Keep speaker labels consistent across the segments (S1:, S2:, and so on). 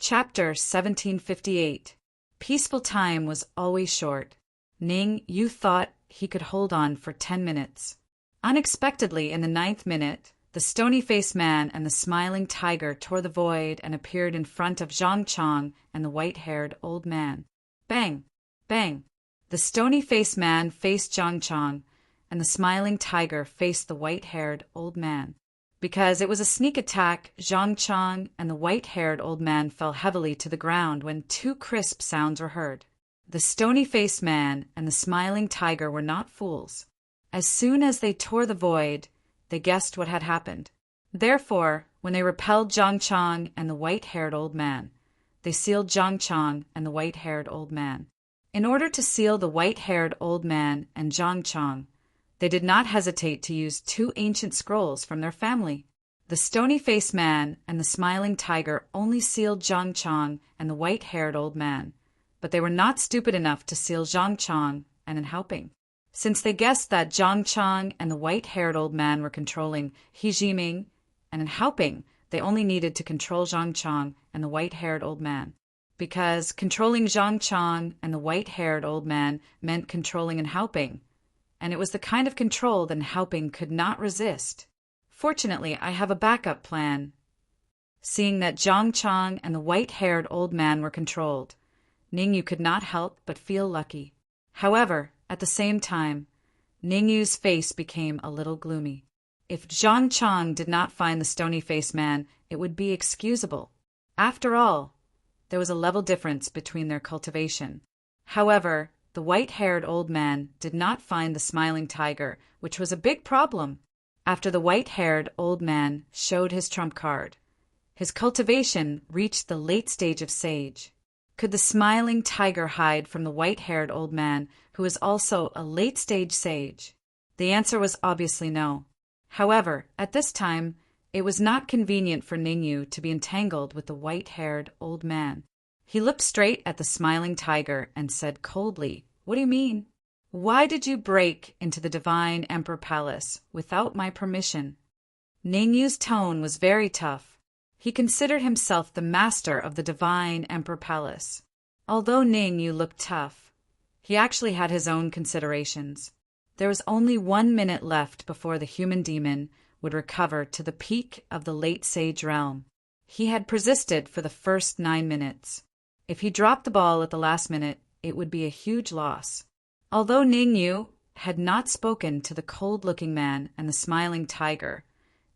S1: Chapter 1758. Peaceful time was always short. Ning Yu thought he could hold on for 10 minutes. Unexpectedly, in the 9th minute, the stony-faced man and the smiling tiger tore the void and appeared in front of Zhang Chang and the white-haired old man. Bang! Bang! The stony-faced man faced Zhang Chang, and the smiling tiger faced the white-haired old man. Because it was a sneak attack, Zhang Chang and the white-haired old man fell heavily to the ground when two crisp sounds were heard. The stony-faced man and the smiling tiger were not fools. As soon as they tore the void, they guessed what had happened. Therefore, when they repelled Zhang Chang and the white-haired old man, they sealed Zhang Chang and the white-haired old man. In order to seal the white-haired old man and Zhang Chang, they did not hesitate to use two ancient scrolls from their family. The stony-faced man and the smiling tiger only sealed Zhang Chang and the white-haired old man, but they were not stupid enough to seal Zhang Chang and in helping. Since they guessed that Zhang Chang and the white-haired old man were controlling He Jiming, and in helping, they only needed to control Zhang Chang and the white-haired old man. Because controlling Zhang Chang and the white-haired old man meant controlling and helping, and it was the kind of control that helping could not resist. Fortunately, I have a backup plan. Seeing that Zhang Chang and the white-haired old man were controlled, Ningyu could not help but feel lucky. However, at the same time, Ningyu's face became a little gloomy. If Zhang Chang did not find the stony-faced man, it would be excusable. After all, there was a level difference between their cultivation. However, the white-haired old man did not find the smiling tiger, which was a big problem. After the white-haired old man showed his trump card, his cultivation reached the late stage of sage. Could the smiling tiger hide from the white-haired old man, who is also a late-stage sage? The answer was obviously no. However, at this time, it was not convenient for Ningyu to be entangled with the white-haired old man. He looked straight at the smiling tiger and said coldly, "What do you mean? Why did you break into the Divine Emperor Palace without my permission?" Ningyu's tone was very tough. He considered himself the master of the Divine Emperor Palace. Although Ningyu looked tough, he actually had his own considerations. There was only 1 minute left before the human demon would recover to the peak of the late sage realm. He had persisted for the first 9 minutes. If he dropped the ball at the last minute, it would be a huge loss. Although Ningyu had not spoken to the cold-looking man and the smiling tiger,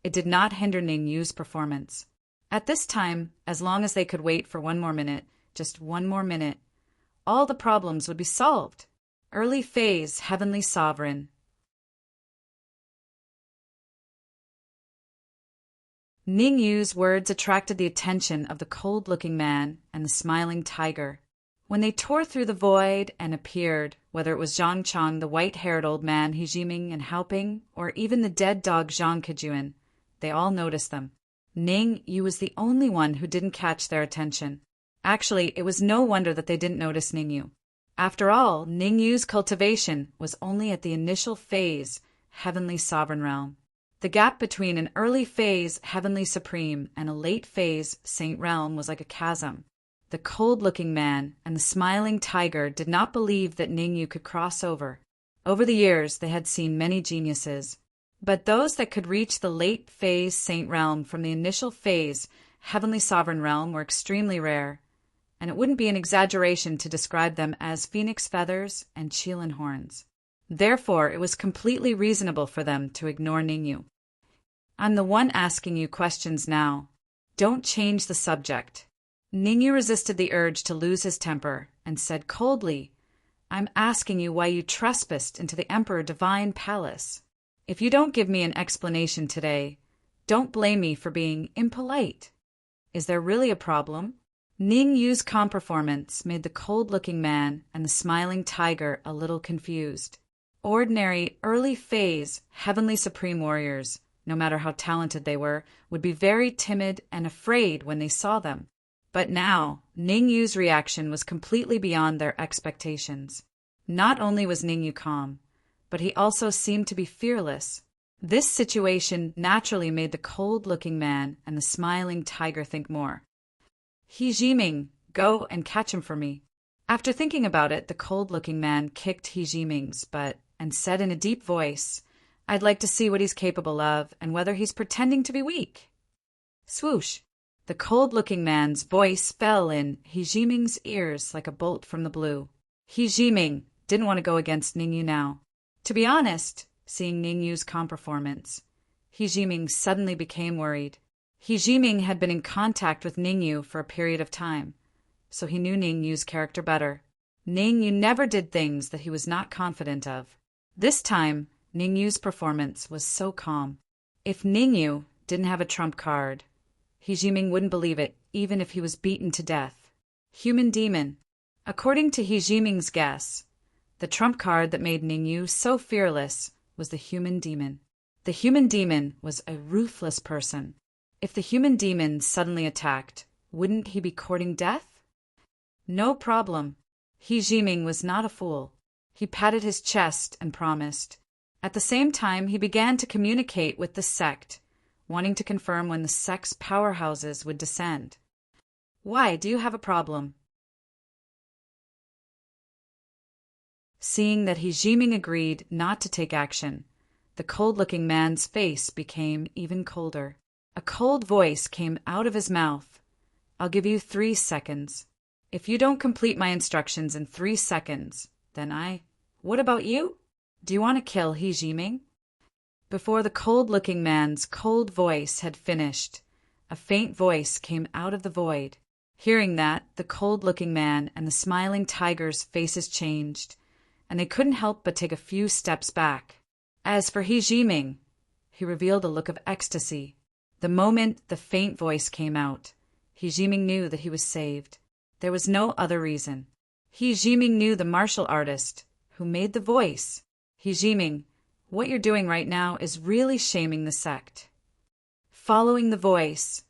S1: it did not hinder Ningyu's performance. At this time, as long as they could wait for 1 more minute, just 1 more minute, all the problems would be solved. Early phase Heavenly Sovereign. Ningyu's words attracted the attention of the cold-looking man and the smiling tiger. When they tore through the void and appeared, whether it was Zhang Chang, the white-haired old man He Jiming and helping, or even the dead dog Zhang Kejuan, they all noticed them. Ningyu was the only one who didn't catch their attention. Actually, it was no wonder that they didn't notice Ningyu. After all, Ningyu's cultivation was only at the initial phase, Heavenly Sovereign Realm. The gap between an early phase, Heavenly Supreme, and a late phase, Saint Realm, was like a chasm. The cold-looking man and the smiling tiger did not believe that Ningyu could cross over. Over the years, they had seen many geniuses, but those that could reach the late phase, Saint Realm, from the initial phase, Heavenly Sovereign Realm, were extremely rare, and it wouldn't be an exaggeration to describe them as phoenix feathers and Qilin horns. Therefore, it was completely reasonable for them to ignore Ningyu. "I'm the one asking you questions now. Don't change the subject." Ningyu resisted the urge to lose his temper and said coldly, "I'm asking you why you trespassed into the Emperor Divine Palace. If you don't give me an explanation today, don't blame me for being impolite. Is there really a problem?" Ningyu's calm performance made the cold-looking man and the smiling tiger a little confused. Ordinary, early phase, Heavenly Supreme warriors, no matter how talented they were, would be very timid and afraid when they saw them. But now, Ningyu's reaction was completely beyond their expectations. Not only was Ningyu calm, but he also seemed to be fearless. This situation naturally made the cold-looking man and the smiling tiger think more. He Jiming, go and catch him for me. After thinking about it, the cold-looking man kicked He Jiming's butt and said in a deep voice, I'd like to see what he's capable of and whether he's pretending to be weak. Swoosh! The cold-looking man's voice fell in He Jiming's ears like a bolt from the blue. He Jiming didn't want to go against Ningyu now. To be honest, seeing Ningyu's calm performance, He Jiming suddenly became worried. He Jiming had been in contact with Ningyu for a period of time, so he knew Ningyu's character better. Ningyu never did things that he was not confident of. This time, Ningyu's performance was so calm. If Ningyu didn't have a trump card, He Jiming wouldn't believe it, even if he was beaten to death. Human demon. According to He Jiming's guess, the trump card that made Ningyu so fearless was the human demon. The human demon was a ruthless person. If the human demon suddenly attacked, wouldn't he be courting death? No problem. He Jiming was not a fool. He patted his chest and promised. At the same time, he began to communicate with the sect, wanting to confirm when the sect's powerhouses would descend. Why, do you have a problem? Seeing that He Jiming agreed not to take action, the cold-looking man's face became even colder. A cold voice came out of his mouth. I'll give you 3 seconds. If you don't complete my instructions in 3 seconds, then What about you? Do you want to kill He Jiming? Before the cold-looking man's cold voice had finished, a faint voice came out of the void. Hearing that, the cold-looking man and the smiling tiger's faces changed, and they couldn't help but take a few steps back. As for He Jiming, he revealed a look of ecstasy. The moment the faint voice came out, He Jiming knew that he was saved. There was no other reason. He Jiming knew the martial artist who made the voice. He Jiming, what you're doing right now is really shaming the sect. Following the voice,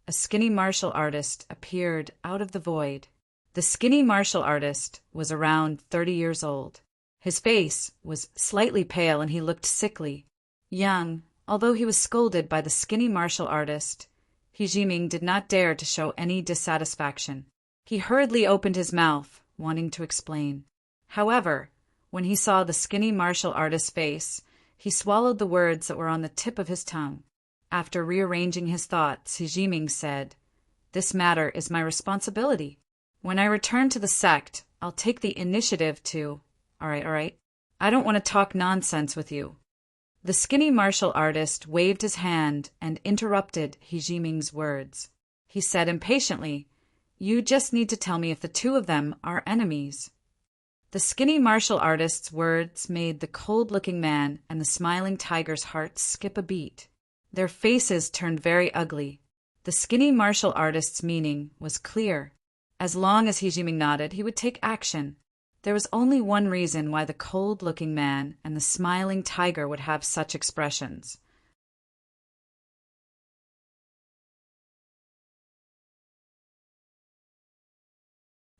S1: a skinny martial artist appeared out of the void. The skinny martial artist was around 30 years old. His face was slightly pale and he looked sickly. Young, although he was scolded by the skinny martial artist, He Jiming did not dare to show any dissatisfaction. He hurriedly opened his mouth, wanting to explain. However, when he saw the skinny martial artist's face, he swallowed the words that were on the tip of his tongue. After rearranging his thoughts, He Jiming said, This matter is my responsibility. When I return to the sect, I'll take the initiative to... All right. I don't want to talk nonsense with you. The skinny martial artist waved his hand and interrupted He Jiming's words. He said impatiently, You just need to tell me if the two of them are enemies. The skinny martial artist's words made the cold-looking man and the smiling tiger's hearts skip a beat. Their faces turned very ugly. The skinny martial artist's meaning was clear. As long as He Jiming nodded, he would take action. There was only one reason why the cold-looking man and the smiling tiger would have such expressions.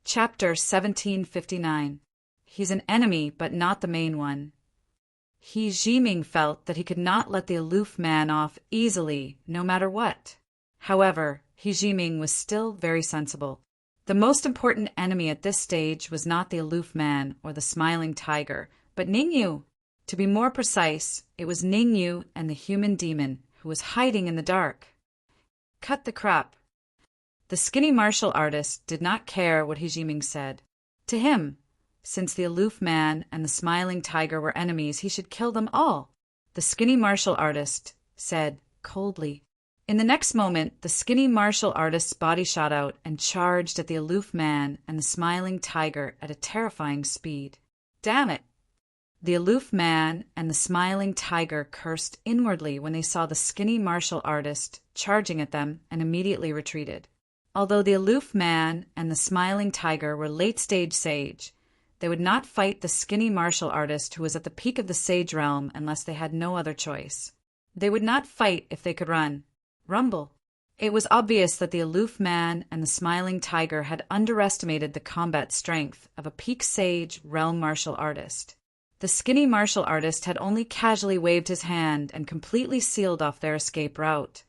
S1: Chapter 1759. He's an enemy, but not the main one. He Jiming felt that he could not let the aloof man off easily, no matter what. However, He Jiming was still very sensible. The most important enemy at this stage was not the aloof man or the smiling tiger, but Ningyu. To be more precise, it was Ningyu and the human demon who was hiding in the dark. Cut the crap. The skinny martial artist did not care what He Jiming said. To him, since the aloof man and the smiling tiger were enemies, he should kill them all. The skinny martial artist said coldly. In the next moment, the skinny martial artist's body shot out and charged at the aloof man and the smiling tiger at a terrifying speed. Damn it! The aloof man and the smiling tiger cursed inwardly when they saw the skinny martial artist charging at them and immediately retreated. Although the aloof man and the smiling tiger were late-stage sage, they would not fight the skinny martial artist who was at the peak of the sage realm unless they had no other choice. They would not fight if they could run. Rumble. It was obvious that the aloof man and the smiling tiger had underestimated the combat strength of a peak sage realm martial artist. The skinny martial artist had only casually waved his hand and completely sealed off their escape route,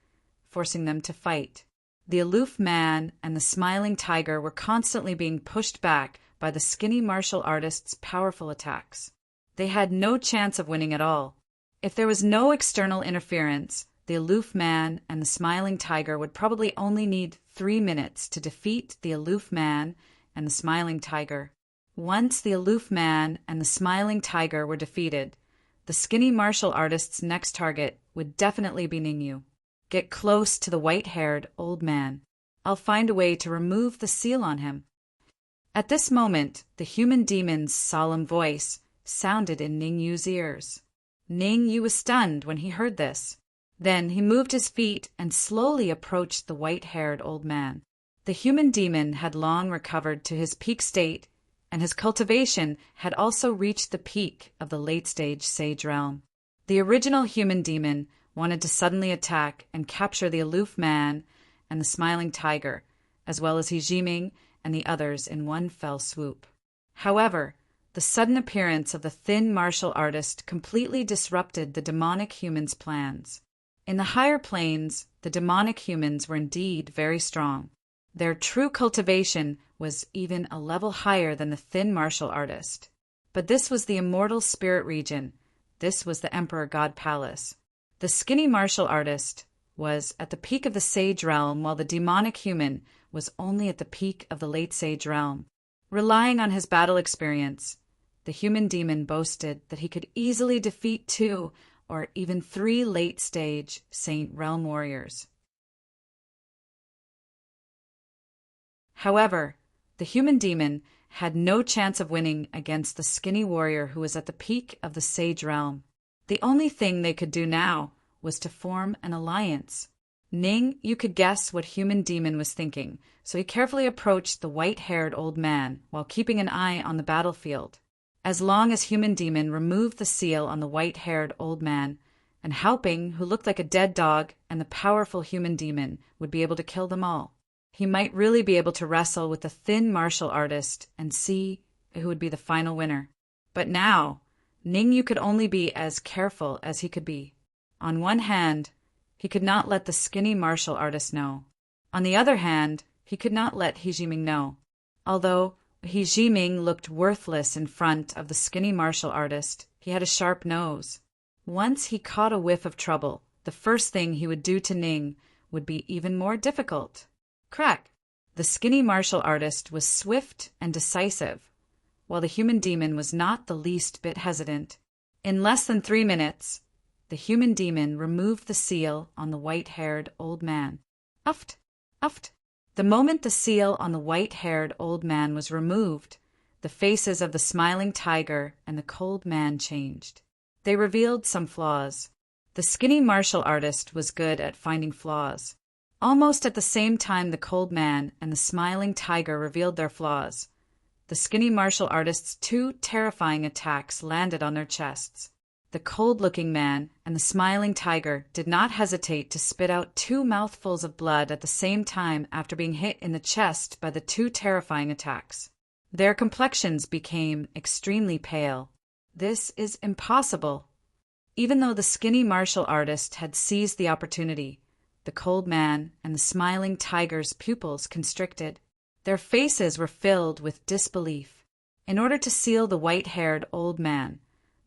S1: forcing them to fight. The aloof man and the smiling tiger were constantly being pushed back by the skinny martial artist's powerful attacks. They had no chance of winning at all. If there was no external interference, the aloof man and the smiling tiger would probably only need 3 minutes to defeat the aloof man and the smiling tiger. Once the aloof man and the smiling tiger were defeated, the skinny martial artist's next target would definitely be Ningyu. Get close to the white-haired old man. I'll find a way to remove the seal on him. At this moment, the human demon's solemn voice sounded in Ningyu's ears. Ningyu was stunned when he heard this. Then he moved his feet and slowly approached the white-haired old man. The human demon had long recovered to his peak state, and his cultivation had also reached the peak of the late-stage sage realm. The original human demon wanted to suddenly attack and capture the aloof man and the smiling tiger, as well as He Jiming and the others in one fell swoop. However, the sudden appearance of the thin martial artist completely disrupted the demonic human's plans. In the higher planes, the demonic humans were indeed very strong. Their true cultivation was even a level higher than the thin martial artist. But this was the immortal spirit region. This was the Emperor God Palace. The skinny martial artist was at the peak of the sage realm, while the demonic human was only at the peak of the late sage realm. Relying on his battle experience, the human demon boasted that he could easily defeat 2 or even 3 late-stage Saint Realm warriors. However, the human demon had no chance of winning against the skinny warrior who was at the peak of the sage realm. The only thing they could do now was to form an alliance. You could guess what human demon was thinking, so he carefully approached the white-haired old man while keeping an eye on the battlefield. As long as human demon removed the seal on the white-haired old man, and Haoping, who looked like a dead dog, and the powerful human demon would be able to kill them all. He might really be able to wrestle with the thin martial artist and see who would be the final winner. But now, Ningyu could only be as careful as he could be. On one hand, he could not let the skinny martial artist know. On the other hand, he could not let He Jiming know. Although He Jiming looked worthless in front of the skinny martial artist, he had a sharp nose. Once he caught a whiff of trouble, the first thing he would do to Ning would be even more difficult. Crack! The skinny martial artist was swift and decisive, while the human demon was not the least bit hesitant. In less than 3 minutes, the human demon removed the seal on the white-haired old man. Uft! Uft! The moment the seal on the white-haired old man was removed, the faces of the smiling tiger and the cold man changed. They revealed some flaws. The skinny martial artist was good at finding flaws. Almost at the same time, the cold man and the smiling tiger revealed their flaws. The skinny martial artist's 2 terrifying attacks landed on their chests. The cold-looking man and the smiling tiger did not hesitate to spit out 2 mouthfuls of blood at the same time after being hit in the chest by the 2 terrifying attacks. Their complexions became extremely pale. This is impossible. Even though the skinny martial artist had seized the opportunity, the cold man and the smiling tiger's pupils constricted. Their faces were filled with disbelief. In order to seal the white-haired old man,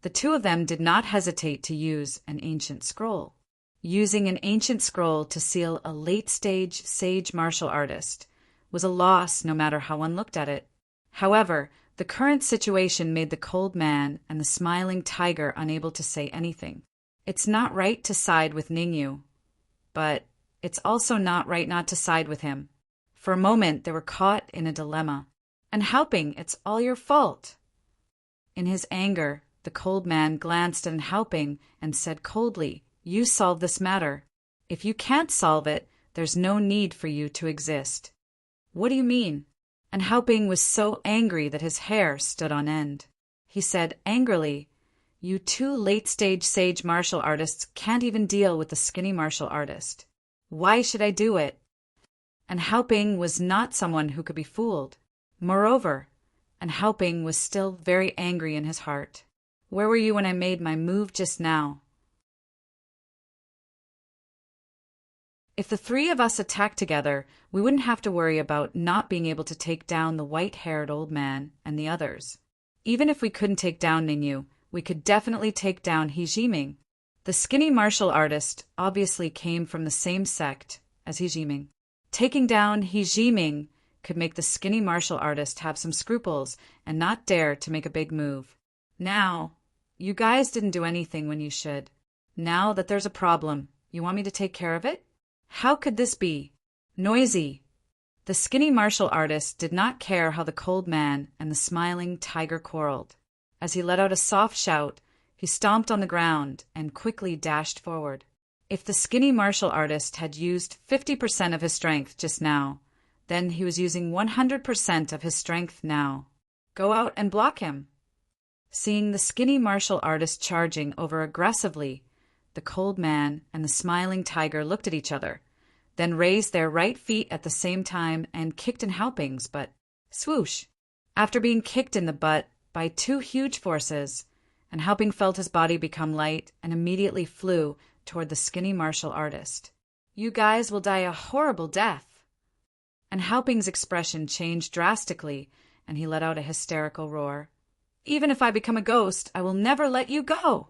S1: the 2 of them did not hesitate to use an ancient scroll. Using an ancient scroll to seal a late-stage sage martial artist was a loss no matter how one looked at it. However, the current situation made the cold man and the smiling tiger unable to say anything. It's not right to side with Ningyu, but it's also not right not to side with him. For a moment, they were caught in a dilemma. And Haoping, it's all your fault. In his anger, the cold man glanced at Haoping and said coldly, "You solve this matter. If you can't solve it, there's no need for you to exist." "What do you mean?" And Haoping was so angry that his hair stood on end. He said angrily, "You 2 late-stage sage martial artists can't even deal with the skinny martial artist. Why should I do it?" And Haoping was not someone who could be fooled. Moreover, and Haoping was still very angry in his heart. "Where were you when I made my move just now?" If the three of us attacked together, we wouldn't have to worry about not being able to take down the white-haired old man and the others. Even if we couldn't take down Ningyu, we could definitely take down He Jiming. The skinny martial artist obviously came from the same sect as He Jiming. Taking down He Jiming could make the skinny martial artist have some scruples and not dare to make a big move. Now, you guys didn't do anything when you should. Now that there's a problem, you want me to take care of it? How could this be? Noisy. The skinny martial artist did not care how the cold man and the smiling tiger quarreled. As he let out a soft shout, he stomped on the ground and quickly dashed forward. If the skinny martial artist had used 50% of his strength just now, then he was using 100% of his strength now. Go out and block him. Seeing the skinny martial artist charging over aggressively, the cold man and the smiling tiger looked at each other, then raised their right feet at the same time and kicked in helpings, but swoosh! After being kicked in the butt by two huge forces, and Helping felt his body become light and immediately flew toward the skinny martial artist. You guys will die a horrible death. And Helping's expression changed drastically, and he let out a hysterical roar. Even if I become a ghost, I will never let you go.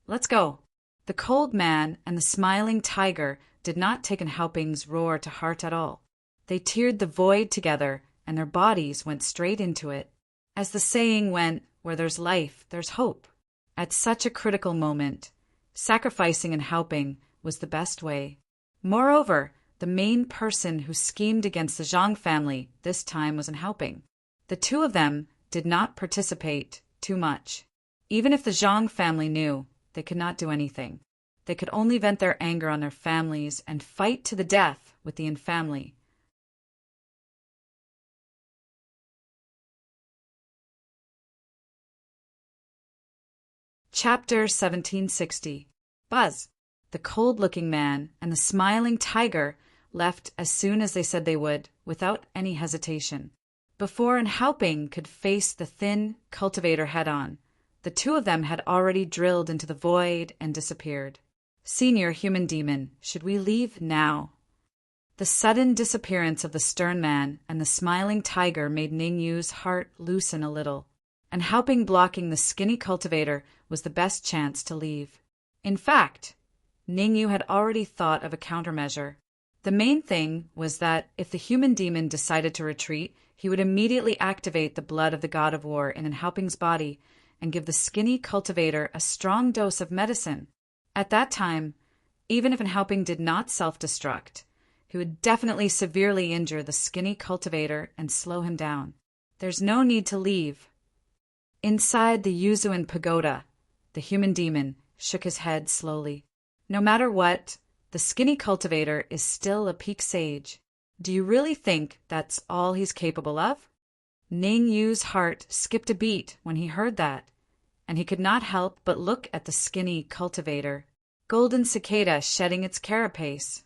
S1: Let's go. The cold man and the smiling tiger did not take in Helping's roar to heart at all. They teared the void together, and their bodies went straight into it. As the saying went, where there's life, there's hope. At such a critical moment, sacrificing and helping was the best way. Moreover, the main person who schemed against the Zhang family this time was in Helping. The two of them did not participate too much. Even if the Zhang family knew, they could not do anything. They could only vent their anger on their families and fight to the death with the infamily. Chapter 1760. Buzz. The cold-looking man and the smiling tiger left as soon as they said they would, without any hesitation. Before an Helping could face the thin cultivator head-on, the two of them had already drilled into the void and disappeared. Senior human demon, should we leave now? The sudden disappearance of the stern man and the smiling tiger made Ningyu's heart loosen a little, and Helping blocking the skinny cultivator was the best chance to leave. In fact, Ningyu had already thought of a countermeasure. The main thing was that if the human demon decided to retreat, he would immediately activate the blood of the god of war in Helping's body and give the skinny cultivator a strong dose of medicine. At that time, even if Helping did not self-destruct, he would definitely severely injure the skinny cultivator and slow him down. There's no need to leave. Inside the Yuzuan pagoda, the human demon shook his head slowly. No matter what, the skinny cultivator is still a peak sage. Do you really think that's all he's capable of? Ningyu's heart skipped a beat when he heard that, and he could not help but look at the skinny cultivator, golden cicada shedding its carapace.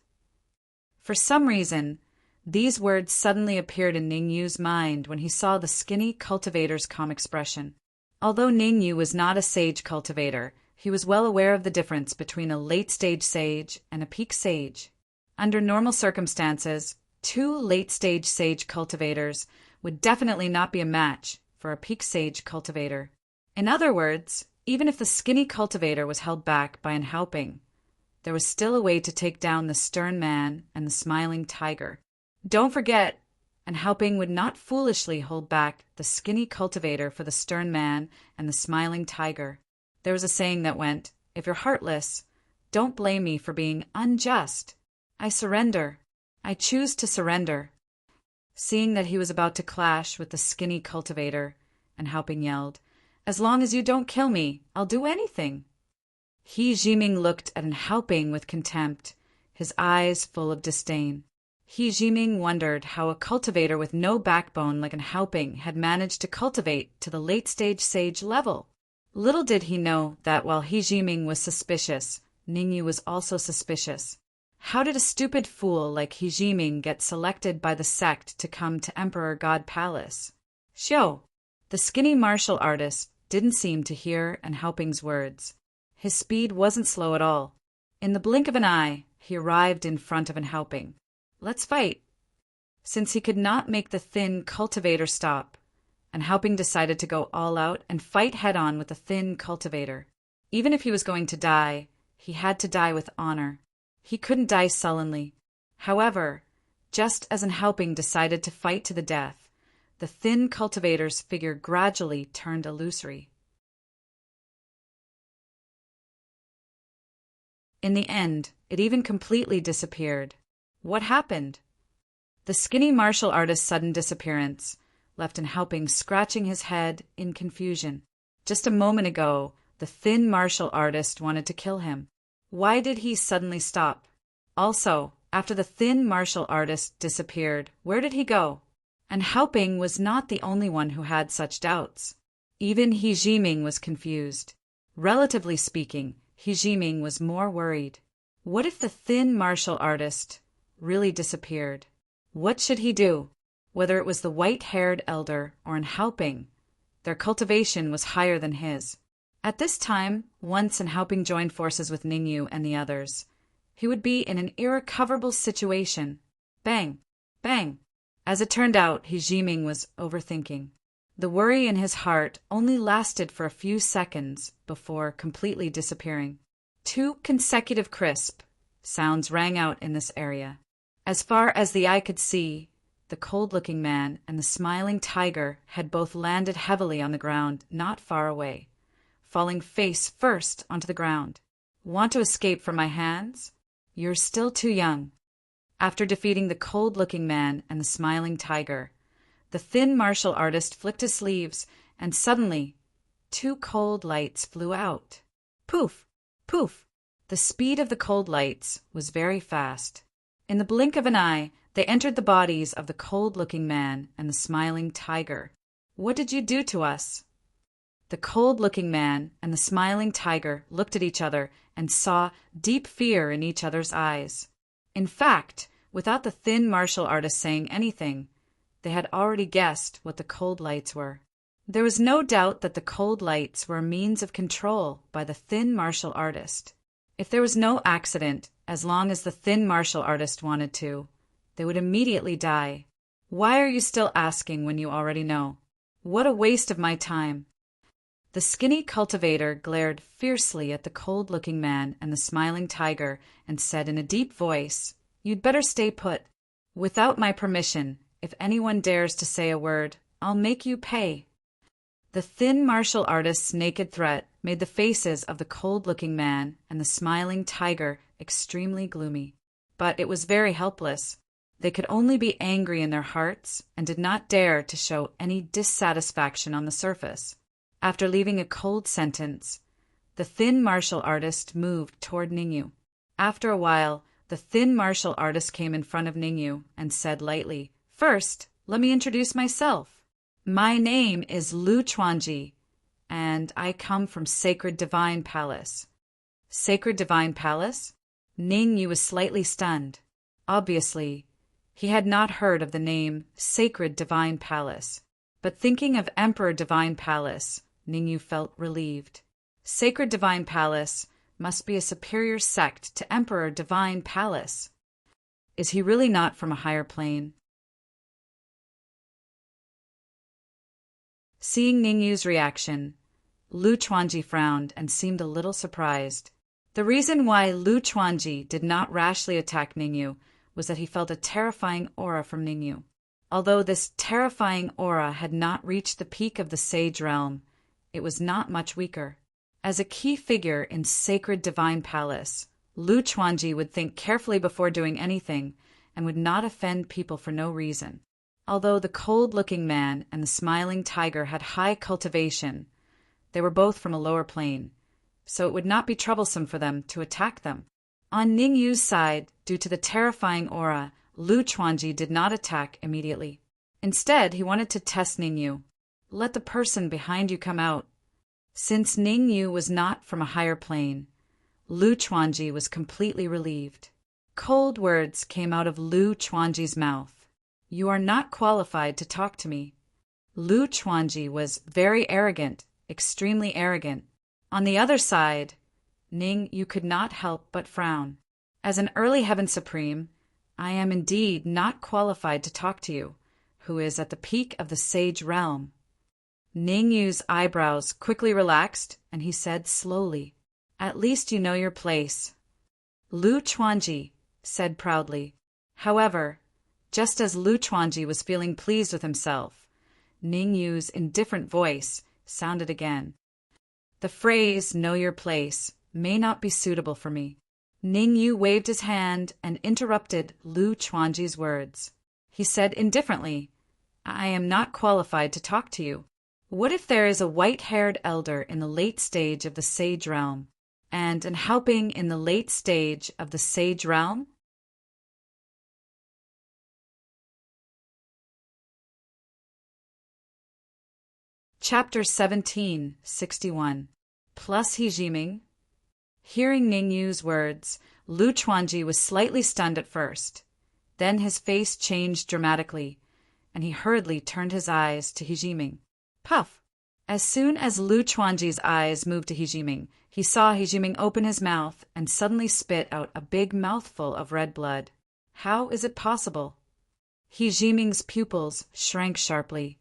S1: For some reason, these words suddenly appeared in Ningyu's mind when he saw the skinny cultivator's calm expression. Although Ningyu was not a sage cultivator, he was well aware of the difference between a late-stage sage and a peak sage. Under normal circumstances, two late-stage sage cultivators would definitely not be a match for a peak sage cultivator. In other words, even if the skinny cultivator was held back by an Helping, there was still a way to take down the stern man and the smiling tiger. Don't forget, an Helping would not foolishly hold back the skinny cultivator for the stern man and the smiling tiger. There was a saying that went, if you're heartless, don't blame me for being unjust. I surrender. I choose to surrender. Seeing that he was about to clash with the skinny cultivator, and Helping yelled, as long as you don't kill me, I'll do anything. He Jiming looked at an Helping with contempt, his eyes full of disdain. He Jiming wondered how a cultivator with no backbone like an Helping had managed to cultivate to the late-stage sage level. Little did he know that while He Jiming was suspicious, Ningyu was also suspicious. How did a stupid fool like He Jiming get selected by the sect to come to Emperor God Palace? Xiao, the skinny martial artist, didn't seem to hear an Helping's words. His speed wasn't slow at all. In the blink of an eye, he arrived in front of an helping. Let's fight. Since he could not make the thin cultivator stop, and helping decided to go all out and fight head-on with the thin cultivator. Even if he was going to die, he had to die with honor. He couldn't die sullenly. However, just as an helping decided to fight to the death, the thin cultivator's figure gradually turned illusory. In the end, it even completely disappeared. What happened? The skinny martial artist's sudden disappearance left an helping scratching his head in confusion. Just a moment ago, the thin martial artist wanted to kill him. Why did he suddenly stop? Also, after the thin martial artist disappeared, where did he go? And helping was not the only one who had such doubts. Even He Jiming was confused. Relatively speaking, He Jiming was more worried. What if the thin martial artist really disappeared? What should he do? Whether it was the white-haired elder or an helping, their cultivation was higher than his. At this time, once an helping joined forces with Ningyu and the others, he would be in an irrecoverable situation. Bang! Bang! As it turned out, He Jiming was overthinking. The worry in his heart only lasted for a few seconds before completely disappearing. 2 consecutive crisp sounds rang out in this area. As far as the eye could see, the cold-looking man and the smiling tiger had both landed heavily on the ground not far away, falling face first onto the ground. Want to escape from my hands? You're still too young. After defeating the cold-looking man and the smiling tiger, the thin martial artist flicked his sleeves, and suddenly 2 cold lights flew out. Poof! Poof! The speed of the cold lights was very fast. In the blink of an eye, they entered the bodies of the cold-looking man and the smiling tiger. What did you do to us? The cold-looking man and the smiling tiger looked at each other and saw deep fear in each other's eyes. In fact, without the thin martial artist saying anything, they had already guessed what the cold lights were. There was no doubt that the cold lights were a means of control by the thin martial artist. If there was no accident, as long as the thin martial artist wanted to, they would immediately die. Why are you still asking when you already know? What a waste of my time. The skinny cultivator glared fiercely at the cold-looking man and the smiling tiger and said in a deep voice, "You'd better stay put. Without my permission, if anyone dares to say a word, I'll make you pay." The thin martial artist's naked threat made the faces of the cold-looking man and the smiling tiger extremely gloomy. But it was very helpless. They could only be angry in their hearts and did not dare to show any dissatisfaction on the surface. After leaving a cold sentence, the thin martial artist moved toward Ningyu. After a while, the thin martial artist came in front of Ningyu and said lightly, "First, let me introduce myself. My name is Lu Chuanji, and I come from Sacred Divine Palace." Sacred Divine Palace? Ningyu was slightly stunned. Obviously, he had not heard of the name Sacred Divine Palace. But thinking of Emperor Divine Palace, Ningyu felt relieved. Sacred Divine Palace must be a superior sect to Emperor Divine Palace. Is he really not from a higher plane? Seeing Ningyu's reaction, Lu Chuanji frowned and seemed a little surprised. The reason why Lu Chuanji did not rashly attack Ningyu was that he felt a terrifying aura from Ningyu. Although this terrifying aura had not reached the peak of the sage realm, it was not much weaker. As a key figure in Sacred Divine Palace, Lu Chuanji would think carefully before doing anything and would not offend people for no reason. Although the cold-looking man and the smiling tiger had high cultivation, they were both from a lower plane, so it would not be troublesome for them to attack them. On Ningyu's side, due to the terrifying aura, Lu Chuanji did not attack immediately. Instead, he wanted to test Ningyu. Let the person behind you come out. Since Ningyu was not from a higher plane, Lu Chuanji was completely relieved. Cold words came out of Lu Chuanji's mouth. "You are not qualified to talk to me." Lu Chuanji was very arrogant, extremely arrogant. On the other side, Ningyu could not help but frown. As an early heaven supreme, I am indeed not qualified to talk to you, who is at the peak of the sage realm. Ning Yu's eyebrows quickly relaxed, and he said slowly, "At least you know your place." Lu Chuanji said proudly. However, just as Lu Chuanji was feeling pleased with himself, Ning Yu's indifferent voice sounded again. "The phrase, 'know your place,' may not be suitable for me." Ning Yu waved his hand and interrupted Lu Chuanji's words. He said indifferently, "I am not qualified to talk to you. What if there is a white-haired elder in the late stage of the sage realm, and an helping in the late stage of the sage realm?" Chapter 1761. Plus He Jiming. Hearing Ning Yu's words, Lu Chuanji was slightly stunned at first. Then his face changed dramatically, and he hurriedly turned his eyes to He Jiming. Puff! As soon as Lu Chuanji's eyes moved to He Jiming, he saw He Jiming open his mouth and suddenly spit out a big mouthful of red blood. How is it possible? He Jiming's pupils shrank sharply,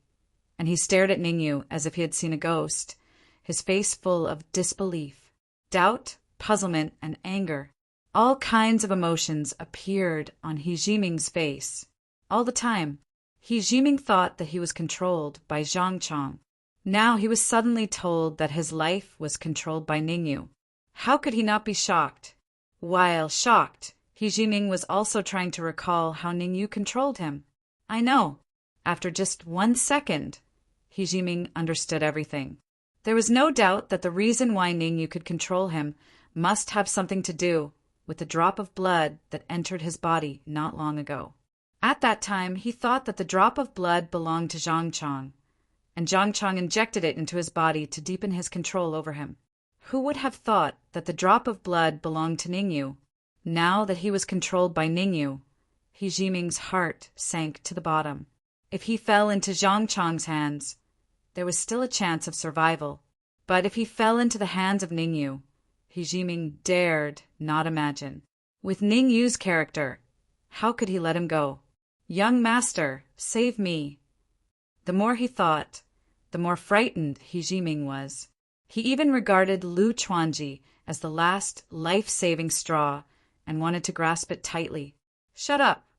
S1: and he stared at Ning Yu as if he had seen a ghost, his face full of disbelief, doubt, puzzlement, and anger. All kinds of emotions appeared on He Jiming's face. All the time, He Jiming thought that he was controlled by Zhang Chong. Now he was suddenly told that his life was controlled by Ning Yu. How could he not be shocked? While shocked, He Jiming was also trying to recall how Ning Yu controlled him. I know. After just 1 second, He Jiming understood everything. There was no doubt that the reason why Ning Yu could control him must have something to do with the drop of blood that entered his body not long ago. At that time, he thought that the drop of blood belonged to Zhang Chong, and Zhang Chong injected it into his body to deepen his control over him. Who would have thought that the drop of blood belonged to Ning Yu? Now that he was controlled by Ning Yu, He Jiming's heart sank to the bottom. If he fell into Zhang Chong's hands, there was still a chance of survival. But if he fell into the hands of Ning Yu, He Jiming dared not imagine. With Ning Yu's character, how could he let him go? "Young master, save me." The more he thought, the more frightened He Jiming was. He even regarded Lu Chuanji as the last life-saving straw and wanted to grasp it tightly. "Shut up."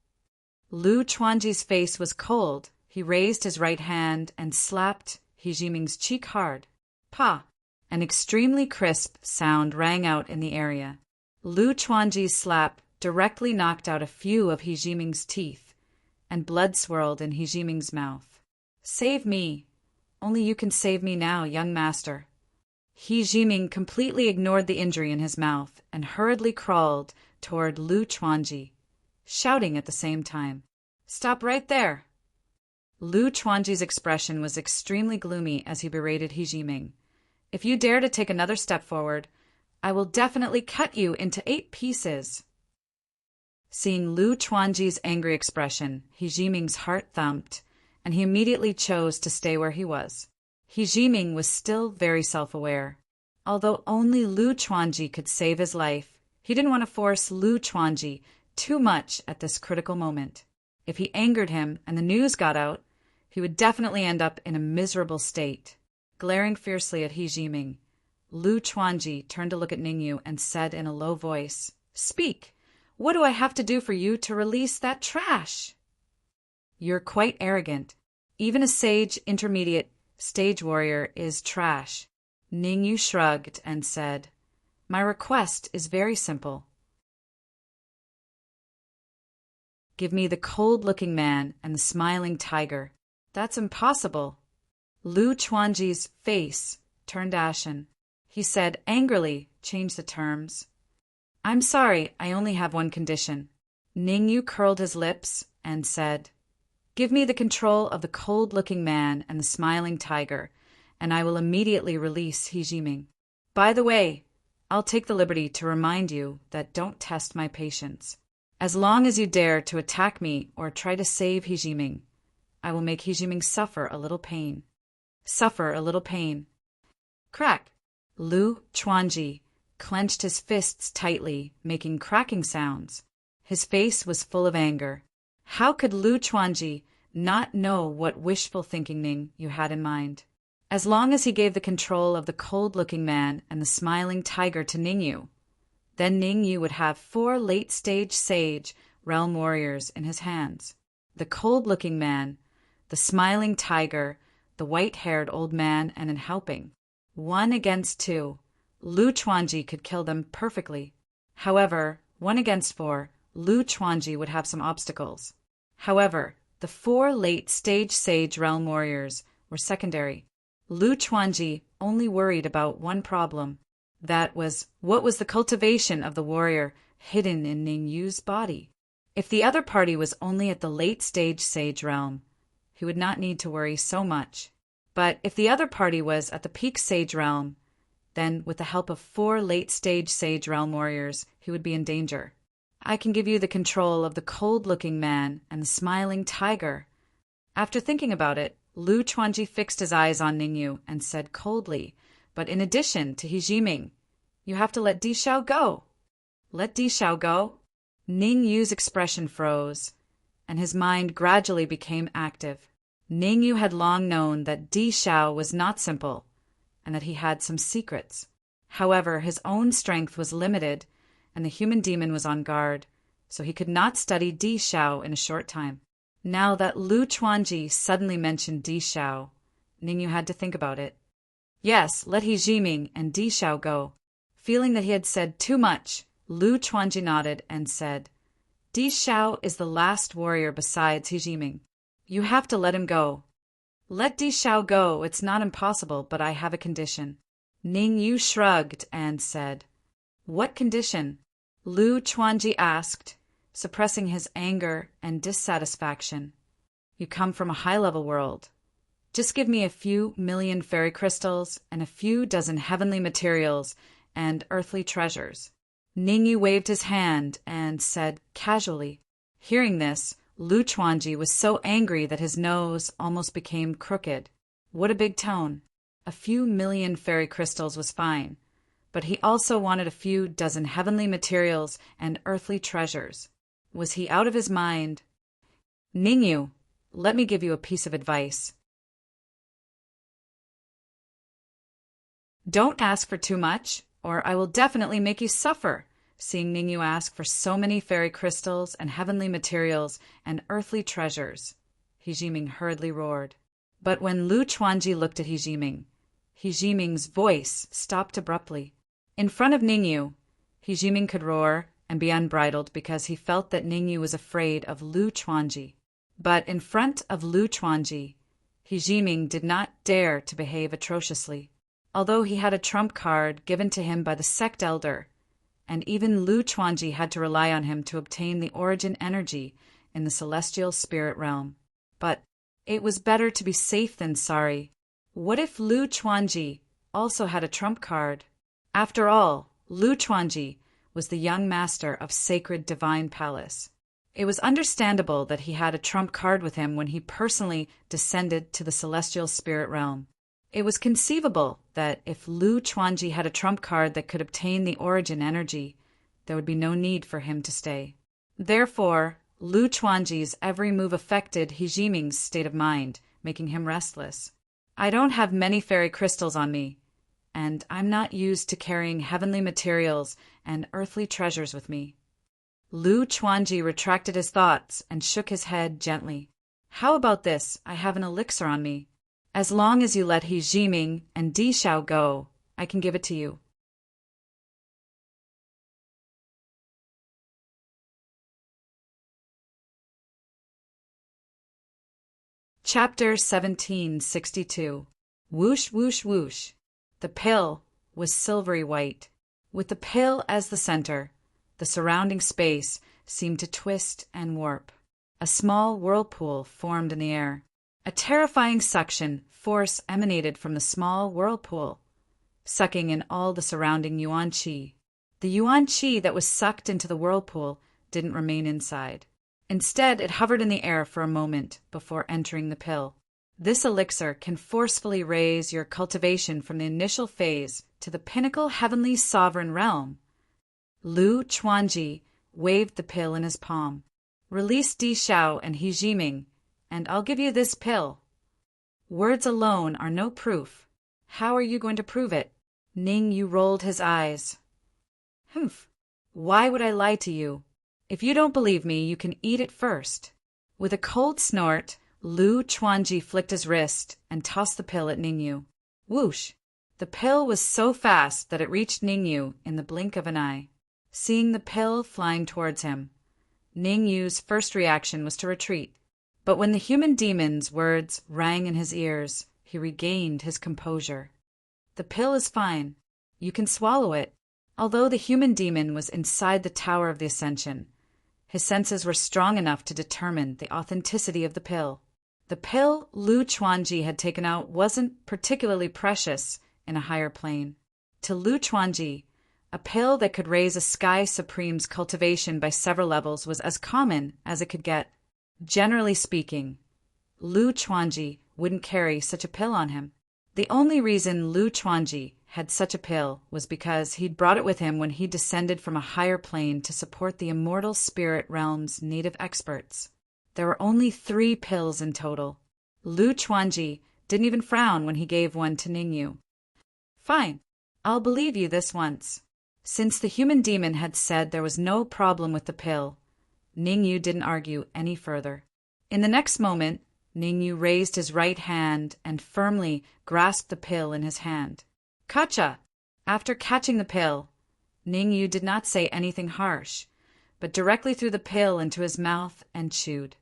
S1: Lu Chuanji's face was cold. He raised his right hand and slapped He Jiming's cheek hard. Pa! An extremely crisp sound rang out in the area. Lu Chuanji's slap directly knocked out a few of He Jiming's teeth, and blood swirled in He Jiming's mouth. "Save me. Only you can save me now, young master." He Jiming completely ignored the injury in his mouth and hurriedly crawled toward Lu Chuanji, shouting at the same time, "Stop right there!" Lu Chuanji's expression was extremely gloomy as he berated He Jiming. "If you dare to take another step forward, I will definitely cut you into 8 pieces." Seeing Lu Chuanji's angry expression, He Jiming's heart thumped, and he immediately chose to stay where he was. He Jiming was still very self-aware. Although only Lu Chuanji could save his life, he didn't want to force Lu Chuanji too much at this critical moment. If he angered him and the news got out, he would definitely end up in a miserable state. Glaring fiercely at He Jiming, Lu Chuanji turned to look at Ning Yu and said in a low voice, "Speak! What do I have to do for you to release that trash?" "You're quite arrogant. Even a sage intermediate stage warrior is trash." Ning Yu shrugged and said, "My request is very simple. Give me the cold-looking man and the smiling tiger." "That's impossible." Lu Chuanji's face turned ashen. He said angrily, "Change the terms." "I'm sorry, I only have one condition." Ning Yu curled his lips and said, "Give me the control of the cold-looking man and the smiling tiger, and I will immediately release He Jiming. By the way, I'll take the liberty to remind you that don't test my patience. As long as you dare to attack me or try to save He Jiming, I will make He Jiming suffer a little pain." Suffer a little pain. Crack! Lu Chuanji clenched his fists tightly, making cracking sounds. His face was full of anger. How could Lu Chuanji not know what wishful thinking Ning Yu had in mind? As long as he gave the control of the cold-looking man and the smiling tiger to Ning Yu, then Ning Yu would have 4 late-stage sage realm warriors in his hands. The cold-looking man, the smiling tiger, the white-haired old man, and in helping. 1 against 2, Lu Chuanji could kill them perfectly. However, 1 against 4, Lu Chuanji would have some obstacles. However, the 4 late-stage sage realm warriors were secondary. Lu Chuanji only worried about one problem. That was, what was the cultivation of the warrior hidden in Ning Yu's body? If the other party was only at the late-stage sage realm, he would not need to worry so much. But if the other party was at the peak sage realm, then with the help of 4 late-stage sage realm warriors, he would be in danger. I can give you the control of the cold-looking man and the smiling tiger. After thinking about it, Lu Chuanji fixed his eyes on Ning Yu and said coldly, but in addition to He Jiming, you have to let Di Xiao go. Let Di Xiao go? Ning Yu's expression froze, and his mind gradually became active. Ning Yu had long known that Di Xiao was not simple, and that he had some secrets. However, his own strength was limited, and the human demon was on guard, so he could not study Di Xiao in a short time. Now that Lu Chuanji suddenly mentioned Di Xiao, Ning Yu had to think about it. Yes, let He Jiming and Di Xiao go. Feeling that he had said too much, Lu Chuanji nodded and said, Di Xiao is the last warrior besides He Jiming. You have to let him go. Let Di Xiao go, it's not impossible, but I have a condition. Ning Yu shrugged and said, What condition? Lu Chuanji asked, suppressing his anger and dissatisfaction. You come from a high-level world. Just give me a few million fairy crystals and a few dozen heavenly materials and earthly treasures. Ning Yu waved his hand and said casually. Hearing this, Lu Chuanji was so angry that his nose almost became crooked. What a big tone. A few million fairy crystals was fine, but he also wanted a few dozen heavenly materials and earthly treasures. Was he out of his mind? Ning Yu, let me give you a piece of advice. Don't ask for too much, or I will definitely make you suffer. Seeing Ning Yu ask for so many fairy crystals and heavenly materials and earthly treasures, He Jiming hurriedly roared. But when Lu Chuanji looked at He Jiming's voice stopped abruptly. In front of Ning Yu, He Jiming could roar and be unbridled because he felt that Ning Yu was afraid of Lu Chuanji. But in front of Lu Chuanji, He Jiming did not dare to behave atrociously. Although he had a trump card given to him by the sect elder, and even Lu Chuanji had to rely on him to obtain the origin energy in the celestial spirit realm. But it was better to be safe than sorry. What if Lu Chuanji also had a trump card? After all, Lu Chuanji was the young master of Sacred Divine Palace. It was understandable that he had a trump card with him when he personally descended to the celestial spirit realm. It was conceivable that if Lu Chuanji had a trump card that could obtain the origin energy, there would be no need for him to stay. Therefore, Lu Chuanji's every move affected He Jiming's state of mind, making him restless. I don't have many fairy crystals on me, and I'm not used to carrying heavenly materials and earthly treasures with me. Lu Chuanji retracted his thoughts and shook his head gently. How about this? I have an elixir on me. As long as you let He Jiming and Di Xiao go, I can give it to you. Chapter 1762. Whoosh, whoosh, whoosh. The pill was silvery white. With the pill as the center, the surrounding space seemed to twist and warp. A small whirlpool formed in the air. A terrifying suction force emanated from the small whirlpool, sucking in all the surrounding yuan qi. The yuan qi that was sucked into the whirlpool didn't remain inside. Instead, it hovered in the air for a moment before entering the pill. This elixir can forcefully raise your cultivation from the initial phase to the pinnacle heavenly sovereign realm. Lu Chuanji waved the pill in his palm. Release Di Xiao and He Jiming, and I'll give you this pill. Words alone are no proof. How are you going to prove it? Ning Yu rolled his eyes. Humph. Why would I lie to you? If you don't believe me, you can eat it first. With a cold snort, Lu Chuanji flicked his wrist and tossed the pill at Ningyu. Whoosh! The pill was so fast that it reached Ningyu in the blink of an eye. Seeing the pill flying towards him, Ningyu's first reaction was to retreat. But when the human demon's words rang in his ears, he regained his composure. The pill is fine. You can swallow it. Although the human demon was inside the Tower of the Ascension, his senses were strong enough to determine the authenticity of the pill. The pill Lu Chuanji had taken out wasn't particularly precious in a higher plane. To Lu Chuanji, a pill that could raise a Sky Supreme's cultivation by several levels was as common as it could get. Generally speaking, Lu Chuanji wouldn't carry such a pill on him. The only reason Lu Chuanji had such a pill was because he'd brought it with him when he descended from a higher plane to support the immortal spirit realm's native experts. There were only 3 pills in total. Lu Chuanji didn't even frown when he gave one to Ningyu. Fine, I'll believe you this once. Since the human demon had said there was no problem with the pill, Ningyu didn't argue any further. In the next moment, Ningyu raised his right hand and firmly grasped the pill in his hand. Kacha! After catching the pill, Ningyu did not say anything harsh, but directly threw the pill into his mouth and chewed.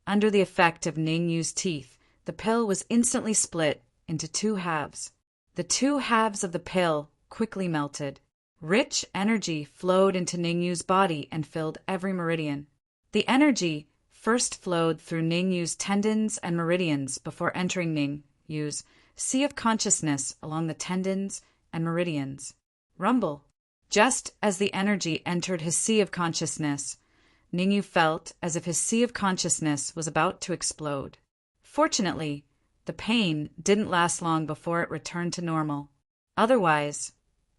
S1: Under the effect of Ningyu's teeth, the pill was instantly split into 2 halves. The 2 halves of the pill quickly melted. Rich energy flowed into Ningyu's body and filled every meridian. The energy first flowed through Ningyu's tendons and meridians before entering Ningyu's sea of consciousness along the tendons and meridians. Rumble. Just as the energy entered his sea of consciousness, Ningyu felt as if his sea of consciousness was about to explode. Fortunately, the pain didn't last long before it returned to normal. Otherwise,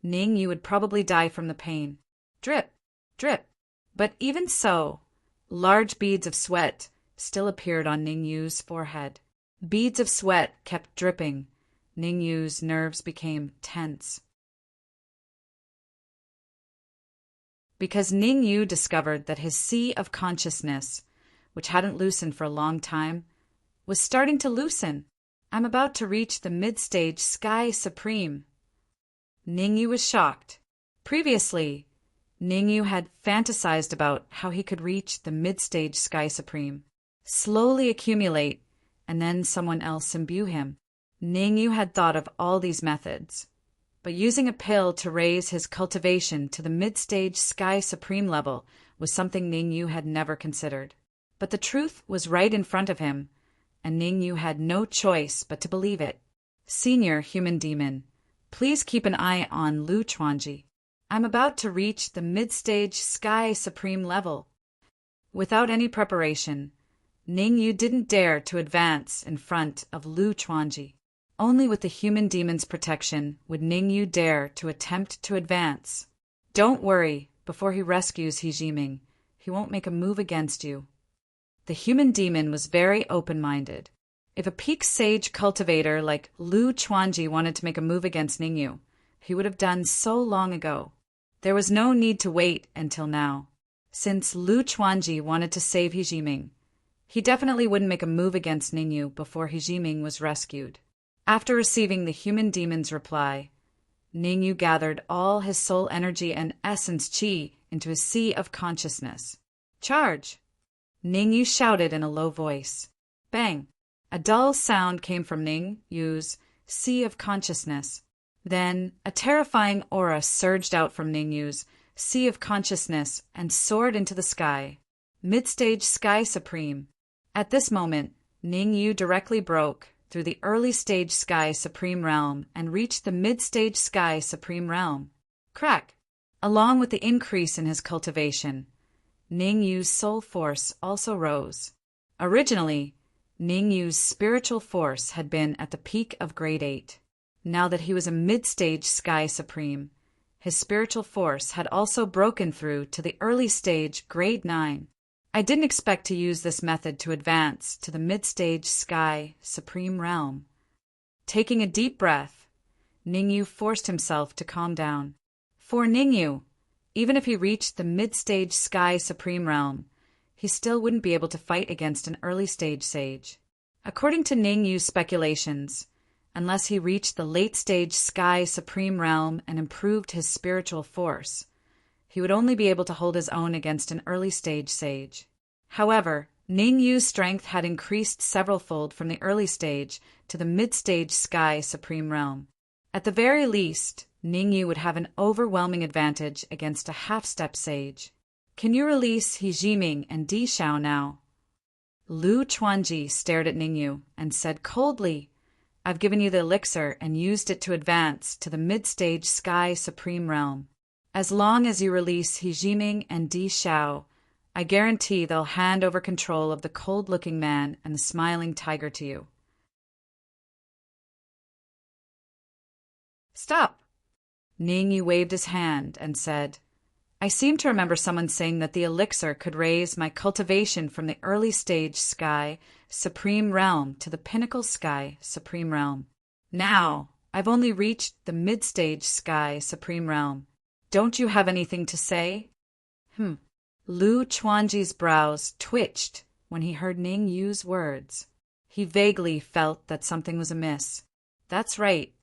S1: Ningyu would probably die from the pain. Drip, drip. But even so, large beads of sweat still appeared on Ningyu's forehead. Beads of sweat kept dripping. Ningyu's nerves became tense. Because Ningyu discovered that his sea of consciousness, which hadn't loosened for a long time, was starting to loosen. I'm about to reach the mid-stage Sky Supreme. Ningyu was shocked. Previously, Ningyu had fantasized about how he could reach the mid-stage Sky Supreme, slowly accumulate, and then someone else imbue him. Ningyu had thought of all these methods, but using a pill to raise his cultivation to the mid-stage Sky Supreme level was something Ningyu had never considered. But the truth was right in front of him, and Ningyu had no choice but to believe it. Senior Human Demon, please keep an eye on Lu Chuanji. I'm about to reach the mid-stage Sky Supreme level. Without any preparation, Ningyu didn't dare to advance in front of Lu Chuanji. Only with the human demon's protection would Ningyu dare to attempt to advance. Don't worry, before he rescues He Jiming, he won't make a move against you. The human demon was very open-minded. If a peak sage cultivator like Lu Chuanji wanted to make a move against Ningyu, he would have done so long ago. There was no need to wait until now. Since Lu Chuanji wanted to save He Jiming, he definitely wouldn't make a move against Ningyu before He Jiming was rescued. After receiving the human demon's reply, Ningyu gathered all his soul energy and essence qi into his sea of consciousness. Charge! Ningyu shouted in a low voice. Bang! A dull sound came from Ningyu's sea of consciousness. Then a terrifying aura surged out from Ningyu's sea of consciousness and soared into the sky. Mid-stage Sky Supreme. At this moment, Ningyu directly broke through the early-stage Sky Supreme realm and reached the mid-stage Sky Supreme realm. Crack! Along with the increase in his cultivation, Ningyu's soul force also rose. Originally, Ning Yu's spiritual force had been at the peak of grade 8. Now that he was a mid-stage Sky Supreme, his spiritual force had also broken through to the early stage grade 9. I didn't expect to use this method to advance to the mid-stage Sky Supreme realm. Taking a deep breath, Ning Yu forced himself to calm down. For Ning Yu, even if he reached the mid-stage Sky Supreme realm, he still wouldn't be able to fight against an early-stage sage. According to Ning Yu's speculations, unless he reached the late-stage Sky Supreme realm and improved his spiritual force, he would only be able to hold his own against an early-stage sage. However, Ning Yu's strength had increased several-fold from the early stage to the mid-stage Sky Supreme realm. At the very least, Ning Yu would have an overwhelming advantage against a half-step sage. Can you release He Jiming and Di Shao now? Lu Chuanji stared at Ning Yu and said coldly, I've given you the elixir and used it to advance to the mid-stage Sky Supreme realm. As long as you release He Jiming and Di Shao, I guarantee they'll hand over control of the cold-looking man and the smiling tiger to you. Stop! Ning Yu waved his hand and said, I seem to remember someone saying that the elixir could raise my cultivation from the early stage Sky Supreme realm to the pinnacle Sky Supreme realm. Now, I've only reached the mid-stage Sky Supreme realm. Don't you have anything to say? Lu Chuanji's brows twitched when he heard Ning Yu's words. He vaguely felt that something was amiss. That's right.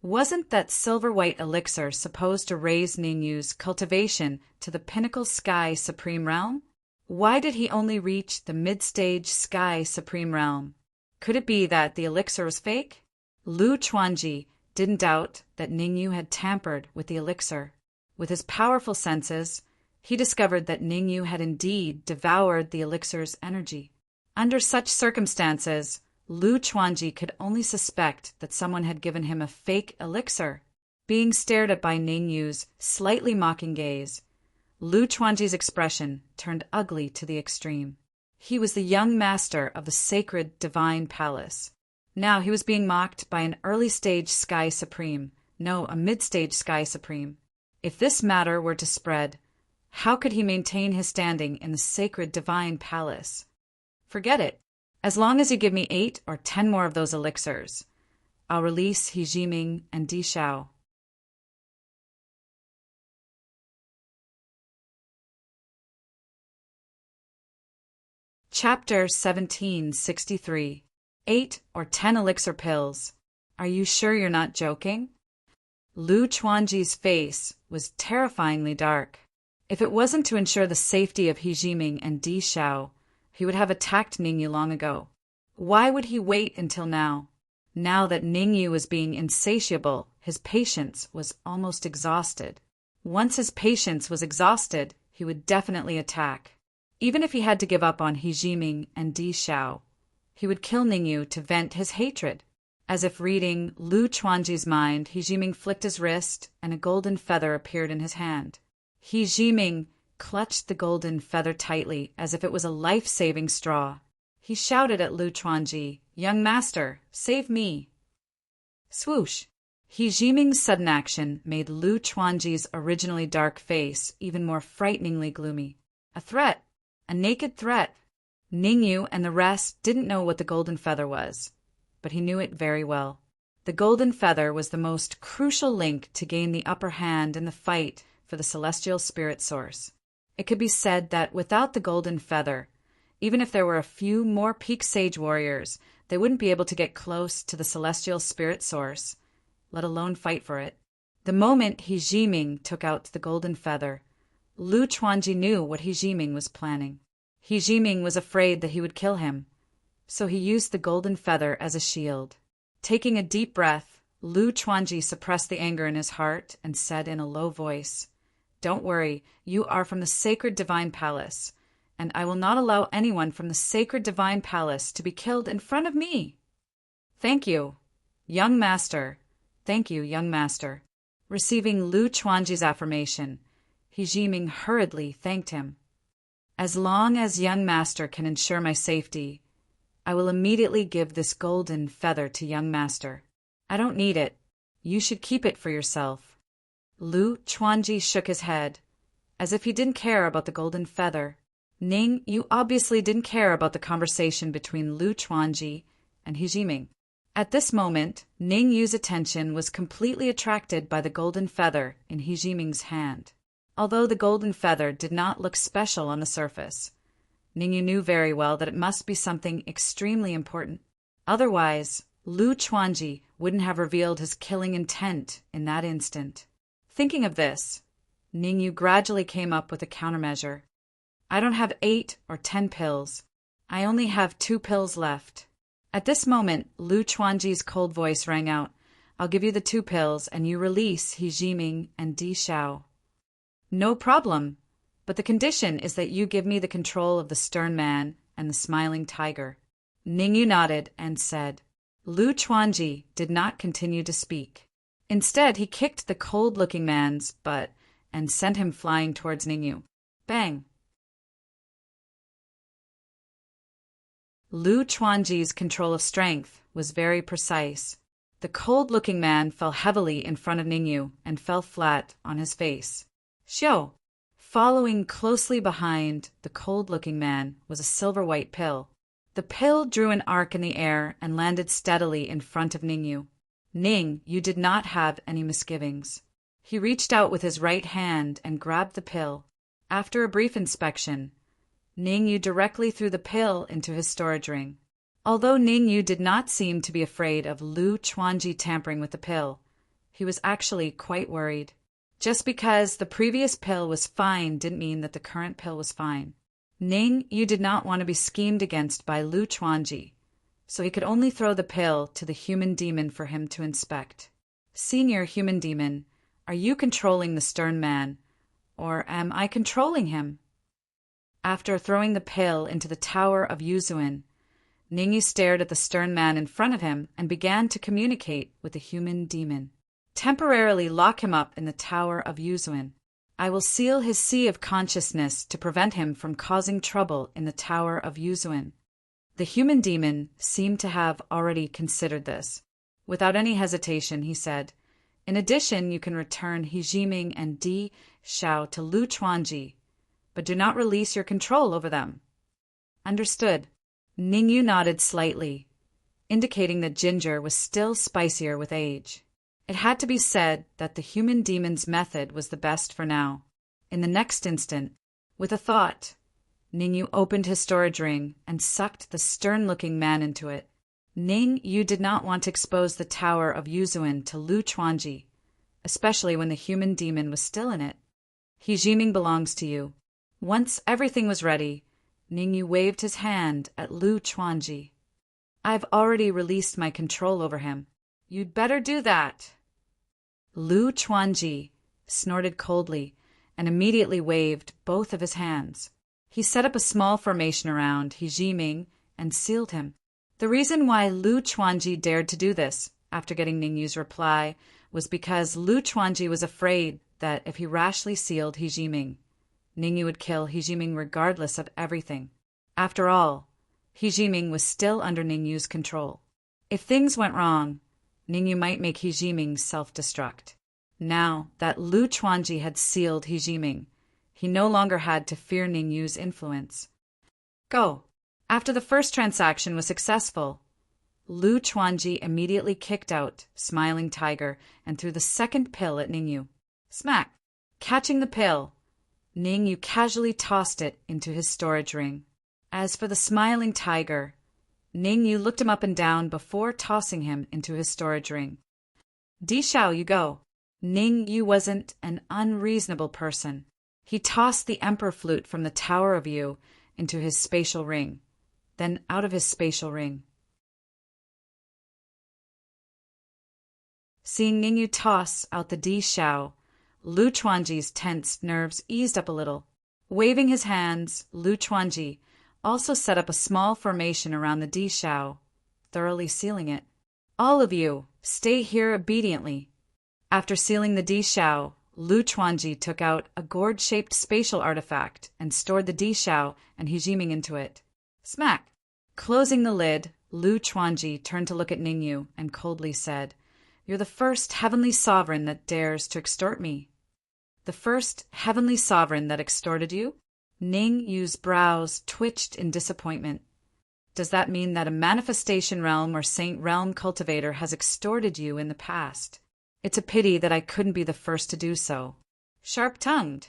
S1: Wasn't that silver-white elixir supposed to raise Ning Yu's cultivation to the pinnacle Sky Supreme realm? Why did he only reach the mid-stage Sky Supreme realm? Could it be that the elixir was fake? Lu Chuanji didn't doubt that Ning Yu had tampered with the elixir. With his powerful senses, he discovered that Ning Yu had indeed devoured the elixir's energy. Under such circumstances, Lu Chuanji could only suspect that someone had given him a fake elixir. Being stared at by Ning Yu's slightly mocking gaze, Lu Chuanji's expression turned ugly to the extreme. He was the young master of the sacred divine palace. Now he was being mocked by an early-stage Sky Supreme, no, a mid-stage Sky Supreme. If this matter were to spread, how could he maintain his standing in the sacred divine palace? Forget it. As long as you give me 8 or 10 more of those elixirs, I'll release He Jiming and Di Shao. Chapter 1763. 8 or 10 elixir pills. Are you sure you're not joking? Lu Chuanji's face was terrifyingly dark. If it wasn't to ensure the safety of He Jiming and Di Shao, he would have attacked Ning Yu long ago. Why would he wait until now? Now that Ning Yu was being insatiable, his patience was almost exhausted. Once his patience was exhausted, he would definitely attack. Even if he had to give up on He Jiming and Di Shao, he would kill Ning Yu to vent his hatred. As if reading Lu Chuanji's mind, He Jiming flicked his wrist and a golden feather appeared in his hand. He Jiming clutched the golden feather tightly as if it was a life-saving straw. He shouted at Lu Chuanji, Young master, save me! Swoosh! He Jiming's sudden action made Lu Chuanji's originally dark face even more frighteningly gloomy. A threat! A naked threat! Ning Yu and the rest didn't know what the golden feather was, but he knew it very well. The golden feather was the most crucial link to gain the upper hand in the fight for the celestial spirit source. It could be said that without the golden feather, even if there were a few more peak sage warriors, they wouldn't be able to get close to the celestial spirit source, let alone fight for it. The moment He Jiming took out the golden feather, Lu Chuanji knew what He Jiming was planning. He Jiming was afraid that he would kill him, so he used the golden feather as a shield. Taking a deep breath, Lu Chuanji suppressed the anger in his heart and said in a low voice, Don't worry, you are from the sacred divine palace, and I will not allow anyone from the sacred divine palace to be killed in front of me. Thank you, young master. Thank you, young master. Receiving Lu Chuanji's affirmation, He Jiming hurriedly thanked him. As long as young master can ensure my safety, I will immediately give this golden feather to young master. I don't need it. You should keep it for yourself. Lu Chuanji shook his head, as if he didn't care about the golden feather. Ning, you obviously didn't care about the conversation between Lu Chuanji and He Jiming. At this moment, Ning Yu's attention was completely attracted by the golden feather in He Jiming's hand. Although the golden feather did not look special on the surface, Ning Yu knew very well that it must be something extremely important. Otherwise, Lu Chuanji wouldn't have revealed his killing intent in that instant. Thinking of this, Ning Yu gradually came up with a countermeasure. I don't have 8 or 10 pills. I only have 2 pills left. At this moment, Lu Chuanji's cold voice rang out. I'll give you the 2 pills and you release He Jiming and Di Xiao. No problem, but the condition is that you give me the control of the stern man and the smiling tiger. Ning Yu nodded and said. Lu Chuanji did not continue to speak. Instead, he kicked the cold-looking man's butt and sent him flying towards Ning Yu. Bang! Lu Chuanji's control of strength was very precise. The cold-looking man fell heavily in front of Ning Yu and fell flat on his face. Xiao! Following closely behind the cold-looking man was a silver-white pill. The pill drew an arc in the air and landed steadily in front of Ning Yu. Ning Yu did not have any misgivings. He reached out with his right hand and grabbed the pill. After a brief inspection, Ning Yu directly threw the pill into his storage ring. Although Ning Yu did not seem to be afraid of Lu Chuanji tampering with the pill, he was actually quite worried. Just because the previous pill was fine didn't mean that the current pill was fine. Ning Yu did not want to be schemed against by Lu Chuanji, so he could only throw the pill to the human demon for him to inspect. Senior human demon, are you controlling the stern man, or am I controlling him? After throwing the pill into the Tower of Yuzuan, Ning Yu stared at the stern man in front of him and began to communicate with the human demon. Temporarily lock him up in the Tower of Yuzuan. I will seal his sea of consciousness to prevent him from causing trouble in the Tower of Yuzuan. The human demon seemed to have already considered this. Without any hesitation, he said, in addition, you can return He Jiming and Di Xiao to Lu Chuanji, but do not release your control over them. Understood. Ning Yu nodded slightly, indicating that ginger was still spicier with age. It had to be said that the human demon's method was the best for now. In the next instant, with a thought, Ning Yu opened his storage ring and sucked the stern-looking man into it. Ning Yu did not want to expose the Tower of Yuzuan to Lu Chuanji, especially when the human demon was still in it. He Jiming belongs to you. Once everything was ready, Ning Yu waved his hand at Lu Chuanji. I've already released my control over him. You'd better do that. Lu Chuanji snorted coldly and immediately waved both of his hands. He set up a small formation around He Jiming and sealed him. The reason why Lu Chuanji dared to do this, after getting Ning Yu's reply, was because Lu Chuanji was afraid that if he rashly sealed He Jiming, Ning Yu would kill He Jiming regardless of everything. After all, He Jiming was still under Ning Yu's control. If things went wrong, Ning Yu might make He Jiming self-destruct. Now that Lu Chuanji had sealed He Jiming, he no longer had to fear Ning Yu's influence. Go! After the first transaction was successful, Lu Chuanji immediately kicked out Smiling Tiger and threw the second pill at Ning Yu. Smack! Catching the pill, Ning Yu casually tossed it into his storage ring. As for the Smiling Tiger, Ning Yu looked him up and down before tossing him into his storage ring. Di Xiao, you go. Ning Yu wasn't an unreasonable person. He tossed the Emperor flute from the Tower of Yu into his spatial ring, then out of his spatial ring. Seeing Ning Yu toss out the Di Xiao, Lu Chuanji's tensed nerves eased up a little. Waving his hands, Lu Chuanji also set up a small formation around the Di Xiao, thoroughly sealing it. All of you, stay here obediently. After sealing the Di Xiao, Lu Chuanji took out a gourd-shaped spatial artifact and stored the Di Xiao and He Jiming into it. Smack! Closing the lid, Lu Chuanji turned to look at Ningyu and coldly said, "You're the first heavenly sovereign that dares to extort me." "The first heavenly sovereign that extorted you?" Ningyu's brows twitched in disappointment. "Does that mean that a manifestation realm or saint realm cultivator has extorted you in the past? It's a pity that I couldn't be the first to do so." "Sharp-tongued!"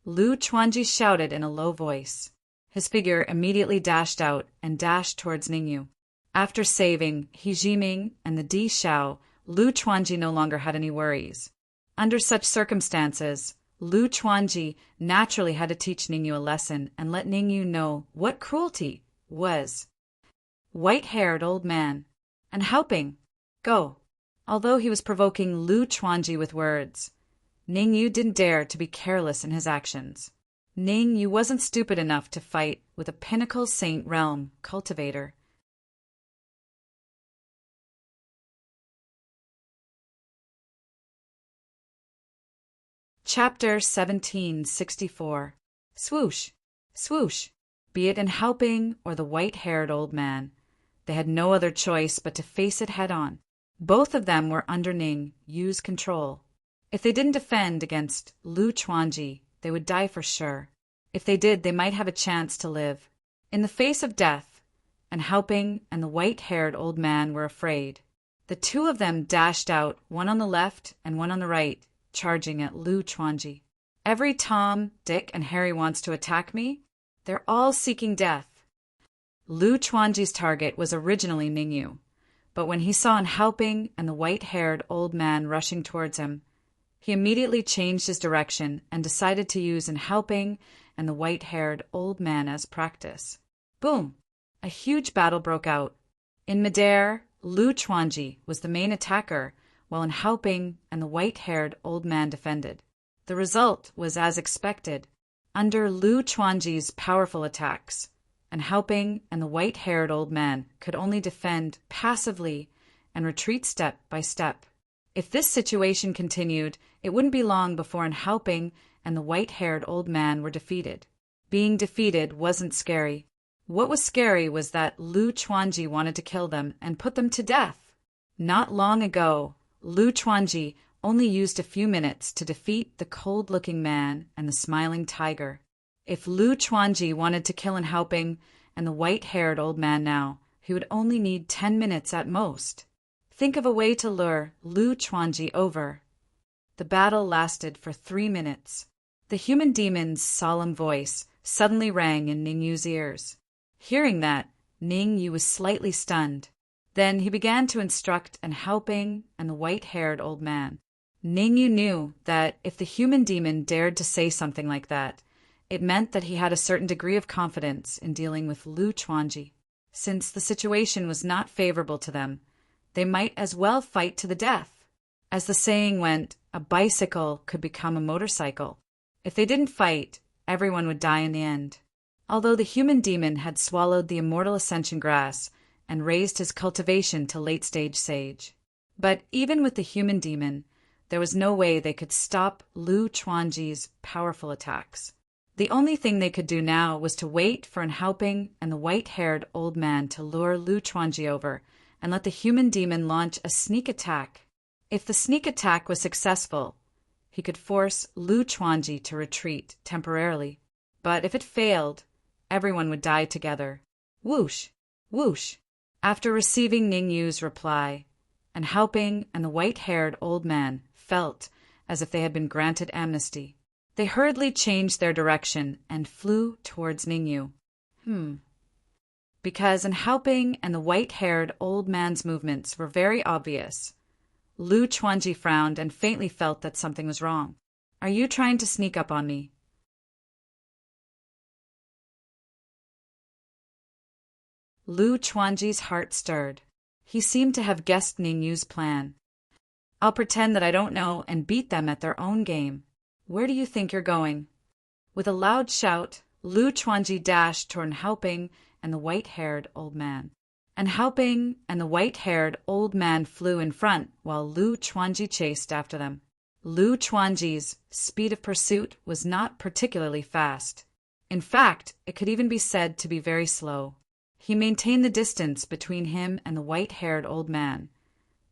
S1: Lu Chuanji shouted in a low voice. His figure immediately dashed out and dashed towards Ningyu. After saving He Jiming and the Di Xiao, Lu Chuanji no longer had any worries. Under such circumstances, Lu Chuanji naturally had to teach Ningyu a lesson and let Ningyu know what cruelty was. "White-haired old man, and helping, go." Although he was provoking Lu Chuanji with words, Ningyu didn't dare to be careless in his actions. Ningyu wasn't stupid enough to fight with a pinnacle saint realm cultivator. Chapter 1764. Swoosh, swoosh. Be it in helping or the white-haired old man, they had no other choice but to face it head-on. Both of them were under Ningyu's control. If they didn't defend against Lu Chuanji, they would die for sure. If they did, they might have a chance to live. In the face of death, and helping and the white-haired old man were afraid. The two of them dashed out, one on the left and one on the right, charging at Lu Chuanji. "Every Tom, Dick, and Harry wants to attack me? They're all seeking death." Lu Chuanji's target was originally Ningyu, but when he saw an helping and the white-haired old man rushing towards him, he immediately changed his direction and decided to use an helping and the white-haired old man as practice. Boom! A huge battle broke out. In midair, Lu Chuanji was the main attacker, while in helping and the white-haired old man defended. The result was as expected. Under Lu Chuanji's powerful attacks, and helping and the white-haired old man could only defend passively and retreat step by step. If this situation continued, it wouldn't be long before an helping and the white-haired old man were defeated. Being defeated wasn't scary. What was scary was that Lu Chuanji wanted to kill them and put them to death. Not long ago, Lu Chuanji only used a few minutes to defeat the cold-looking man and the smiling tiger. If Lu Chuanji wanted to kill an helping and the white-haired old man now, he would only need 10 minutes at most. Think of a way to lure Lu Chuanji over. The battle lasted for 3 minutes. The human demon's solemn voice suddenly rang in Ningyu's ears. Hearing that, Ningyu was slightly stunned. Then he began to instruct an helping and the white-haired old man. Ningyu knew that if the human demon dared to say something like that, it meant that he had a certain degree of confidence in dealing with Lu Chuanji. Since the situation was not favorable to them, they might as well fight to the death. As the saying went, a bicycle could become a motorcycle. If they didn't fight, everyone would die in the end. Although the human demon had swallowed the immortal ascension grass and raised his cultivation to late-stage sage. But even with the human demon, there was no way they could stop Lu Chuanji's powerful attacks. The only thing they could do now was to wait for an helping and the white-haired old man to lure Lu Chuanji over and let the human demon launch a sneak attack. If the sneak attack was successful, he could force Lu Chuanji to retreat temporarily. But if it failed, everyone would die together. Whoosh! Whoosh! After receiving Ningyu's reply, and helping and the white-haired old man felt as if they had been granted amnesty. They hurriedly changed their direction and flew towards Ningyu. Because in helping and the white-haired old man's movements were very obvious, Lu Chuanji frowned and faintly felt that something was wrong. "Are you trying to sneak up on me?" Lu Chuanji's heart stirred. He seemed to have guessed Ningyu's plan. "I'll pretend that I don't know and beat them at their own game. Where do you think you're going?" With a loud shout, Lu Chuanji dashed toward helping and the white-haired old man. And helping and the white-haired old man flew in front while Lu Chuanji chased after them. Lu Chuanji's speed of pursuit was not particularly fast. In fact, it could even be said to be very slow. He maintained the distance between him and the white-haired old man,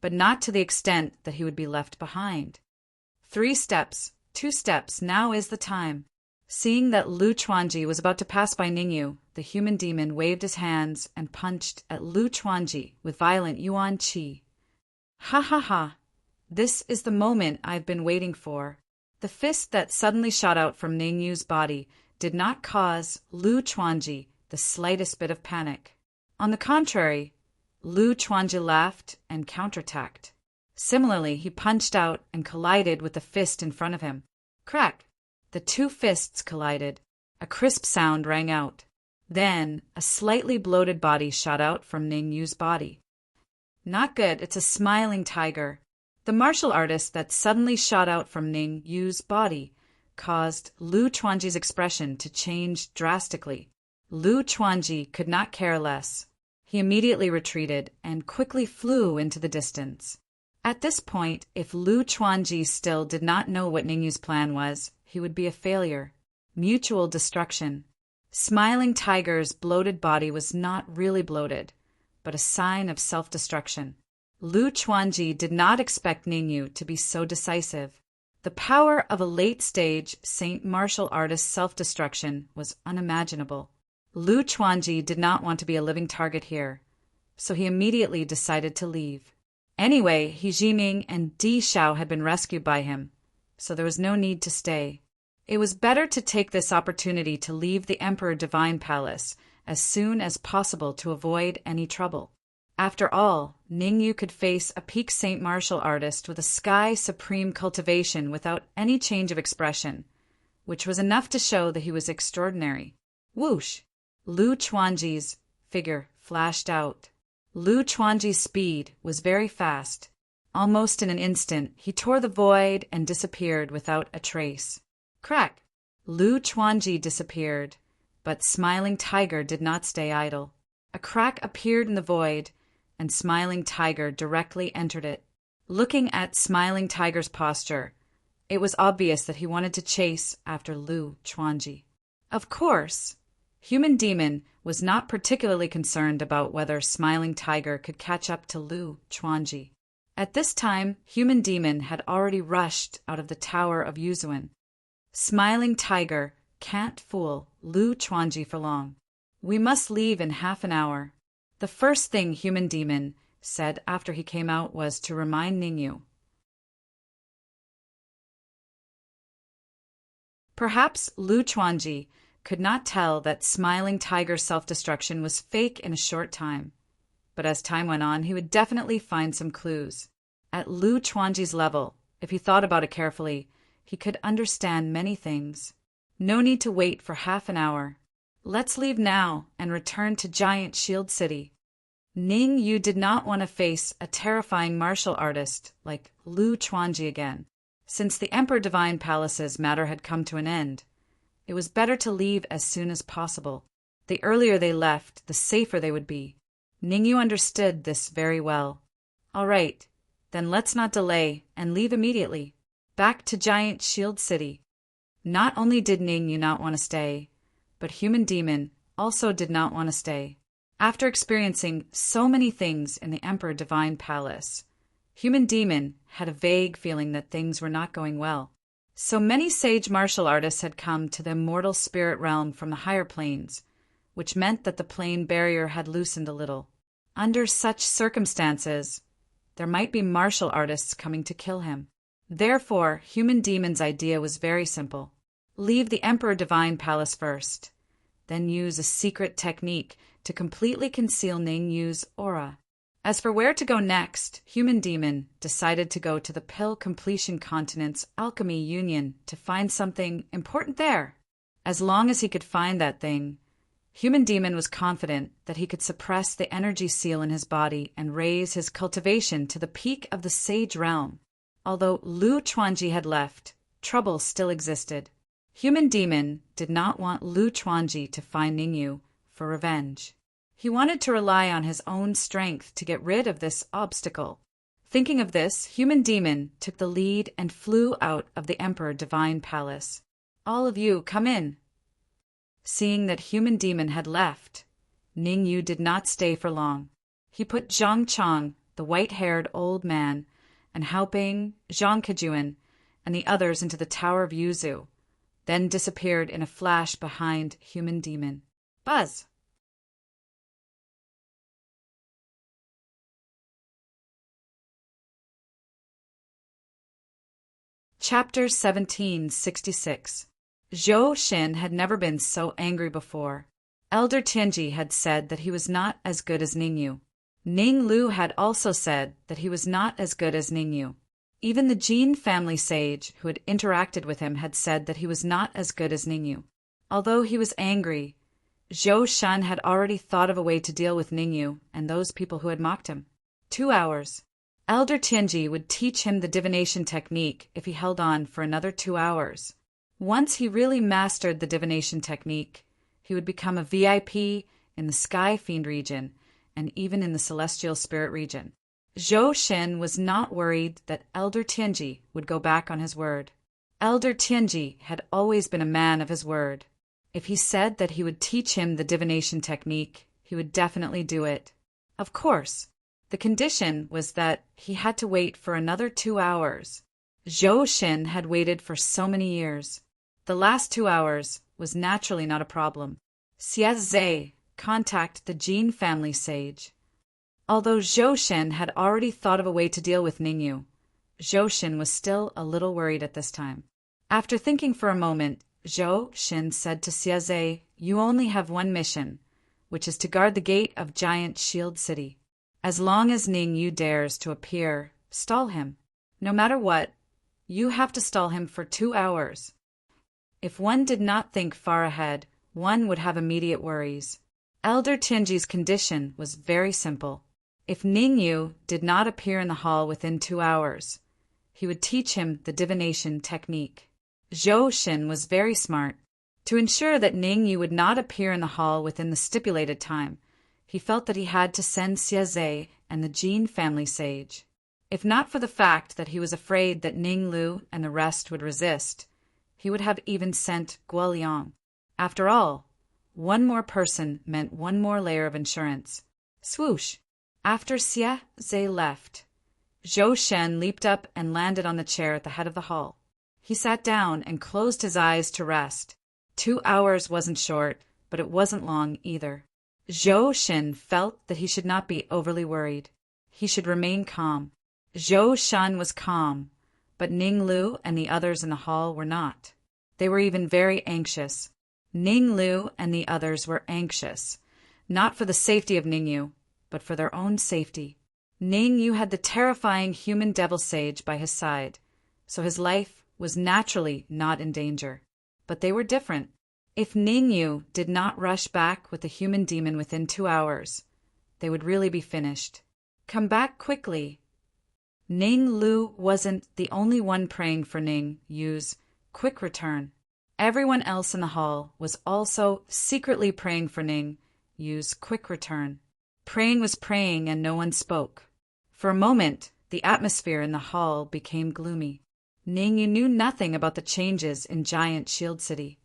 S1: but not to the extent that he would be left behind. 3 steps, 2 steps, now is the time. Seeing that Lu Chuanji was about to pass by Ningyu, the human demon waved his hands and punched at Lu Chuanji with violent yuan qi. Ha ha ha! This is the moment I've been waiting for. The fist that suddenly shot out from Ningyu's body did not cause Lu Chuanji the slightest bit of panic. On the contrary, Lu Chuanji laughed and counterattacked. Similarly, he punched out and collided with the fist in front of him. Crack! The 2 fists collided. A crisp sound rang out. Then, a slightly bloated body shot out from Ningyu's body. Not good, it's a smiling tiger. The martial artist that suddenly shot out from Ningyu's body caused Lu Chuanji's expression to change drastically. Lu Chuanji could not care less. He immediately retreated and quickly flew into the distance. At this point, if Lu Chuanji still did not know what Ningyu's plan was, he would be a failure. Mutual destruction. Smiling Tiger's bloated body was not really bloated, but a sign of self-destruction. Lu Chuanji did not expect Ningyu to be so decisive. The power of a late-stage Saint martial artist's self-destruction was unimaginable. Lu Chuanji did not want to be a living target here, so he immediately decided to leave. Anyway, He Jiming and Di Xiao had been rescued by him, so there was no need to stay. It was better to take this opportunity to leave the Emperor Divine Palace as soon as possible to avoid any trouble. After all, Ningyu could face a peak Saint martial artist with a sky supreme cultivation without any change of expression, which was enough to show that he was extraordinary. Whoosh! Lu Chuanji's figure flashed out. Lu Chuanji's speed was very fast. Almost in an instant, he tore the void and disappeared without a trace. Crack! Lu Chuanji disappeared, but Smiling Tiger did not stay idle. A crack appeared in the void, and Smiling Tiger directly entered it. Looking at Smiling Tiger's posture, it was obvious that he wanted to chase after Lu Chuanji. Of course, Human Demon was not particularly concerned about whether Smiling Tiger could catch up to Lu Chuanji. At this time, Human Demon had already rushed out of the Tower of Yuzuan. Smiling Tiger can't fool Lu Chuanji for long. We must leave in half an hour. The first thing Human Demon said after he came out was to remind Ningyu. Perhaps Lu Chuanji could not tell that Smiling Tiger's self-destruction was fake in a short time, but as time went on, he would definitely find some clues. At Lu Chuanji's level, if he thought about it carefully, he could understand many things. No need to wait for half an hour. Let's leave now and return to Giant Shield City. Ningyu did not want to face a terrifying martial artist like Lu Chuanji again. Since the Emperor Divine Palace's matter had come to an end, it was better to leave as soon as possible. The earlier they left, the safer they would be. Ningyu understood this very well. All right, then let's not delay and leave immediately. Back to Giant Shield City. Not only did Ningyu not want to stay, but Human Demon also did not want to stay. After experiencing so many things in the Emperor Divine Palace, Human Demon had a vague feeling that things were not going well. So many sage martial artists had come to the immortal spirit realm from the higher planes, which meant that the plane barrier had loosened a little. Under such circumstances, there might be martial artists coming to kill him. Therefore, Human Demon's idea was very simple. Leave the Emperor Divine Palace first, then use a secret technique to completely conceal Ningyu's aura. As for where to go next, Human Demon decided to go to the Pill Completion Continent's Alchemy Union to find something important there. As long as he could find that thing, Human Demon was confident that he could suppress the energy seal in his body and raise his cultivation to the peak of the Sage Realm. Although Lu Chuanji had left, trouble still existed. Human Demon did not want Lu Chuanji to find Ningyu for revenge. He wanted to rely on his own strength to get rid of this obstacle. Thinking of this, Human Demon took the lead and flew out of the Emperor Divine Palace. All of you, come in. Seeing that Human Demon had left, Ning Yu did not stay for long. He put Zhang Chang, the white-haired old man, and Hao Bing, Zhang Kejuan, and the others into the Tower of Yuzu, then disappeared in a flash behind Human Demon. Buzz! Chapter 1766. Zhou Xin had never been so angry before. Elder Tianji had said that he was not as good as Ningyu. Ning Lu had also said that he was not as good as Ningyu. Even the Jin family sage who had interacted with him had said that he was not as good as Ningyu. Although he was angry, Zhou Shan had already thought of a way to deal with Ningyu and those people who had mocked him. 2 hours. Elder Tianji would teach him the divination technique if he held on for another 2 hours. Once he really mastered the divination technique, he would become a VIP in the Sky Fiend region and even in the Celestial Spirit region. Zhou Xin was not worried that Elder Tianji would go back on his word. Elder Tianji had always been a man of his word. If he said that he would teach him the divination technique, he would definitely do it. Of course, the condition was that he had to wait for another 2 hours. Zhou Xin had waited for so many years. The last 2 hours was naturally not a problem. Xie Zhe, contact the Jin family sage. Although Zhou Xin had already thought of a way to deal with Ningyu, Zhou Xin was still a little worried at this time. After thinking for a moment, Zhou Xin said to Xie Zhe, "You only have one mission, which is to guard the gate of Giant Shield City. As long as Ningyu dares to appear, stall him. No matter what, you have to stall him for 2 hours." If one did not think far ahead, one would have immediate worries. Elder Tianji's condition was very simple. If Ningyu did not appear in the hall within 2 hours, he would teach him the divination technique. Zhou Xin was very smart. To ensure that Ningyu would not appear in the hall within the stipulated time, he felt that he had to send Xie Zhe and the Jin family sage. If not for the fact that he was afraid that Ning Lu and the rest would resist, he would have even sent Guo Liang. After all, one more person meant one more layer of insurance. Swoosh! After Xie Zhe left, Zhou Shen leaped up and landed on the chair at the head of the hall. He sat down and closed his eyes to rest. 2 hours wasn't short, but it wasn't long either. Zhou Shen felt that he should not be overly worried. He should remain calm. Zhou Shan was calm, but Ning Lu and the others in the hall were not. They were even very anxious. Ning Lu and the others were anxious, not for the safety of Ningyu, but for their own safety. Ningyu had the terrifying human devil sage by his side, so his life was naturally not in danger. But they were different. If Ningyu did not rush back with the human demon within 2 hours, they would really be finished. Come back quickly. Ning Lu wasn't the only one praying for Ning Yu's quick return. Everyone else in the hall was also secretly praying for Ning Yu's quick return. Praying was praying and no one spoke. For a moment, the atmosphere in the hall became gloomy. Ningyu knew nothing about the changes in Giant Shield City.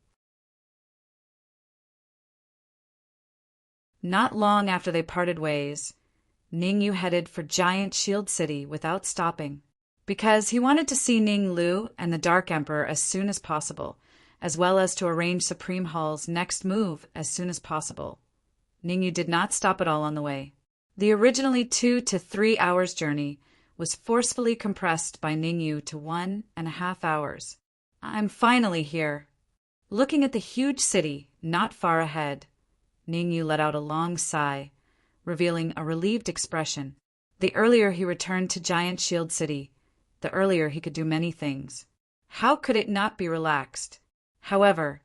S1: Not long after they parted ways, Ningyu headed for Giant Shield City without stopping, because he wanted to see Ning Lu and the Dark Emperor as soon as possible, as well as to arrange Supreme Hall's next move as soon as possible. Ningyu did not stop at all on the way. The originally 2 to 3 hours journey was forcefully compressed by Ningyu to 1.5 hours. I'm finally here. Looking at the huge city not far ahead, Ningyu let out a long sigh, revealing a relieved expression. The earlier he returned to Giant Shield City, the earlier he could do many things. How could it not be relaxed? However,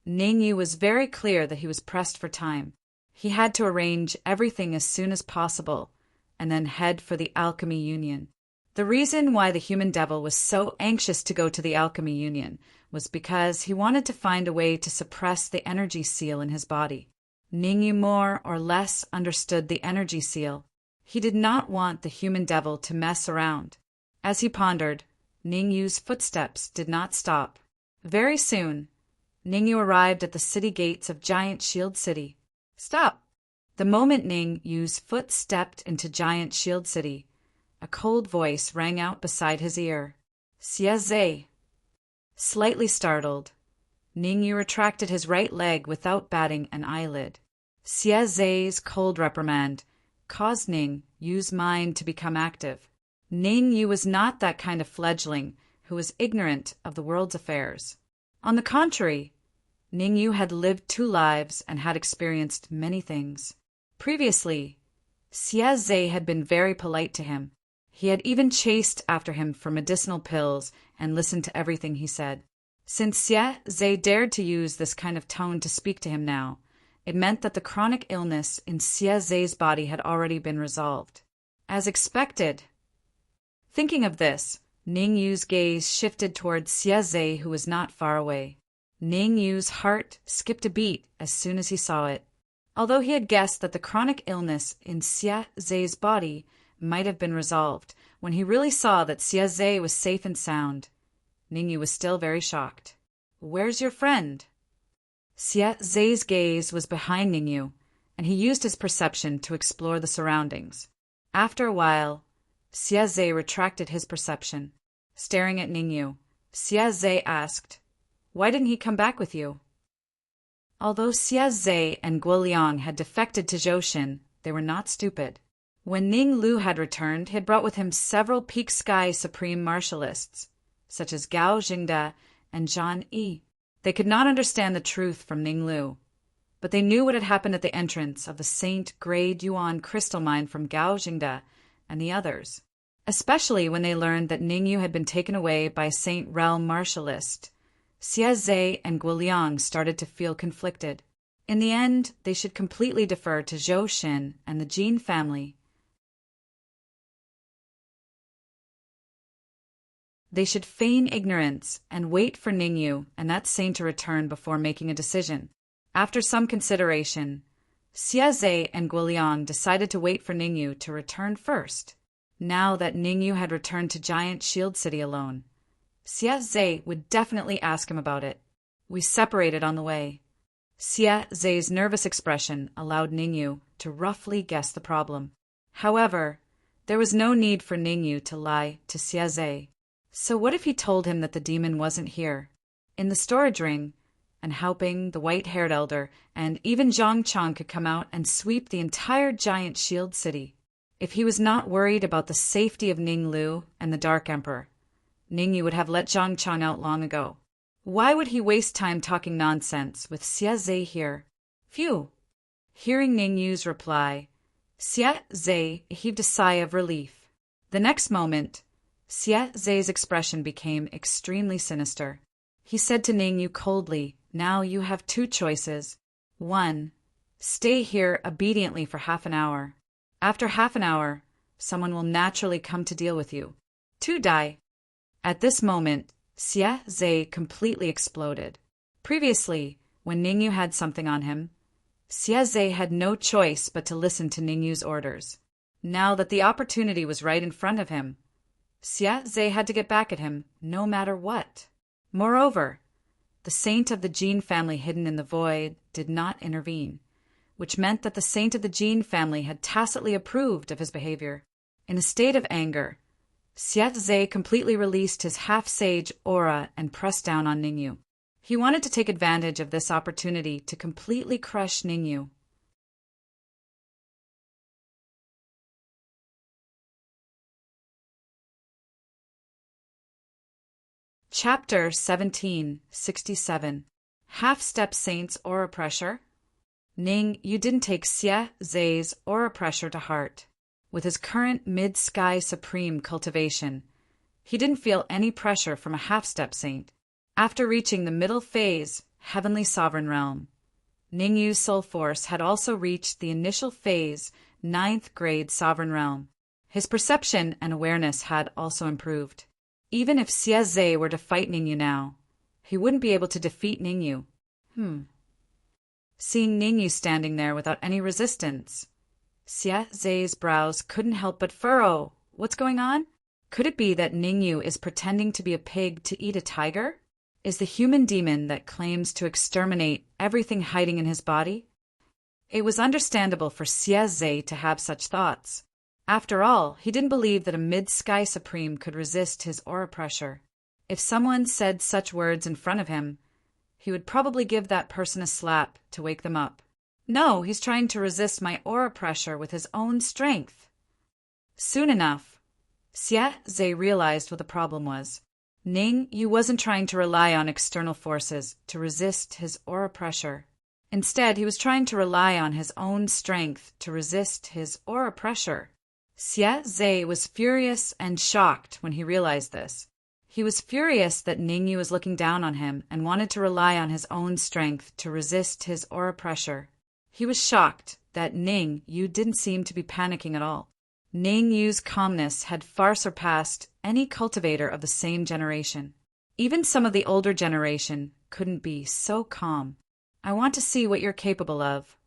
S1: Ningyu was very clear that he was pressed for time. He had to arrange everything as soon as possible, and then head for the Alchemy Union. The reason why the human devil was so anxious to go to the Alchemy Union was because he wanted to find a way to suppress the energy seal in his body. Ningyu more or less understood the energy seal. He did not want the human devil to mess around. As he pondered, Ningyu's footsteps did not stop. Very soon, Ningyu arrived at the city gates of Giant Shield City. Stop! The moment Ning Yu's foot stepped into Giant Shield City, a cold voice rang out beside his ear. "Xie Zhe." Slightly startled, Ning Yu retracted his right leg without batting an eyelid. Xie Zhe's cold reprimand caused Ning Yu's mind to become active. Ning Yu was not that kind of fledgling who was ignorant of the world's affairs. On the contrary, Ning Yu had lived 2 lives and had experienced many things. Previously, Xie Zhe had been very polite to him. He had even chased after him for medicinal pills and listened to everything he said. Since Xie Zhe dared to use this kind of tone to speak to him now, it meant that the chronic illness in Xie Zhe's body had already been resolved. As expected. Thinking of this, Ning Yu's gaze shifted towards Xie Zhe, who was not far away. Ning Yu's heart skipped a beat as soon as he saw it. Although he had guessed that the chronic illness in Xie Zhe's body might have been resolved, when he really saw that Xie Zhe was safe and sound, Ning Yu was still very shocked. "Where's your friend?" Xie Zhe's gaze was behind Ning Yu, and he used his perception to explore the surroundings. After a while, Xie Zhe retracted his perception. Staring at Ning Yu, Xie Zhe asked, "Why didn't he come back with you?" Although Xie Zhe and Guo Liang had defected to Zhoushan, they were not stupid. When Ning Lu had returned, he had brought with him several Peak Sky Supreme Martialists, such as Gao Jingde and Zhan Yi. They could not understand the truth from Ning Lu, but they knew what had happened at the entrance of the Saint Grade Yuan crystal mine from Gao Jingde and the others, especially when they learned that Ning Yu had been taken away by a Saint Realm Martialist. Xie Zhe and Guo Liang started to feel conflicted. In the end, they should completely defer to Zhou Xin and the Jin family. They should feign ignorance and wait for Ning Yu and that saint to return before making a decision. After some consideration, Xie Zhe and Guo Liang decided to wait for Ning Yu to return first. Now that Ning Yu had returned to Giant Shield City alone, Xie Zhe would definitely ask him about it. We separated on the way. Xie Zhe's nervous expression allowed Ning Yu to roughly guess the problem. However, there was no need for Ning Yu to lie to Xie Zhe. So what if he told him that the demon wasn't here, in the storage ring, and helping the white-haired elder and even Zhang Chang could come out and sweep the entire Giant Shield City? If he was not worried about the safety of Ning Lu and the Dark Emperor, Ning Yu would have let Zhang Chang out long ago. Why would he waste time talking nonsense with Xie Zhe here? Phew! Hearing Ning Yu's reply, Xie Zhe heaved a sigh of relief. The next moment, Xie Zhe's expression became extremely sinister. He said to Ning Yu coldly, "Now you have 2 choices. 1. Stay here obediently for half an hour. After half an hour, someone will naturally come to deal with you. 2. Die." At this moment, Xie Zhe completely exploded. Previously, when Ning Yu had something on him, Xie Zhe had no choice but to listen to Ning Yu's orders. Now that the opportunity was right in front of him, Xie Zhe had to get back at him no matter what. Moreover, the saint of the Jin family hidden in the void did not intervene, which meant that the saint of the Jin family had tacitly approved of his behavior. In a state of anger, Xie Zhe completely released his half-sage aura and pressed down on Ning Yu. He wanted to take advantage of this opportunity to completely crush Ning Yu. Chapter 1767. Half-Step Saint's Aura Pressure. Ning Yu didn't take Xie Zhe's aura pressure to heart. With his current mid-sky supreme cultivation, he didn't feel any pressure from a half-step saint. After reaching the middle phase, Heavenly Sovereign Realm, Ning Yu's soul force had also reached the initial phase, 9th grade Sovereign Realm. His perception and awareness had also improved. Even if Xie Zhe were to fight Ning Yu now, he wouldn't be able to defeat Ning Yu. Seeing Ning Yu standing there without any resistance, Xie Zhe's brows couldn't help but furrow. What's going on? Could it be that Ning Yu is pretending to be a pig to eat a tiger? Is the human demon that claims to exterminate everything hiding in his body? It was understandable for Xie Zhe to have such thoughts. After all, he didn't believe that a mid-sky supreme could resist his aura pressure. If someone said such words in front of him, he would probably give that person a slap to wake them up. No, he's trying to resist my aura pressure with his own strength. Soon enough, Xie Zhe realized what the problem was. Ning Yu wasn't trying to rely on external forces to resist his aura pressure. Instead, he was trying to rely on his own strength to resist his aura pressure. Xie Zhe was furious and shocked when he realized this. He was furious that Ning Yu was looking down on him and wanted to rely on his own strength to resist his aura pressure. He was shocked that Ning Yu didn't seem to be panicking at all. Ning Yu's calmness had far surpassed any cultivator of the same generation. Even some of the older generation couldn't be so calm. I want to see what you're capable of.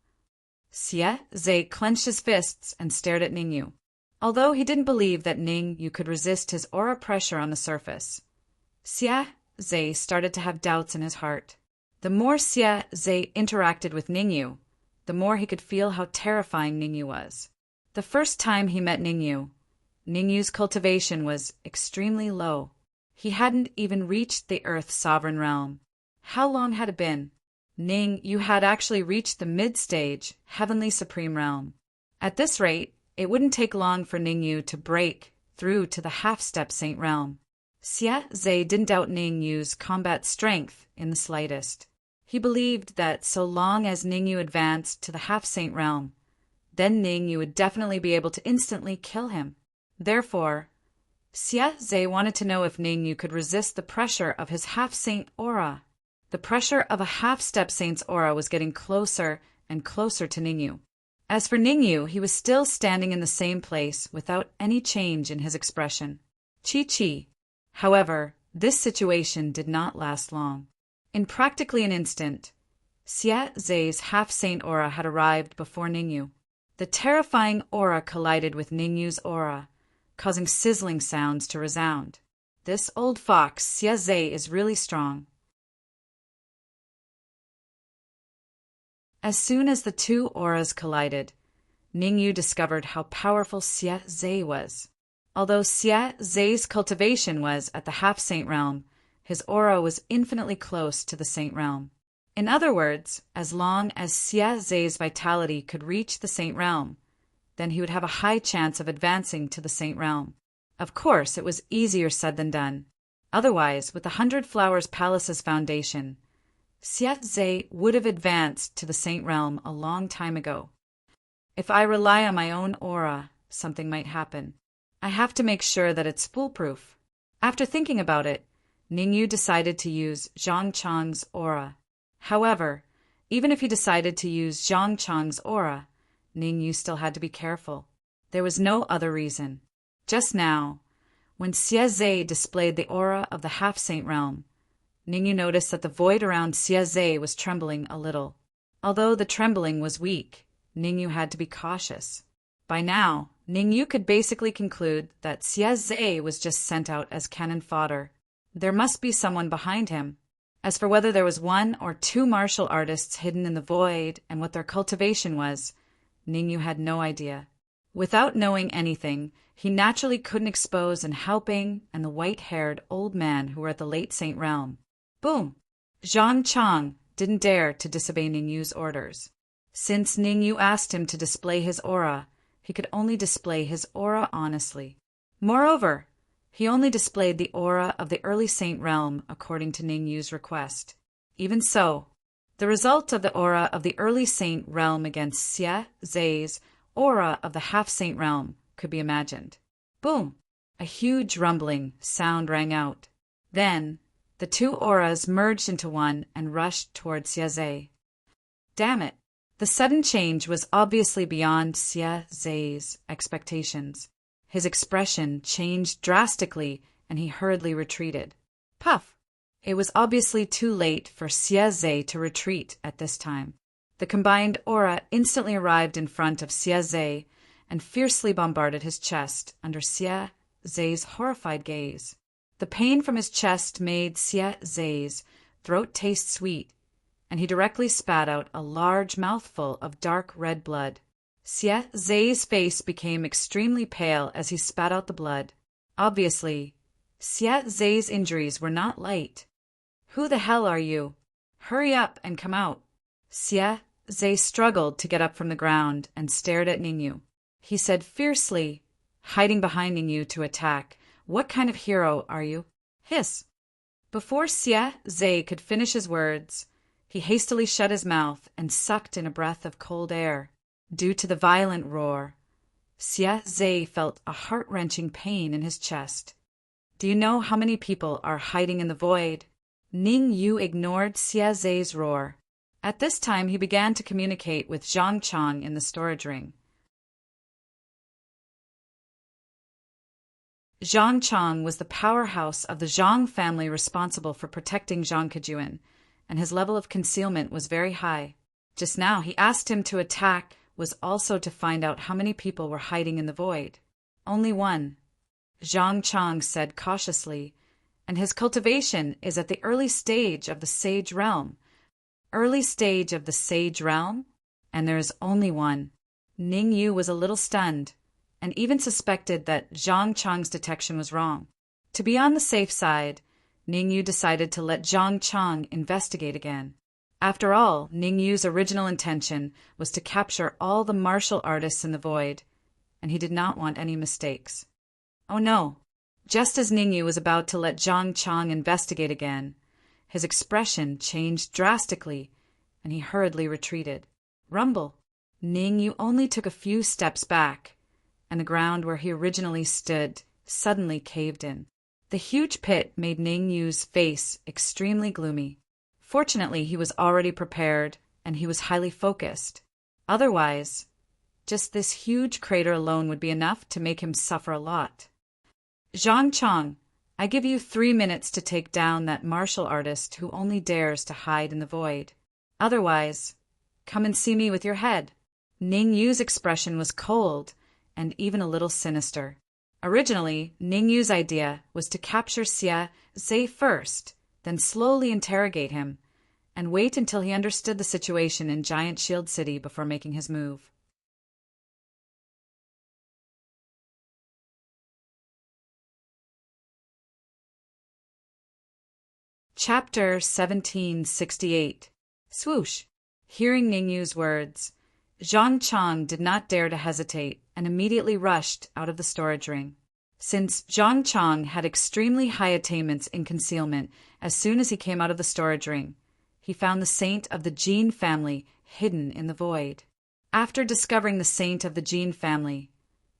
S1: Xie Zhe clenched his fists and stared at Ning Yu. Although he didn't believe that Ning Yu could resist his aura pressure on the surface, Xie Zhe started to have doubts in his heart. The more Xie Zhe interacted with Ning Yu, the more he could feel how terrifying Ning Yu was. The first time he met Ning Yu's cultivation was extremely low. He hadn't even reached the Earth's sovereign realm. How long had it been? Ning Yu had actually reached the mid-stage, heavenly supreme realm. At this rate, it wouldn't take long for Ning Yu to break through to the half-step saint realm. Xie Zhe didn't doubt Ning Yu's combat strength in the slightest. He believed that so long as Ning Yu advanced to the half-saint realm, then Ning Yu would definitely be able to instantly kill him. Therefore, Xie Zhe wanted to know if Ning Yu could resist the pressure of his half-saint aura. The pressure of a half-step saint's aura was getting closer and closer to Ning Yu. As for Ning Yu, he was still standing in the same place without any change in his expression. Chi. However, this situation did not last long. In practically an instant, Xie Zhe's half-saint aura had arrived before Ning Yu. The terrifying aura collided with Ning Yu's aura, causing sizzling sounds to resound. This old fox, Xie Zhe, is really strong. As soon as the two auras collided, Ning Yu discovered how powerful Xie Zhe was. Although Xie Zhe's cultivation was at the half-saint realm, his aura was infinitely close to the saint realm. In other words, as long as Xie Zhe's vitality could reach the saint realm, then he would have a high chance of advancing to the saint realm. Of course, it was easier said than done. Otherwise, with the 100 Flowers Palace's foundation, Xie Zhe would have advanced to the saint realm a long time ago. If I rely on my own aura, something might happen. I have to make sure that it's foolproof. After thinking about it, Ning Yu decided to use Zhang Chang's aura. However, even if he decided to use Zhang Chang's aura, Ning Yu still had to be careful. There was no other reason. Just now, when Xie Zhe displayed the aura of the half-saint realm, Ning Yu noticed that the void around Xie Zhe was trembling a little. Although the trembling was weak, Ning Yu had to be cautious. By now, Ning Yu could basically conclude that Xie Zhe was just sent out as cannon fodder. There must be someone behind him. As for whether there was 1 or 2 martial artists hidden in the void and what their cultivation was, Ning Yu had no idea. Without knowing anything, he naturally couldn't expose an helping and the white-haired old man who were at the late saint realm. Boom! Zhang Chang didn't dare to disobey Ning Yu's orders. Since Ning Yu asked him to display his aura, he could only display his aura honestly. Moreover, he only displayed the aura of the early saint realm according to Ning Yu's request. Even so, the result of the aura of the early saint realm against Xie Zhe's aura of the half-saint realm could be imagined. Boom! A huge rumbling sound rang out. Then, the two auras merged into one and rushed towards Xie Zhe. Damn it! The sudden change was obviously beyond Xie Zhe's expectations. His expression changed drastically, and he hurriedly retreated. Puff! It was obviously too late for Xie Zhe to retreat at this time. The combined aura instantly arrived in front of Xie Zhe and fiercely bombarded his chest under Xie Zhe's horrified gaze. The pain from his chest made Xie Zhe's throat taste sweet, and he directly spat out a large mouthful of dark red blood. Xie Zhe's face became extremely pale as he spat out the blood. Obviously, Xie Zhe's injuries were not light. "Who the hell are you? Hurry up and come out." Xie Zhe struggled to get up from the ground and stared at Ningyu. He said fiercely, hiding behind Ningyu to attack, "What kind of hero are you?" Hiss. Before Xie Zhe could finish his words, he hastily shut his mouth and sucked in a breath of cold air. Due to the violent roar, Xie Zhe felt a heart-wrenching pain in his chest. "Do you know how many people are hiding in the void?" Ningyu ignored Xie Zhe's roar. At this time, he began to communicate with Zhang Chang in the storage ring. Zhang Chang was the powerhouse of the Zhang family responsible for protecting Zhang Kejuan, and his level of concealment was very high. Just now, he asked him to attack was also to find out how many people were hiding in the void. "Only one," Zhang Chang said cautiously, "and his cultivation is at the early stage of the Sage Realm." "Early stage of the Sage Realm? And there is only one." Ningyu was a little stunned, and even suspected that Zhang Chang's detection was wrong. To be on the safe side, Ningyu decided to let Zhang Chang investigate again. After all, Ningyu's original intention was to capture all the martial artists in the void, and he did not want any mistakes. Oh no! Just as Ningyu was about to let Zhang Chang investigate again, his expression changed drastically, and he hurriedly retreated. Rumble! Ningyu only took a few steps back, and the ground where he originally stood suddenly caved in. The huge pit made Ningyu's face extremely gloomy. Fortunately, he was already prepared, and he was highly focused. Otherwise, just this huge crater alone would be enough to make him suffer a lot. "Zhang Chang, I give you 3 minutes to take down that martial artist who only dares to hide in the void. Otherwise, come and see me with your head." Ningyu's expression was cold and even a little sinister. Originally, Ningyu's idea was to capture Xie Zhe first, then slowly interrogate him, and wait until he understood the situation in Giant Shield City before making his move. Chapter 1768. Swoosh! Hearing Ningyu's words, Zhang Chang did not dare to hesitate and immediately rushed out of the storage ring. Since Zhang Chang had extremely high attainments in concealment, as soon as he came out of the storage ring, he found the saint of the Jin family hidden in the void. After discovering the saint of the Jin family,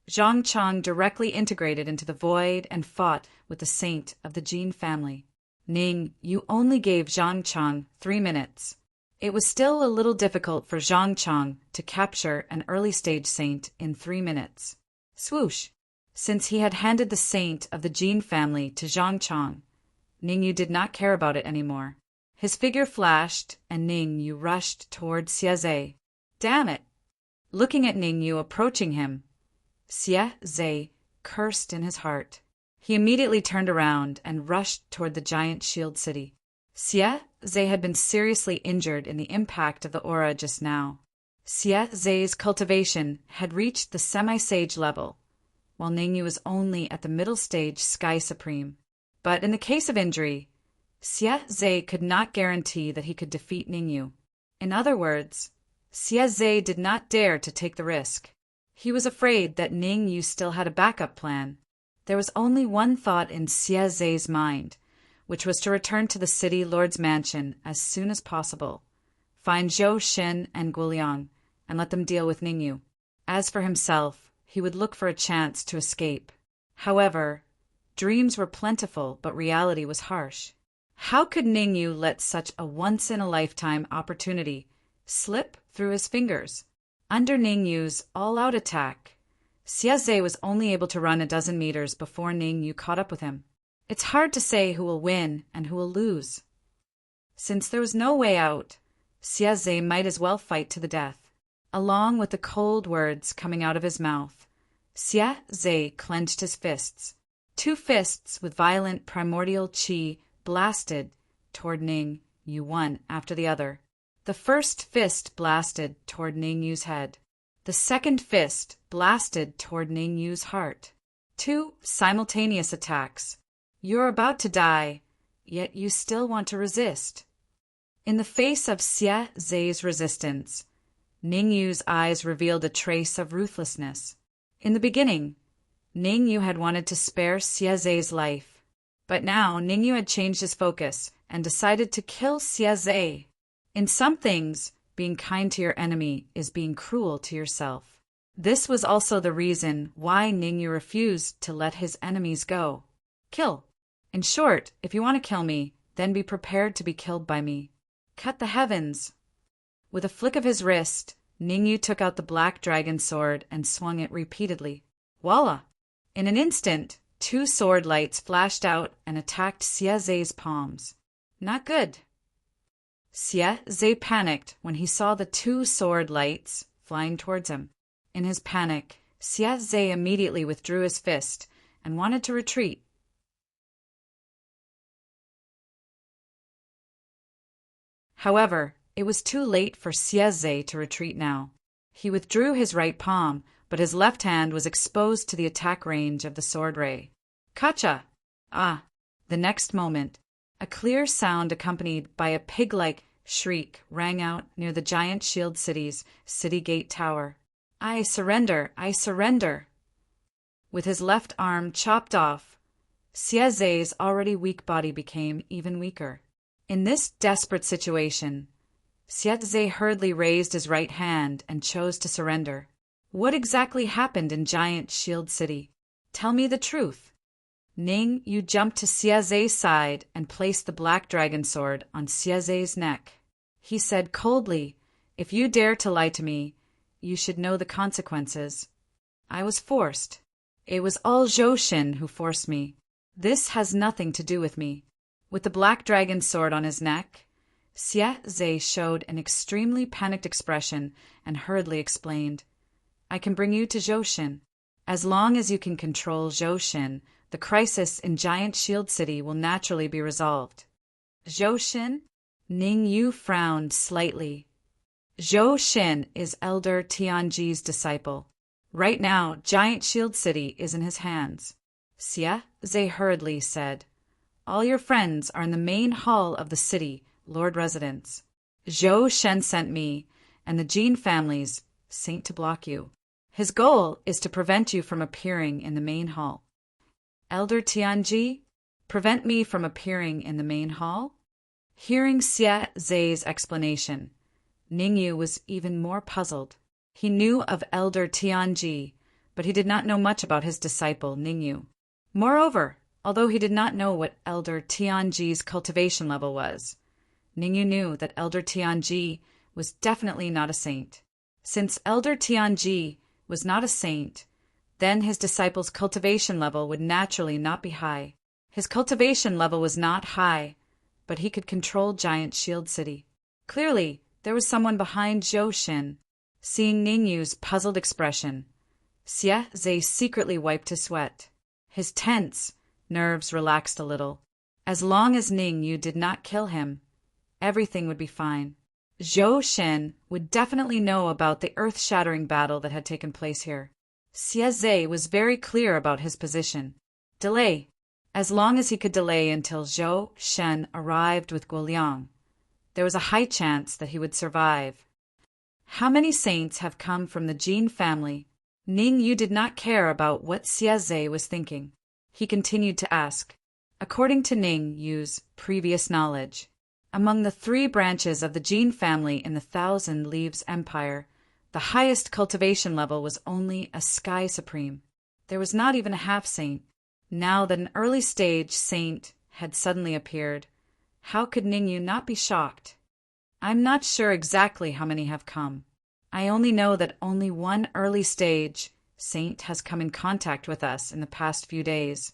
S1: Zhang Chang directly integrated into the void and fought with the saint of the Jin family. Ning, you only gave Zhang Chang 3 minutes. It was still a little difficult for Zhang Chang to capture an early-stage saint in 3 minutes. Swoosh! Since he had handed the saint of the Jin family to Zhang Chang, Ningyu did not care about it anymore. His figure flashed, and Ningyu rushed toward Xie Zhe. Damn it! Looking at Ningyu approaching him, Xie Zhe cursed in his heart. He immediately turned around and rushed toward the giant shield city. Xie Zhe had been seriously injured in the impact of the aura just now. Xie Zhe's cultivation had reached the semi-sage level, while Ningyu was only at the middle stage Sky Supreme. But in the case of injury, Xie Zhe could not guarantee that he could defeat Ningyu. In other words, Xie Zhe did not dare to take the risk. He was afraid that Ningyu still had a backup plan. There was only one thought in Xie Zhe's mind, which was to return to the city lord's mansion as soon as possible, find Zhou Xin and Guoliang, and let them deal with Ningyu. As for himself, he would look for a chance to escape. However, dreams were plentiful, but reality was harsh. How could Ningyu let such a once-in-a-lifetime opportunity slip through his fingers? Under Ningyu's all-out attack, Xie Zhe was only able to run a dozen meters before Ningyu caught up with him. It's hard to say who will win and who will lose. Since there was no way out, Xie Zhe might as well fight to the death. Along with the cold words coming out of his mouth, Xie Zhe clenched his fists. 2 fists with violent primordial qi blasted toward Ningyu one after the other. The first fist blasted toward Ning Yu's head. The second fist blasted toward Ning Yu's heart. 2 simultaneous attacks. You're about to die, yet you still want to resist. In the face of Xie Zhe's resistance, Ning Yu's eyes revealed a trace of ruthlessness. In the beginning, Ning Yu had wanted to spare Xie Zhe's life, but now Ning Yu had changed his focus and decided to kill Xie Zhe. In some things, being kind to your enemy is being cruel to yourself. This was also the reason why Ning Yu refused to let his enemies go. Kill. In short, if you want to kill me, then be prepared to be killed by me. Cut the heavens. With a flick of his wrist, Ning Yu took out the black dragon sword and swung it repeatedly. Voila! In an instant, 2 sword lights flashed out and attacked Xie Zhe's palms. Not good. Xie Zhe panicked when he saw the 2 sword lights flying towards him. In his panic, Xie Zhe immediately withdrew his fist and wanted to retreat. However, it was too late for Xie Zhe to retreat now. He withdrew his right palm, but his left hand was exposed to the attack range of the sword ray. Kacha! Ah! The next moment, a clear sound accompanied by a pig-like shriek rang out near the giant shield city's city gate tower. I surrender! I surrender! With his left arm chopped off, Xie Zhe's already weak body became even weaker. In this desperate situation, Xie Zhe hurriedly raised his right hand and chose to surrender. What exactly happened in Giant Shield City? Tell me the truth. Ning Yu jumped to Xie Zhe's side and placed the black dragon sword on Xie Zhe's neck. He said coldly, "If you dare to lie to me, you should know the consequences." I was forced. It was all Zhou Shen who forced me. This has nothing to do with me. With the black dragon sword on his neck, Xie Zhe showed an extremely panicked expression and hurriedly explained, I can bring you to Zhou Shen. As long as you can control Zhou Shen, the crisis in Giant Shield City will naturally be resolved. Zhou Shen? Ning Yu frowned slightly. Zhou Shen is Elder Tianji's disciple. Right now, Giant Shield City is in his hands. Xie Zhe hurriedly said, all your friends are in the main hall of the city, Lord Residence. Zhou Shen sent me, and the Jin family's saint to block you. His goal is to prevent you from appearing in the main hall. Elder Tianji, prevent me from appearing in the main hall? Hearing Xie Zhe's explanation, Ning Yu was even more puzzled. He knew of Elder Tianji, but he did not know much about his disciple Ning Yu. Moreover, although he did not know what Elder Tianji's cultivation level was, Ning Yu knew that Elder Tianji was definitely not a saint. Since Elder Tianji was not a saint, then his disciple's cultivation level would naturally not be high. His cultivation level was not high, but he could control Giant Shield City. Clearly, there was someone behind Zhou Shen. Seeing Ning Yu's puzzled expression, Xie Zhe secretly wiped his sweat. His tense nerves relaxed a little. As long as Ning Yu did not kill him, everything would be fine. Zhou Shen would definitely know about the earth-shattering battle that had taken place here. Xie Zhe was very clear about his position. Delay. As long as he could delay until Zhou Shen arrived with Guoliang, there was a high chance that he would survive. How many saints have come from the Jin family? Ning Yu did not care about what Xie Zhe was thinking. He continued to ask. According to Ning Yu's previous knowledge, among the 3 branches of the Jin family in the Thousand Leaves Empire, the highest cultivation level was only a Sky Supreme. There was not even a half-saint. Now that an early-stage saint had suddenly appeared, how could Ning Yu not be shocked? I'm not sure exactly how many have come. I only know that only one early-stage saint has come in contact with us in the past few days.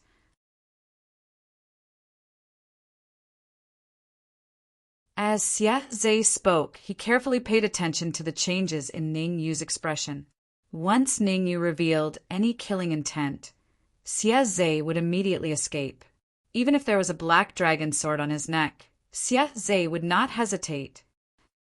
S1: As Xie Zhe spoke, he carefully paid attention to the changes in Ning Yu's expression. Once Ning Yu revealed any killing intent, Xie Zhe would immediately escape. Even if there was a black dragon sword on his neck, Xie Zhe would not hesitate.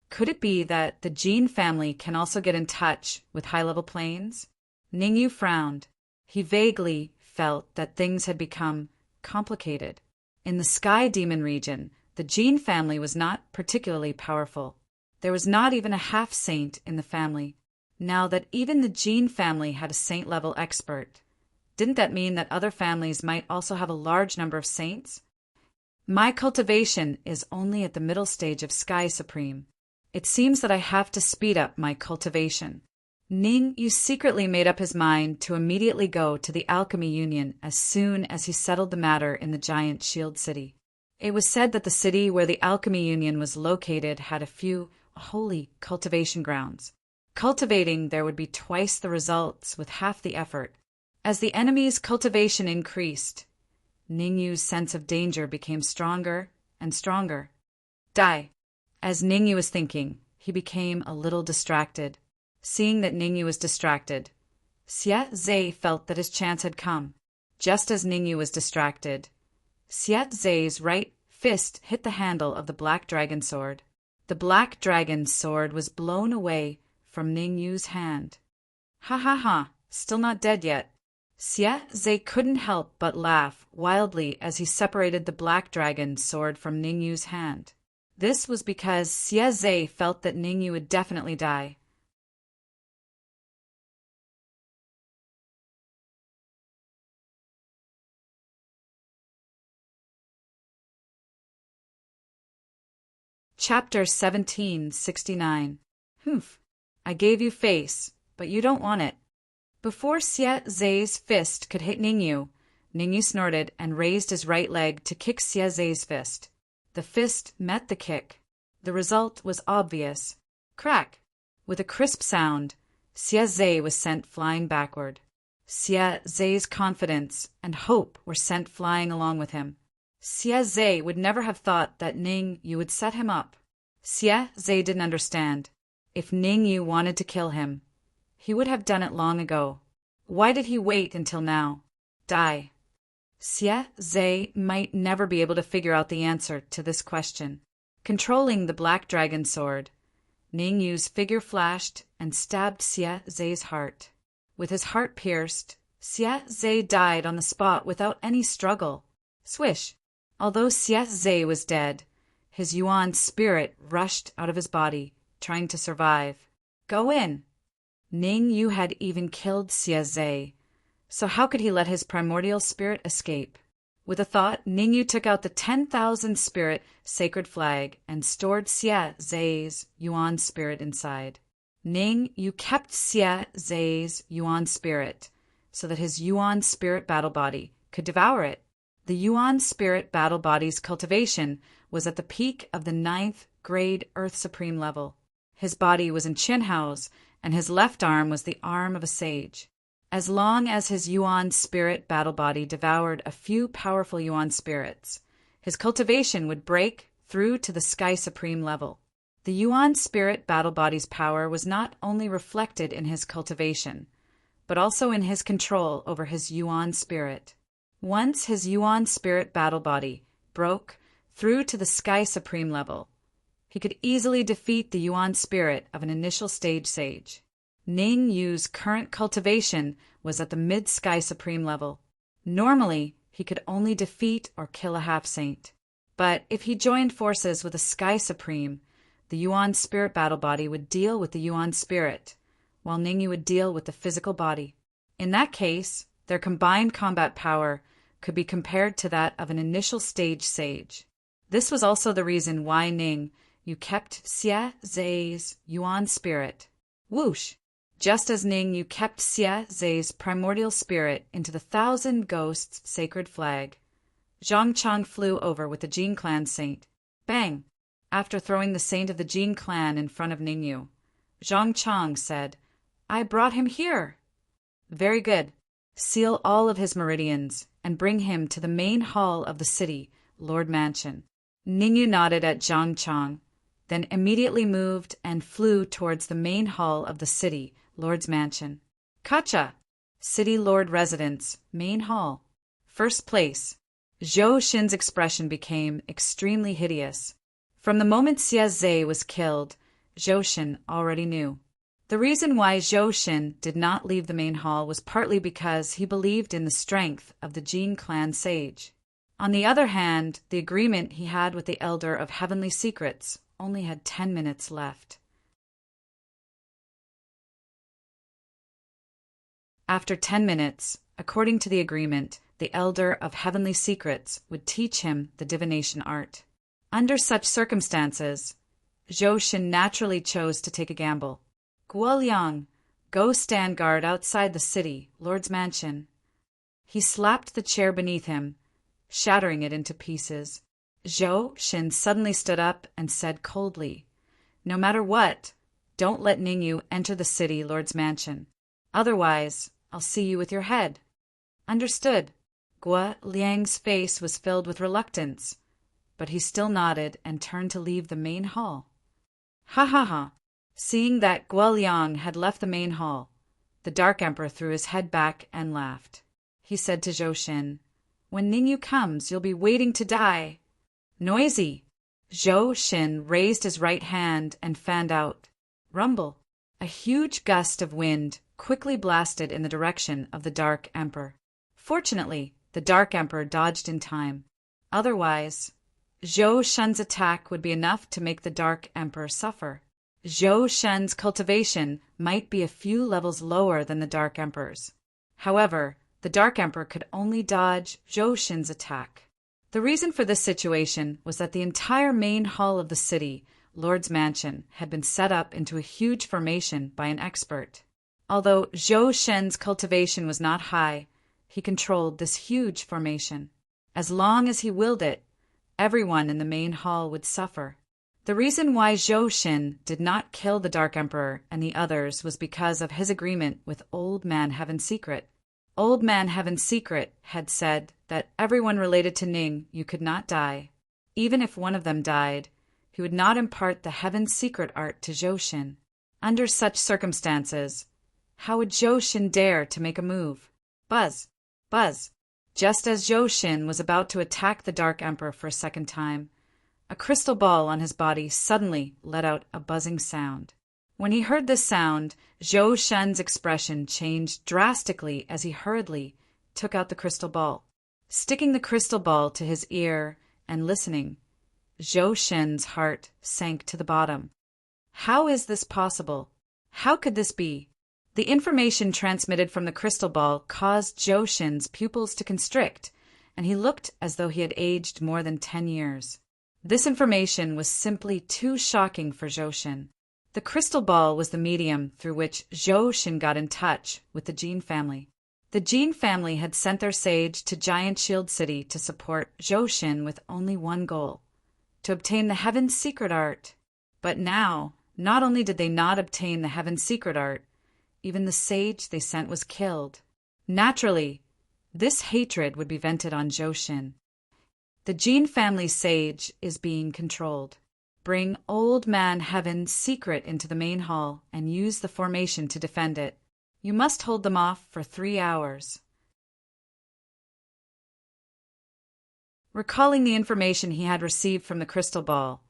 S1: Could it be that the Gene family can also get in touch with high-level planes? Ningyu frowned. He vaguely felt that things had become complicated. In the Sky Demon region, the Gene family was not particularly powerful. There was not even a half-saint in the family. Now that even the Gene family had a saint-level expert, didn't that mean that other families might also have a large number of saints? My cultivation is only at the middle stage of Sky Supreme. It seems that I have to speed up my cultivation. Ningyu secretly made up his mind to immediately go to the Alchemy Union as soon as he settled the matter in the giant shield city. It was said that the city where the Alchemy Union was located had a few holy cultivation grounds. Cultivating there would be twice the results with half the effort. As the enemy's cultivation increased, Ningyu's sense of danger became stronger and stronger. Die. As Ningyu was thinking, he became a little distracted. Seeing that Ningyu was distracted, Xie Zhe felt that his chance had come. Just as Ningyu was distracted, Xie Zhe's right fist hit the handle of the Black Dragon sword. The Black Dragon sword was blown away from Ningyu's hand. Ha ha ha, still not dead yet. Xie Zhe couldn't help but laugh wildly as he separated the Black Dragon sword from Ningyu's hand. This was because Xie Zhe felt that Ningyu would definitely die. Chapter 1769. Humph. I gave you face, but you don't want it. Before Xie Zhe's fist could hit Ningyu, Ningyu snorted and raised his right leg to kick Xie Zhe's fist. The fist met the kick. The result was obvious. Crack! With a crisp sound, Xie Zhe was sent flying backward. Xie Zhe's confidence and hope were sent flying along with him. Xie Zhe would never have thought that Ningyu would set him up. Xie Zhe didn't understand. If Ningyu wanted to kill him, he would have done it long ago. Why did he wait until now? Die. Xie Zhe might never be able to figure out the answer to this question. Controlling the Black Dragon sword, Ningyu's figure flashed and stabbed Xie Zhe's heart. With his heart pierced, Xie Zhe died on the spot without any struggle. Swish! Although Xie Zhe was dead, his Yuan spirit rushed out of his body, trying to survive. Go in! Ningyu had even killed Xie Zhe, so how could he let his primordial spirit escape? With a thought, Ningyu took out the 10,000 spirit sacred flag and stored Xie Zhe's Yuan spirit inside. Ningyu kept Xie Zhe's Yuan spirit so that his Yuan spirit battle body could devour it. The Yuan spirit battle body's cultivation was at the peak of the 9th grade Earth Supreme level. His body was in Qinhao's, and his left arm was the arm of a sage. As long as his Yuan spirit battle body devoured a few powerful Yuan spirits, his cultivation would break through to the Sky Supreme level. The Yuan spirit battle body's power was not only reflected in his cultivation, but also in his control over his Yuan spirit. Once his Yuan spirit battle body broke through to the Sky Supreme level, he could easily defeat the Yuan spirit of an initial stage sage. Ningyu's current cultivation was at the mid-Sky Supreme level. Normally, he could only defeat or kill a half-saint. But if he joined forces with a Sky Supreme, the Yuan spirit battle body would deal with the Yuan spirit, while Ningyu would deal with the physical body. In that case, their combined combat power could be compared to that of an initial stage sage. This was also the reason why Ningyu kept Xie Zhe's Yuan spirit. Whoosh! Just as Ningyu kept Xie Zhe's primordial spirit into the 1,000 Ghosts sacred flag, Zhang Chang flew over with the Jin clan saint. Bang! After throwing the saint of the Jin clan in front of Ningyu, Zhang Chang said, I brought him here. Very good. Seal all of his meridians and bring him to the main hall of the city, Lord Mansion. Ningyu nodded at Zhang Chang, then immediately moved and flew towards the main hall of the city, Lord's Mansion. Kacha! City Lord Residence, Main Hall. First place. Zhou Xin's expression became extremely hideous. From the moment Xie Zhe was killed, Zhou Shen already knew. The reason why Zhou Shen did not leave the main hall was partly because he believed in the strength of the Jin clan sage. On the other hand, the agreement he had with the Elder of Heavenly Secrets only had 10 minutes left. After 10 minutes, according to the agreement, the Elder of Heavenly Secrets would teach him the divination art. Under such circumstances, Zhou Shen naturally chose to take a gamble. Guoliang, go stand guard outside the city, Lord's mansion. He slapped the chair beneath him, shattering it into pieces. Zhou Shen suddenly stood up and said coldly, "No matter what, don't let Ningyu enter the city, Lord's mansion. Otherwise, I'll see you with your head." Understood. Guo Liang's face was filled with reluctance, but he still nodded and turned to leave the main hall. Ha ha ha! Seeing that Guo Liang had left the main hall, the Dark Emperor threw his head back and laughed. He said to Zhou Shen, "When Ningyu comes, you'll be waiting to die." Noisy! Zhou Shen raised his right hand and fanned out. Rumble! A huge gust of wind quickly blasted in the direction of the Dark Emperor. Fortunately, the Dark Emperor dodged in time. Otherwise, Zhou Shen's attack would be enough to make the Dark Emperor suffer. Zhou Shen's cultivation might be a few levels lower than the Dark Emperor's. However, the Dark Emperor could only dodge Zhou Shen's attack. The reason for this situation was that the entire main hall of the city, Lord's Mansion, had been set up into a huge formation by an expert. Although Zhou Shen's cultivation was not high, he controlled this huge formation. As long as he willed it, everyone in the main hall would suffer. The reason why Zhou Shen did not kill the Dark Emperor and the others was because of his agreement with Old Man Heaven's Secret. Old Man Heaven's Secret had said that everyone related to Ningyu could not die. Even if one of them died, he would not impart the Heaven's Secret art to Zhou Shen. Under such circumstances, how would Zhou Shen dare to make a move? Buzz! Buzz! Just as Zhou Shen was about to attack the Dark Emperor for a second time, a crystal ball on his body suddenly let out a buzzing sound. When he heard this sound, Zhou Shen's expression changed drastically as he hurriedly took out the crystal ball. Sticking the crystal ball to his ear and listening, Zhou Shen's heart sank to the bottom. How is this possible? How could this be? The information transmitted from the crystal ball caused Zhou Shen's pupils to constrict, and he looked as though he had aged more than 10 years. This information was simply too shocking for Zhou Shen. The crystal ball was the medium through which Zhou Shen got in touch with the Jin family. The Jin family had sent their sage to Giant Shield City to support Zhou Shen with only one goal: to obtain the Heaven's Secret art. But now, not only did they not obtain the Heaven's Secret art, even the sage they sent was killed. Naturally, this hatred would be vented on Zhou Shen. The Jin family sage is being controlled. Bring Old Man Heaven's Secret into the main hall and use the formation to defend it. You must hold them off for 3 hours. Recalling the information he had received from the crystal ball,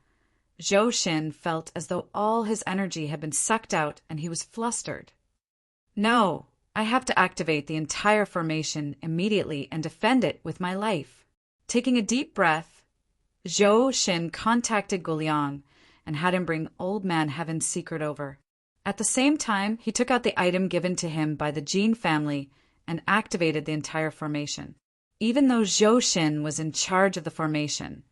S1: Zhou Shen felt as though all his energy had been sucked out and he was flustered. No, I have to activate the entire formation immediately and defend it with my life. Taking a deep breath, Zhou Shen contacted Guoliang and had him bring Old Man Heaven's Secret over. At the same time, he took out the item given to him by the Jin family and activated the entire formation. Even though Zhou Shen was in charge of the formation,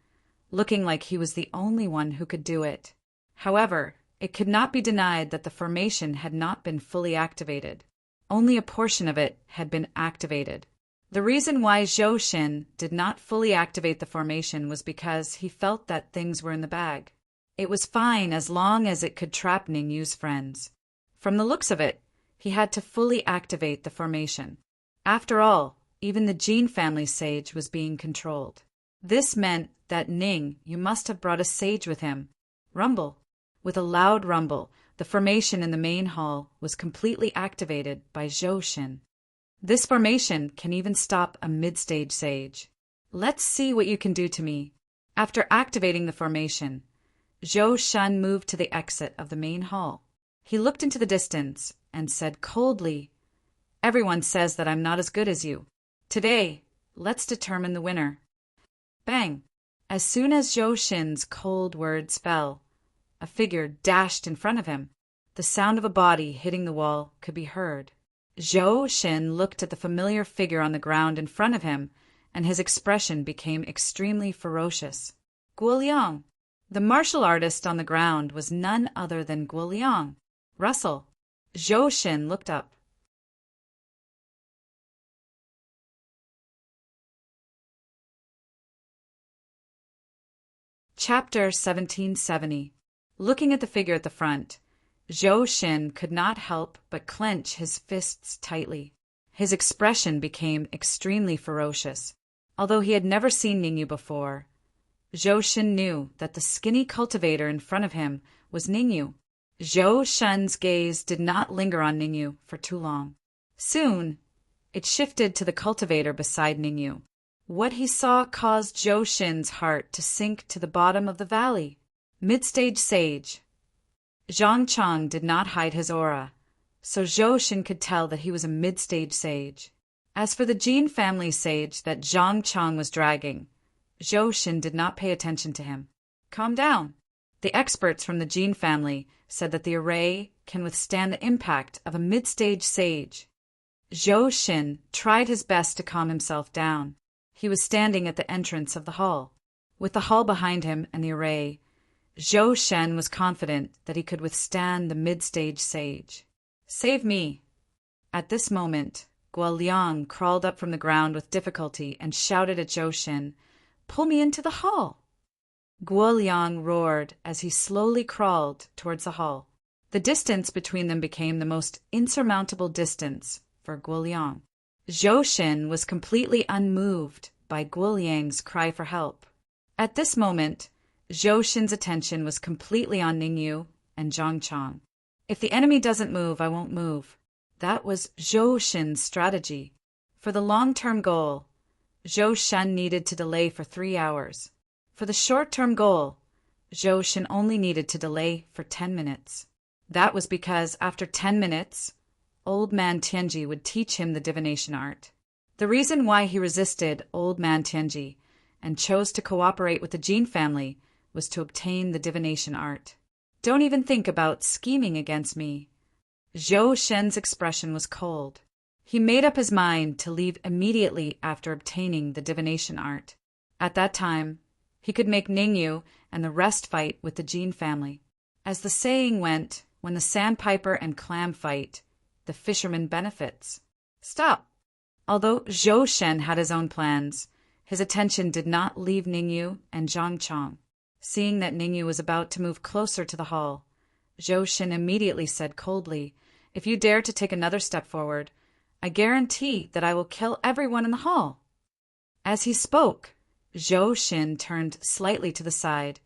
S1: looking like he was the only one who could do it. However, it could not be denied that the formation had not been fully activated. Only a portion of it had been activated. The reason why Zhou Shen did not fully activate the formation was because he felt that things were in the bag. It was fine as long as it could trap Ningyu's friends. From the looks of it, he had to fully activate the formation. After all, even the Jin family sage was being controlled. This meant that Ningyu must have brought a sage with him. Rumble. With a loud rumble, the formation in the main hall was completely activated by Zhou Shen. This formation can even stop a mid-stage sage. Let's see what you can do to me. After activating the formation, Zhou Shun moved to the exit of the main hall. He looked into the distance and said coldly, "Everyone says that I'm not as good as you. Today, let's determine the winner." Bang! As soon as Zhou Shin's cold words fell, a figure dashed in front of him. The sound of a body hitting the wall could be heard. Zhou Shin looked at the familiar figure on the ground in front of him, and his expression became extremely ferocious. Guo Liang! The martial artist on the ground was none other than Guo Liang. "Russell!" Zhou Shin looked up. Chapter 1770. Looking at the figure at the front, Zhou Shin could not help but clench his fists tightly. His expression became extremely ferocious. Although he had never seen Ningyu before, Zhou Shin knew that the skinny cultivator in front of him was Ningyu. Zhou Shin's gaze did not linger on Ningyu for too long. Soon, it shifted to the cultivator beside Ningyu. What he saw caused Zhou Shin's heart to sink to the bottom of the valley. Midstage sage. Zhang Chang did not hide his aura, so Zhou Shin could tell that he was a mid-stage sage. As for the Jin family sage that Zhang Chang was dragging, Zhou Shin did not pay attention to him. "Calm down." The experts from the Jin family said that the array can withstand the impact of a mid-stage sage. Zhou Shin tried his best to calm himself down. He was standing at the entrance of the hall. With the hall behind him and the array, Zhou Shen was confident that he could withstand the mid-stage sage. "Save me." At this moment, Guo Liang crawled up from the ground with difficulty and shouted at Zhou Shen, "Pull me into the hall." Guo Liang roared as he slowly crawled towards the hall. The distance between them became the most insurmountable distance for Guo Liang. Zhou Shin was completely unmoved by Guo Liang's cry for help. At this moment, Zhou Shin's attention was completely on Ningyu and Zhang Chang. "If the enemy doesn't move, I won't move." That was Zhou Shin's strategy. For the long-term goal, Zhou Shin needed to delay for 3 hours. For the short-term goal, Zhou Shin only needed to delay for 10 minutes. That was because after 10 minutes, Old Man Tianji would teach him the divination art. The reason why he resisted Old Man Tianji and chose to cooperate with the Jin family was to obtain the divination art. "Don't even think about scheming against me." Zhou Shen's expression was cold. He made up his mind to leave immediately after obtaining the divination art. At that time, he could make Ningyu and the rest fight with the Jin family. As the saying went, when the sandpiper and clam fight, the fisherman benefits. Stop! Although Zhou Shen had his own plans, his attention did not leave Ningyu and Zhang Chang. Seeing that Ningyu was about to move closer to the hall, Zhou Shen immediately said coldly, "If you dare to take another step forward, I guarantee that I will kill everyone in the hall." As he spoke, Zhou Shen turned slightly to the side,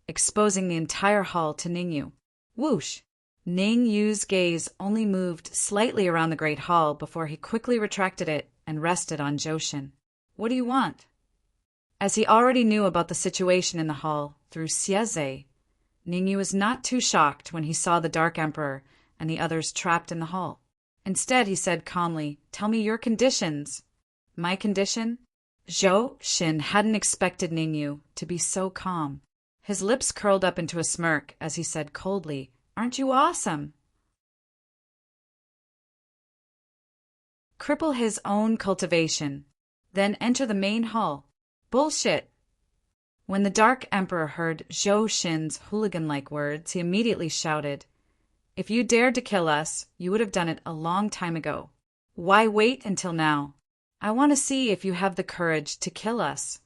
S1: exposing the entire hall to Ningyu. Whoosh! Ningyu's gaze only moved slightly around the great hall before he quickly retracted it and rested on Zhou Shen. "What do you want?" As he already knew about the situation in the hall through Xieze, Ningyu was not too shocked when he saw the Dark Emperor and the others trapped in the hall. Instead, he said calmly, "Tell me your conditions." "My condition?" Zhou Shen hadn't expected Ningyu to be so calm. His lips curled up into a smirk as he said coldly, "Aren't you awesome?" Cripple his own cultivation, then enter the main hall. Bullshit! When the Dark Emperor heard Zhou Shin's hooligan-like words, he immediately shouted, "If you dared to kill us, you would have done it a long time ago. Why wait until now? I want to see if you have the courage to kill us.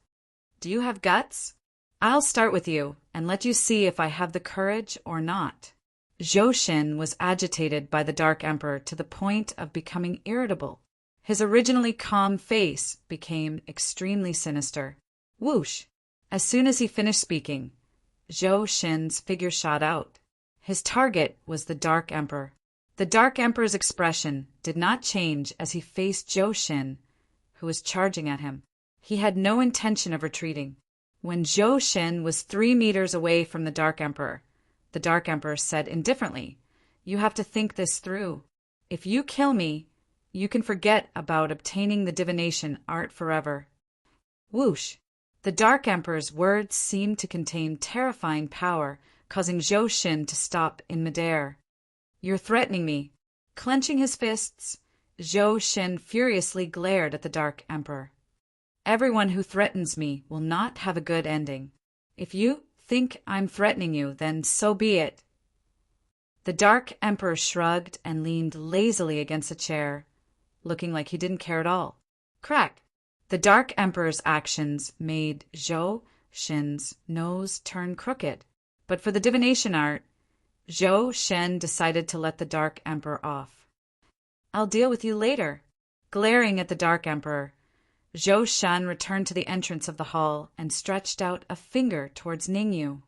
S1: Do you have guts? I'll start with you and let you see if I have the courage or not." Zhou Shin was agitated by the Dark Emperor to the point of becoming irritable. His originally calm face became extremely sinister. Whoosh! As soon as he finished speaking, Zhou Shin's figure shot out. His target was the Dark Emperor. The Dark Emperor's expression did not change as he faced Zhou Shin, who was charging at him. He had no intention of retreating. When Zhou Shen was 3 meters away from the Dark Emperor, the Dark Emperor said indifferently, "You have to think this through. If you kill me, you can forget about obtaining the divination art forever." Whoosh! The Dark Emperor's words seemed to contain terrifying power, causing Zhou Shen to stop in midair. "You're threatening me." Clenching his fists, Zhou Shen furiously glared at the Dark Emperor. "Everyone who threatens me will not have a good ending. If you think I'm threatening you, then so be it." The Dark Emperor shrugged and leaned lazily against a chair, looking like he didn't care at all. Crack! The Dark Emperor's actions made Zhou Shen's nose turn crooked. But for the divination art, Zhou Shen decided to let the Dark Emperor off. "I'll deal with you later." Glaring at the Dark Emperor, Zhou Shen returned to the entrance of the hall and stretched out a finger towards Ningyu.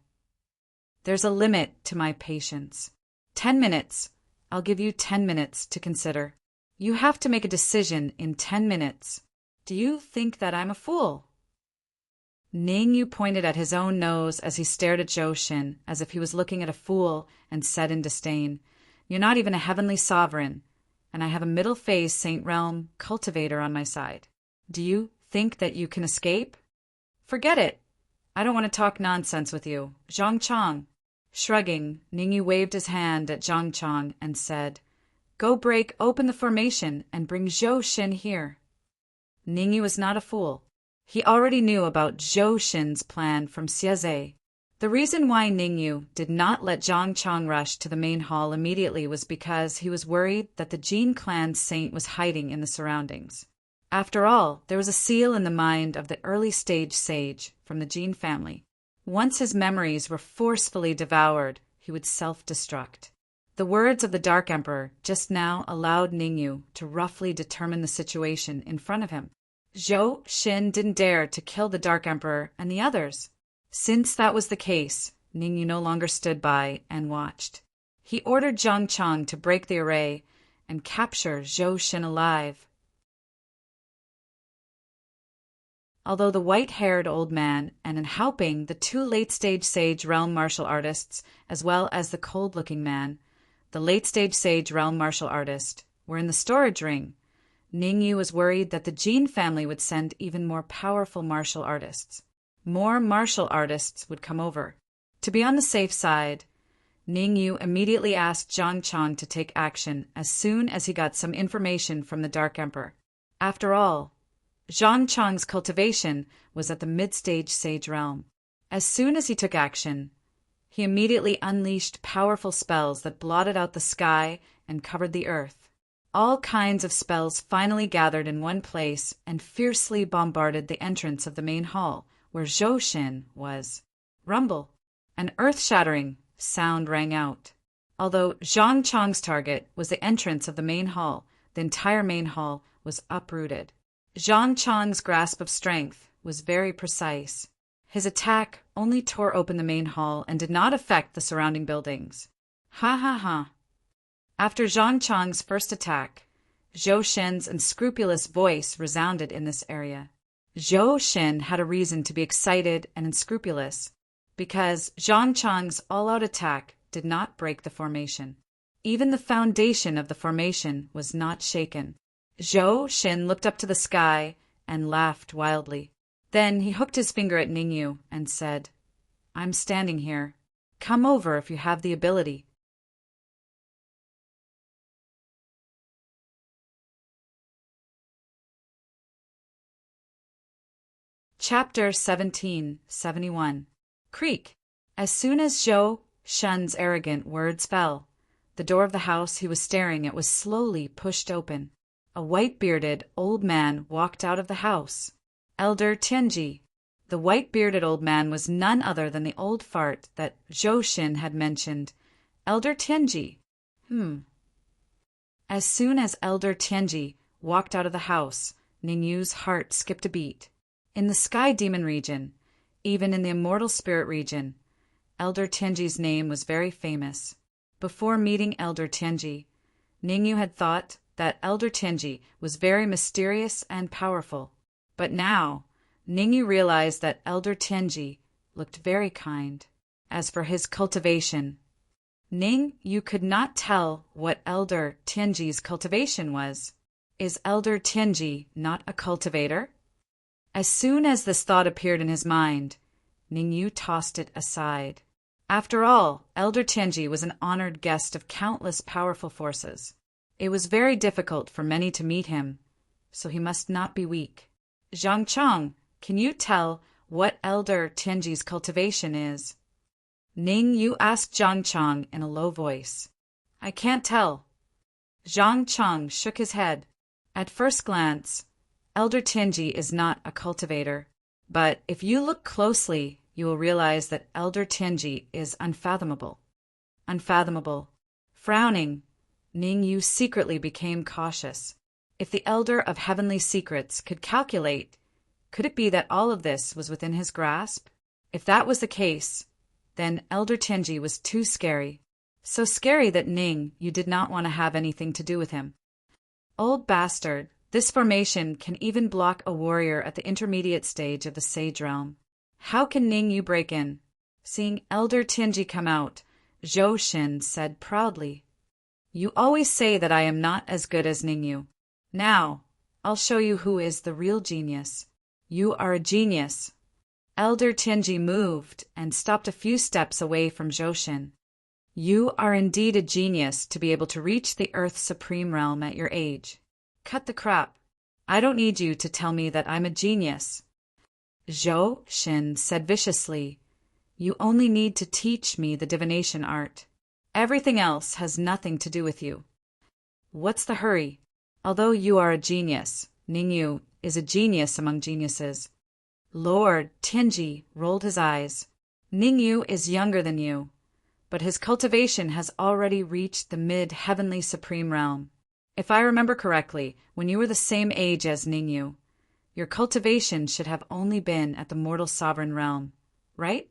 S1: "There's a limit to my patience. 10 minutes. I'll give you 10 minutes to consider. You have to make a decision in 10 minutes. Do you think that I'm a fool?" Ningyu pointed at his own nose as he stared at Zhou Shen, as if he was looking at a fool, and said in disdain, "You're not even a heavenly sovereign, and I have a middle-phase Saint Realm cultivator on my side. Do you think that you can escape?" "Forget it. I don't want to talk nonsense with you. Zhang Chang." Shrugging, Ningyu waved his hand at Zhang Chang and said, "Go break open the formation and bring Zhou Shen here." Ningyu was not a fool. He already knew about Zhou Shen's plan from Xieze. The reason why Ningyu did not let Zhang Chang rush to the main hall immediately was because he was worried that the Jin clan saint was hiding in the surroundings. After all, there was a seal in the mind of the early-stage sage from the Jin family. Once his memories were forcefully devoured, he would self-destruct. The words of the Dark Emperor just now allowed Ningyu to roughly determine the situation in front of him. Zhou Shen didn't dare to kill the Dark Emperor and the others. Since that was the case, Ningyu no longer stood by and watched. He ordered Zhang Chang to break the array and capture Zhou Shen alive. Although the white-haired old man and in helping the 2 late-stage sage realm martial artists, as well as the cold-looking man, the late-stage sage realm martial artist, were in the storage ring, Ningyu was worried that the Jin family would send even more powerful martial artists. More martial artists would come over. To be on the safe side, Ningyu immediately asked Zhang Chang to take action as soon as he got some information from the Dark Emperor. After all, Zhang Chang's cultivation was at the mid-stage sage realm. As soon as he took action, he immediately unleashed powerful spells that blotted out the sky and covered the earth. All kinds of spells finally gathered in one place and fiercely bombarded the entrance of the main hall, where Zhou Shen was. Rumble! An earth-shattering sound rang out. Although Zhang Chang's target was the entrance of the main hall, the entire main hall was uprooted. Zhang Chang's grasp of strength was very precise. His attack only tore open the main hall and did not affect the surrounding buildings. Ha ha ha! After Zhang Chang's first attack, Zhou Shen's unscrupulous voice resounded in this area. Zhou Shen had a reason to be excited and unscrupulous, because Zhang Chang's all-out attack did not break the formation. Even the foundation of the formation was not shaken. Zhou Shen looked up to the sky and laughed wildly. Then he hooked his finger at Ningyu and said, "I'm standing here. Come over if you have the ability." Chapter 1771. Creak! As soon as Zhou Shen's arrogant words fell, the door of the house he was staring at was slowly pushed open. A white-bearded old man walked out of the house. Elder Tianji. The white-bearded old man was none other than the old fart that Zhou Shen had mentioned. Elder Tianji. As soon as Elder Tianji walked out of the house, Ningyu's heart skipped a beat. In the Sky Demon region, even in the Immortal Spirit region, Elder Tianji's name was very famous. Before meeting Elder Tianji, Ningyu had thought that Elder Tianji was very mysterious and powerful. But now, Ningyu realized that Elder Tianji looked very kind. As for his cultivation, Ningyu could not tell what Elder Tianji's cultivation was. Is Elder Tianji not a cultivator? As soon as this thought appeared in his mind, Ningyu tossed it aside. After all, Elder Tianji was an honored guest of countless powerful forces. It was very difficult for many to meet him, so he must not be weak. Zhang Chong, can you tell what Elder Tianji's cultivation is? Ningyu asked Zhang Chong in a low voice. I can't tell. Zhang Chong shook his head. At first glance, Elder Tianji is not a cultivator, but if you look closely, you will realize that Elder Tianji is unfathomable. Unfathomable. Frowning, Ningyu secretly became cautious. If the Elder of Heavenly Secrets could calculate, could it be that all of this was within his grasp? If that was the case, then Elder Tianji was too scary. So scary that Ningyu did not want to have anything to do with him. Old bastard, this formation can even block a warrior at the intermediate stage of the Sage Realm. How can Ningyu break in? Seeing Elder Tianji come out, Zhou Xin said proudly, You always say that I am not as good as Ningyu. Now, I'll show you who is the real genius. You are a genius. Elder Tianji moved and stopped a few steps away from Zhou Xin. You are indeed a genius to be able to reach the Earth's supreme realm at your age. Cut the crap. I don't need you to tell me that I'm a genius. Zhou Xin said viciously, You only need to teach me the divination art. Everything else has nothing to do with you. What's the hurry? Although you are a genius, Ningyu is a genius among geniuses. Lord Tianji rolled his eyes. Ningyu is younger than you, but his cultivation has already reached the mid-heavenly supreme realm. If I remember correctly, when you were the same age as Ningyu, your cultivation should have only been at the mortal sovereign realm, right?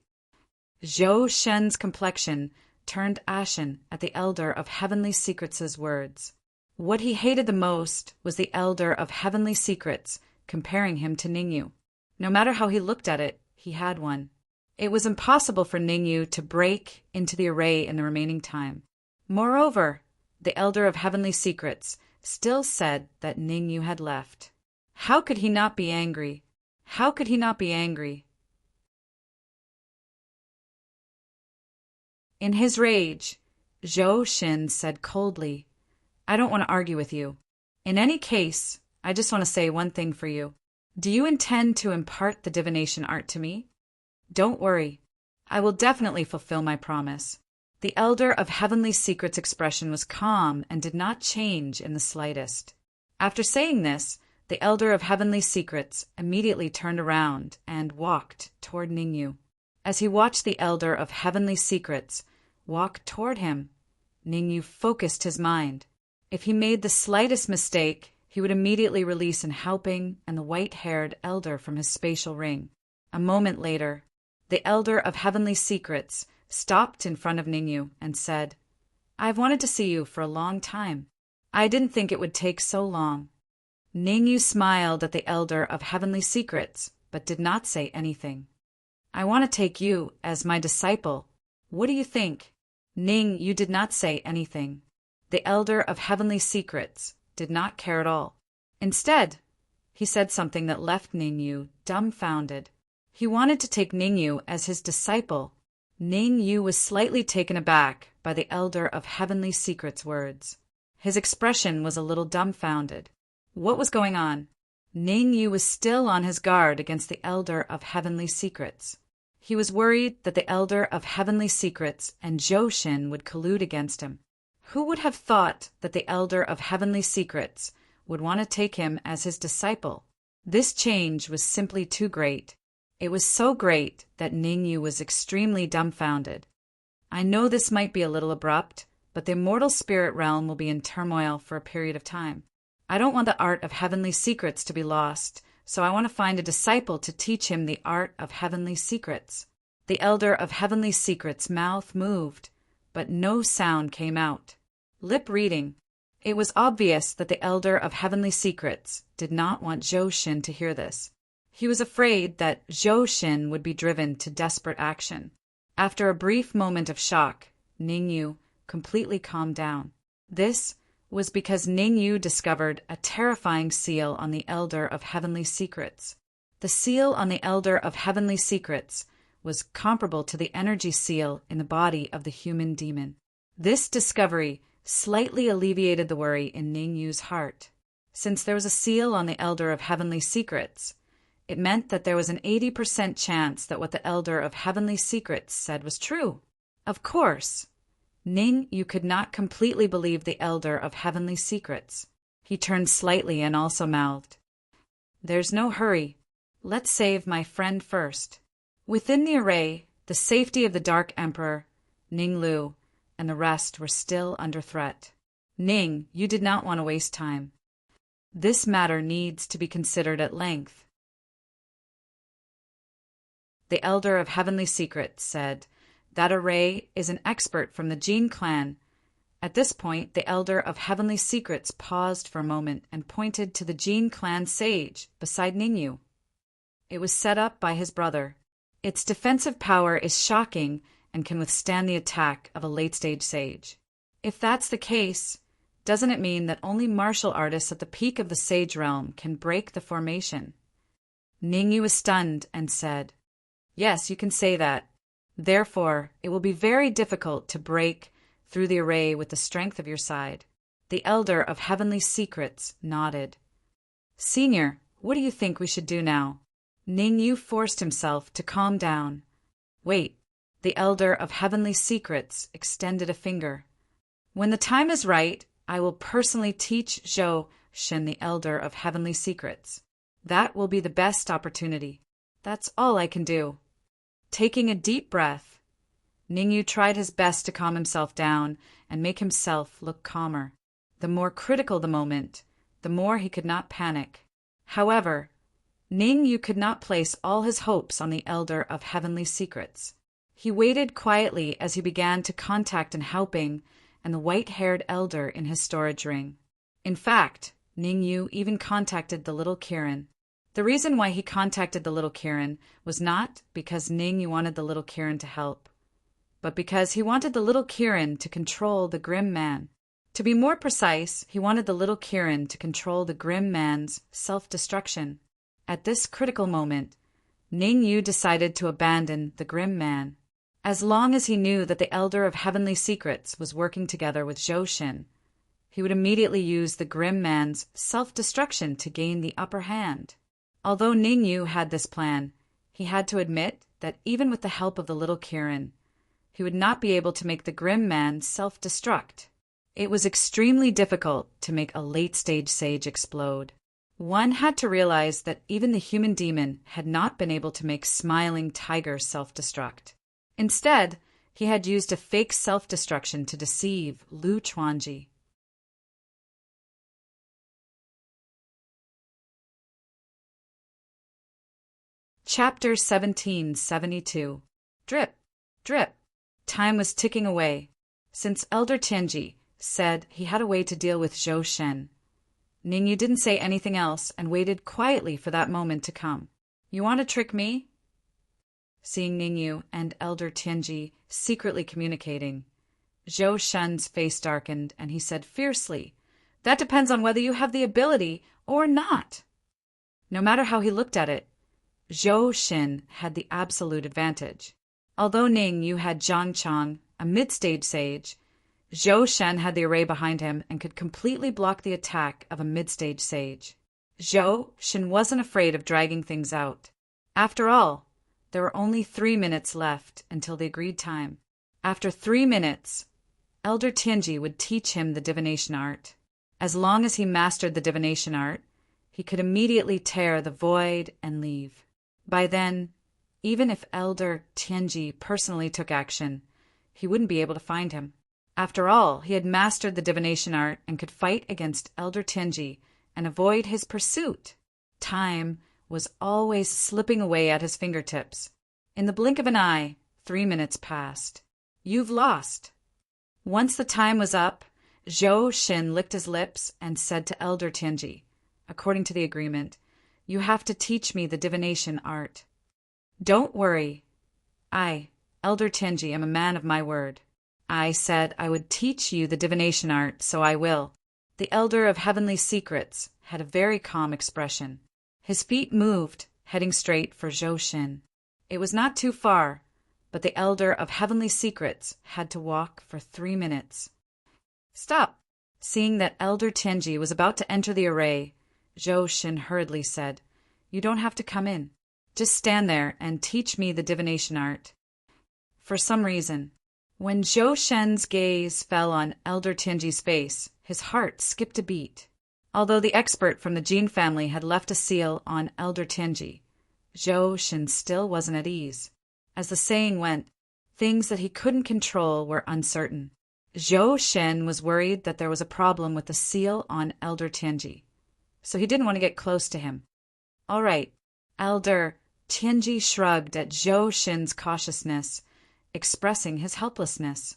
S1: Zhou Shen's complexion turned ashen at the Elder of Heavenly Secrets' words. What he hated the most was the Elder of Heavenly Secrets comparing him to Ningyu. No matter how he looked at it, he had one. It was impossible for Ningyu to break into the array in the remaining time. Moreover, the Elder of Heavenly Secrets still said that Ningyu had left. How could he not be angry? How could he not be angry? In his rage, Zhou Xin said coldly, I don't want to argue with you. In any case, I just want to say one thing for you. Do you intend to impart the divination art to me? Don't worry. I will definitely fulfill my promise. The Elder of Heavenly Secrets' expression was calm and did not change in the slightest. After saying this, the Elder of Heavenly Secrets immediately turned around and walked toward Ningyu. As he watched the Elder of Heavenly Secrets walk toward him, Ningyu focused his mind. If he made the slightest mistake, he would immediately release an helping and the white-haired Elder from his spatial ring. A moment later, the Elder of Heavenly Secrets stopped in front of Ningyu and said, I've wanted to see you for a long time. I didn't think it would take so long. Ningyu smiled at the Elder of Heavenly Secrets, but did not say anything. I want to take you as my disciple. What do you think? Ningyu did not say anything. The Elder of Heavenly Secrets did not care at all. Instead, he said something that left Ningyu dumbfounded. He wanted to take Ningyu as his disciple. Ningyu was slightly taken aback by the Elder of Heavenly Secrets' words. His expression was a little dumbfounded. What was going on? Ningyu was still on his guard against the Elder of Heavenly Secrets. He was worried that the Elder of Heavenly Secrets and Zhou Xin would collude against him. Who would have thought that the Elder of Heavenly Secrets would want to take him as his disciple? This change was simply too great. It was so great that Ningyu was extremely dumbfounded. I know this might be a little abrupt, but the immortal spirit realm will be in turmoil for a period of time. I don't want the art of heavenly secrets to be lost, so I want to find a disciple to teach him the art of heavenly secrets. The Elder of Heavenly Secrets' mouth moved, but no sound came out. Lip reading. It was obvious that the Elder of Heavenly Secrets did not want Zhou Xin to hear this. He was afraid that Zhou Xin would be driven to desperate action. After a brief moment of shock, Ningyu completely calmed down. This was because Ningyu discovered a terrifying seal on the Elder of Heavenly Secrets. The seal on the Elder of Heavenly Secrets was comparable to the energy seal in the body of the human demon. This discovery slightly alleviated the worry in Ningyu's heart. Since there was a seal on the Elder of Heavenly Secrets, it meant that there was an 80% chance that what the Elder of Heavenly Secrets said was true. Of course, Ningyu could not completely believe the Elder of Heavenly Secrets. He turned slightly and also mouthed, "There's no hurry. Let's save my friend first." Within the array, the safety of the Dark Emperor, Ninglu, and the rest were still under threat. Ning, you did not want to waste time. This matter needs to be considered at length. The Elder of Heavenly Secrets said, "That array is an expert from the Jin clan." At this point, the Elder of Heavenly Secrets paused for a moment and pointed to the Jin clan sage beside Ningyu. It was set up by his brother. Its defensive power is shocking and can withstand the attack of a late-stage sage. If that's the case, doesn't it mean that only martial artists at the peak of the sage realm can break the formation? Ningyu was stunned and said, "Yes, you can say that. Therefore, it will be very difficult to break through the array with the strength of your side." The Elder of Heavenly Secrets nodded. "Senior, what do you think we should do now?" Ningyu forced himself to calm down. "Wait." The Elder of Heavenly Secrets extended a finger. "When the time is right, I will personally teach Zhou Xin, the Elder of Heavenly Secrets. That will be the best opportunity. That's all I can do." Taking a deep breath, Ningyu tried his best to calm himself down and make himself look calmer. The more critical the moment, the more he could not panic. However, Ningyu could not place all his hopes on the Elder of Heavenly Secrets. He waited quietly as he began to contact and helping and the white-haired elder in his storage ring. In fact, Ningyu even contacted the little Kirin. The reason why he contacted the little Kirin was not because Ningyu wanted the little Kirin to help, but because he wanted the little Kirin to control the Grim Man. To be more precise, he wanted the little Kirin to control the Grim Man's self-destruction. At this critical moment, Ningyu decided to abandon the Grim Man. As long as he knew that the Elder of Heavenly Secrets was working together with Zhou Xin, he would immediately use the Grim Man's self-destruction to gain the upper hand. Although Ningyu had this plan, he had to admit that even with the help of the little Kirin, he would not be able to make the Grim Man self-destruct. It was extremely difficult to make a late-stage sage explode. One had to realize that even the human demon had not been able to make Smiling Tiger self-destruct. Instead, he had used a fake self-destruction to deceive Lu Chuanji. Chapter 1772. Drip, drip. Time was ticking away. Since Elder Tianji said he had a way to deal with Zhou Shen, Ningyu didn't say anything else and waited quietly for that moment to come. "You want to trick me?" Seeing Ningyu and Elder Tianji secretly communicating, Zhou Shen's face darkened and he said fiercely, "That depends on whether you have the ability or not." No matter how he looked at it, Zhou Xin had the absolute advantage. Although Ningyu had Zhang Chang, a mid-stage sage, Zhou Shen had the array behind him and could completely block the attack of a mid-stage sage. Zhou Shen wasn't afraid of dragging things out. After all, there were only 3 minutes left until the agreed time. After 3 minutes, Elder Tianji would teach him the divination art. As long as he mastered the divination art, he could immediately tear the void and leave. By then, even if Elder Tianji personally took action, he wouldn't be able to find him. After all, he had mastered the divination art and could fight against Elder Tianji and avoid his pursuit. Time was always slipping away at his fingertips. In the blink of an eye, 3 minutes passed. "You've lost." Once the time was up, Zhou Xin licked his lips and said to Elder Tianji, according to the agreement, You have to teach me the divination art. Don't worry. I, Elder Tenji, am a man of my word. I said I would teach you the divination art, so I will. The Elder of Heavenly Secrets had a very calm expression. His feet moved, heading straight for Zhou Shin. It was not too far, but the Elder of Heavenly Secrets had to walk for 3 minutes. Stop! Seeing that Elder Tenji was about to enter the array, Zhou Shin hurriedly said, You don't have to come in. Just stand there and teach me the divination art. For some reason, when Zhou Shen's gaze fell on Elder Tenji's face, his heart skipped a beat. Although the expert from the Jin family had left a seal on Elder Tenji, Zhou Shen still wasn't at ease. As the saying went, things that he couldn't control were uncertain. Zhou Shen was worried that there was a problem with the seal on Elder Tenji, so he didn't want to get close to him. All right, Elder Tenji shrugged at Zhou Shen's cautiousness, expressing his helplessness.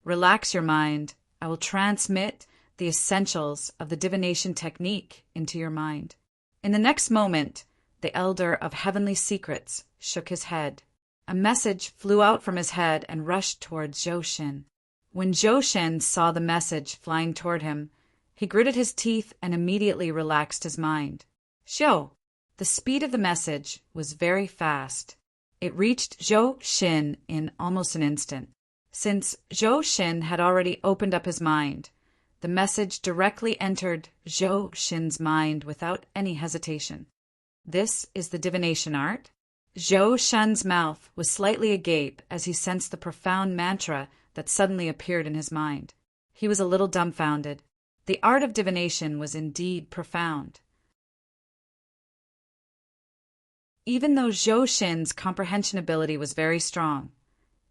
S1: Relax your mind. I will transmit the essentials of the divination technique into your mind. In the next moment, the Elder of Heavenly Secrets shook his head. A message flew out from his head and rushed towards Zhou Shen. When Zhou Shen saw the message flying toward him, he gritted his teeth and immediately relaxed his mind. Zhou! The speed of the message was very fast. It reached Zhou Shen in almost an instant. Since Zhou Shen had already opened up his mind, the message directly entered Zhou Shen's mind without any hesitation. This is the divination art? Zhou Shen's mouth was slightly agape as he sensed the profound mantra that suddenly appeared in his mind. He was a little dumbfounded. The art of divination was indeed profound. Even though Zhou Shen's comprehension ability was very strong,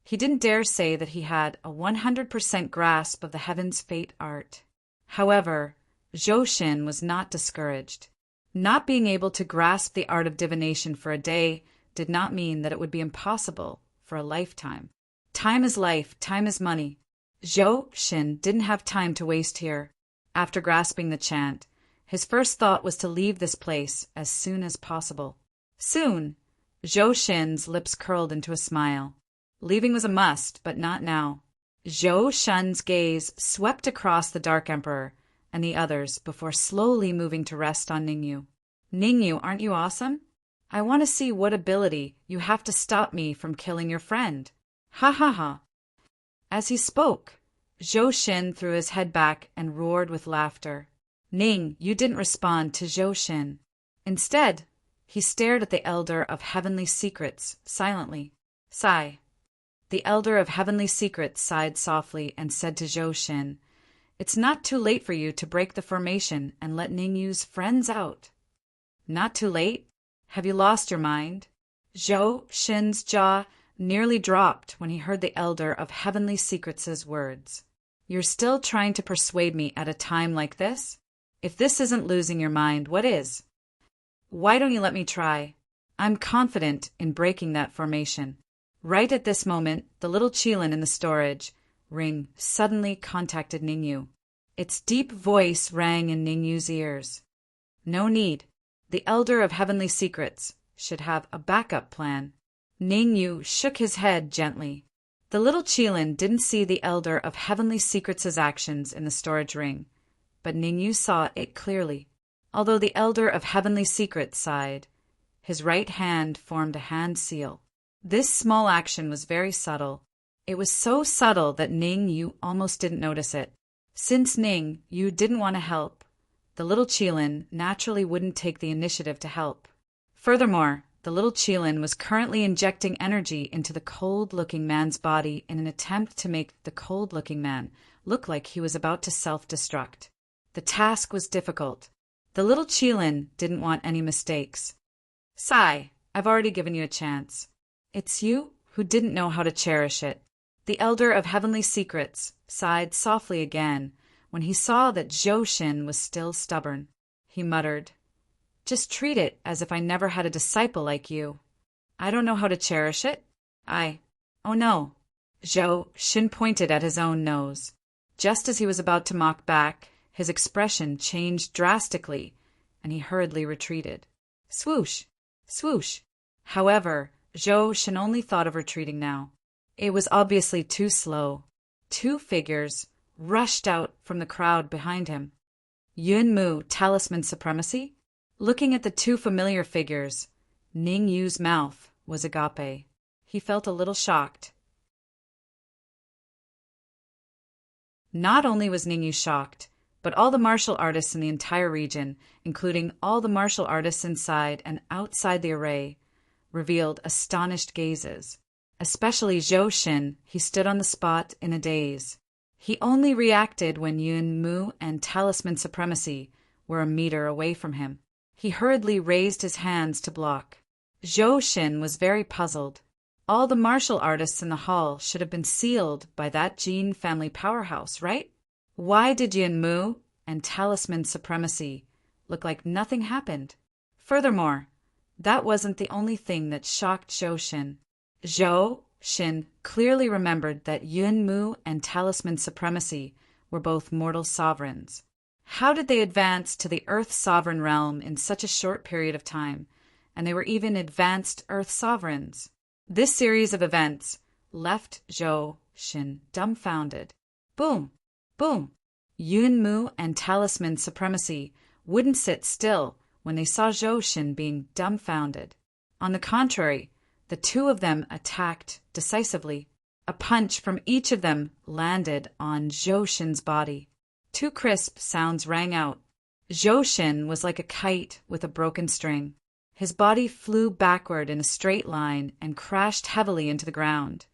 S1: he didn't dare say that he had a 100% grasp of the heaven's fate art. However, Zhou Shen was not discouraged. Not being able to grasp the art of divination for a day did not mean that it would be impossible for a lifetime. Time is life, time is money. Zhou Shen didn't have time to waste here. After grasping the chant, his first thought was to leave this place as soon as possible. Soon, Zhou Shen's lips curled into a smile. Leaving was a must, but not now. Zhou Shen's gaze swept across the Dark Emperor and the others before slowly moving to rest on Ningyu. Ningyu, aren't you awesome? I want to see what ability you have to stop me from killing your friend. Ha ha ha. As he spoke, Zhou Shen threw his head back and roared with laughter. Ning, you didn't respond to Zhou Shen. Instead, he stared at the Elder of Heavenly Secrets, silently. Sigh. The Elder of Heavenly Secrets sighed softly and said to Zhou Shen, It's not too late for you to break the formation and let Ningyu's friends out. Not too late? Have you lost your mind? Zhou Shen's jaw nearly dropped when he heard the Elder of Heavenly Secrets' words. You're still trying to persuade me at a time like this? If this isn't losing your mind, what is? Why don't you let me try? I'm confident in breaking that formation. Right at this moment, the little Qilin in the storage ring suddenly contacted Ningyu. Its deep voice rang in Ningyu's ears. No need. The Elder of Heavenly Secrets should have a backup plan. Ningyu shook his head gently. The little Qilin didn't see the Elder of Heavenly Secrets' actions in the storage ring, but Ningyu saw it clearly. Although the Elder of Heavenly Secrets sighed, his right hand formed a hand seal. This small action was very subtle. It was so subtle that Ningyu almost didn't notice it. Since Ningyu didn't want to help, the little Qilin naturally wouldn't take the initiative to help. Furthermore, the little Qilin was currently injecting energy into the cold-looking man's body in an attempt to make the cold-looking man look like he was about to self-destruct. The task was difficult. The little Qilin didn't want any mistakes. Sigh, I've already given you a chance. It's you who didn't know how to cherish it. The Elder of Heavenly Secrets sighed softly again when he saw that Zhou Shen was still stubborn. He muttered, Just treat it as if I never had a disciple like you. I don't know how to cherish it. Oh no. Zhou Shen pointed at his own nose. Just as he was about to mock back, his expression changed drastically, and he hurriedly retreated. Swoosh! Swoosh! However, Zhou Shen only thought of retreating now. It was obviously too slow. Two figures rushed out from the crowd behind him. Yun Mu, Talisman Supremacy? Looking at the two familiar figures, Ning Yu's mouth was agape. He felt a little shocked. Not only was Ning Yu shocked, but all the martial artists in the entire region, including all the martial artists inside and outside the array, revealed astonished gazes. Especially Zhou Shen, he stood on the spot in a daze. He only reacted when Yun Mu and Talisman Supremacy were a meter away from him. He hurriedly raised his hands to block. Zhou Shen was very puzzled. All the martial artists in the hall should have been sealed by that Jin family powerhouse, right? Why did Yun Mu and Talisman Supremacy look like nothing happened? Furthermore, that wasn't the only thing that shocked Zhou Shen. Zhou Shen clearly remembered that Yun Mu and Talisman Supremacy were both mortal sovereigns. How did they advance to the Earth Sovereign realm in such a short period of time? And they were even advanced Earth sovereigns. This series of events left Zhou Shen dumbfounded. Boom! Boom! Yun Mu and Talisman Supremacy wouldn't sit still when they saw Zhou Shen being dumbfounded. On the contrary, the two of them attacked decisively. A punch from each of them landed on Zhou Shen's body. Two crisp sounds rang out. Zhou Shen was like a kite with a broken string. His body flew backward in a straight line and crashed heavily into the ground,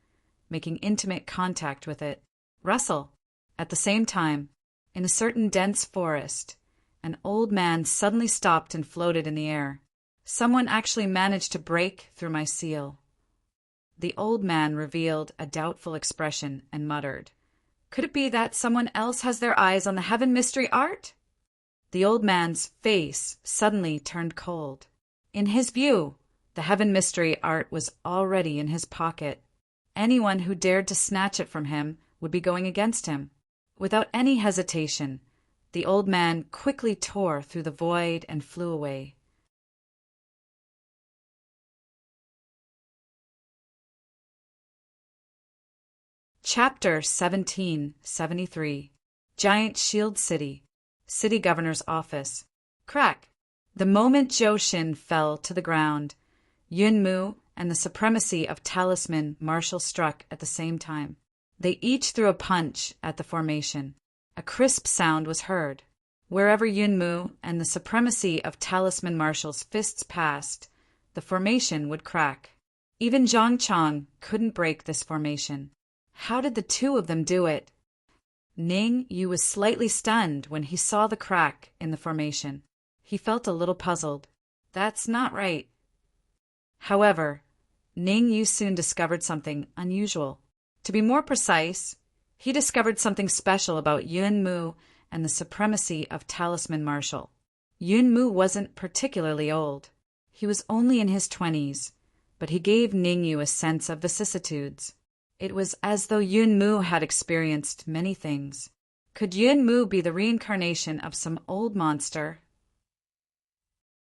S1: making intimate contact with it. Rustle! At the same time, in a certain dense forest, an old man suddenly stopped and floated in the air. Someone actually managed to break through my seal. The old man revealed a doubtful expression and muttered, "Could it be that someone else has their eyes on the Heaven Mystery Art?" The old man's face suddenly turned cold. In his view, the Heaven Mystery Art was already in his pocket. Anyone who dared to snatch it from him would be going against him. Without any hesitation, the old man quickly tore through the void and flew away. Chapter 1773. Giant Shield City. City Governor's Office. Crack! The moment Zhou Shen fell to the ground, Yun Mu and the Supremacy of Talisman Marshal struck at the same time. They each threw a punch at the formation. A crisp sound was heard. Wherever Yun Mu and the Supremacy of Talisman Marshal's fists passed, the formation would crack. Even Zhang Chang couldn't break this formation. How did the two of them do it? Ning Yu was slightly stunned when he saw the crack in the formation. He felt a little puzzled. That's not right. However, Ning Yu soon discovered something unusual. To be more precise, he discovered something special about Yun Mu and the Supremacy of Talisman Marshal. Yun Mu wasn't particularly old. He was only in his 20s, but he gave Ning Yu a sense of vicissitudes. It was as though Yun Mu had experienced many things. Could Yun Mu be the reincarnation of some old monster?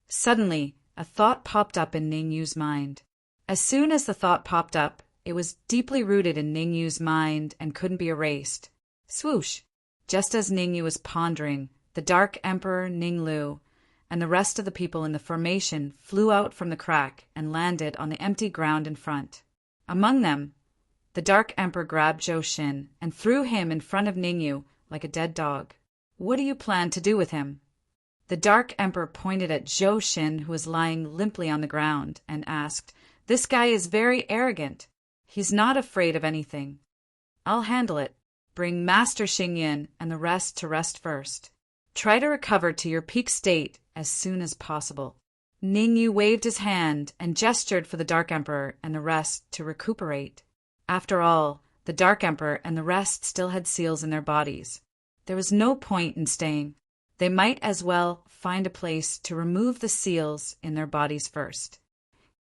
S1: Suddenly, a thought popped up in Ning Yu's mind. As soon as the thought popped up, it was deeply rooted in Ning Yu's mind and couldn't be erased. Swoosh! Just as Ning Yu was pondering, the Dark Emperor Ning Lu and the rest of the people in the formation flew out from the crack and landed on the empty ground in front. Among them, the Dark Emperor grabbed Zhou Shen and threw him in front of Ning Yu like a dead dog. What do you plan to do with him? The Dark Emperor pointed at Zhou Shen, who was lying limply on the ground, and asked, "This guy is very arrogant. He's not afraid of anything. I'll handle it. Bring Master Xingyin and the rest to rest first. Try to recover to your peak state as soon as possible." Ning Yu waved his hand and gestured for the Dark Emperor and the rest to recuperate. After all, the Dark Emperor and the rest still had seals in their bodies. There was no point in staying. They might as well find a place to remove the seals in their bodies first.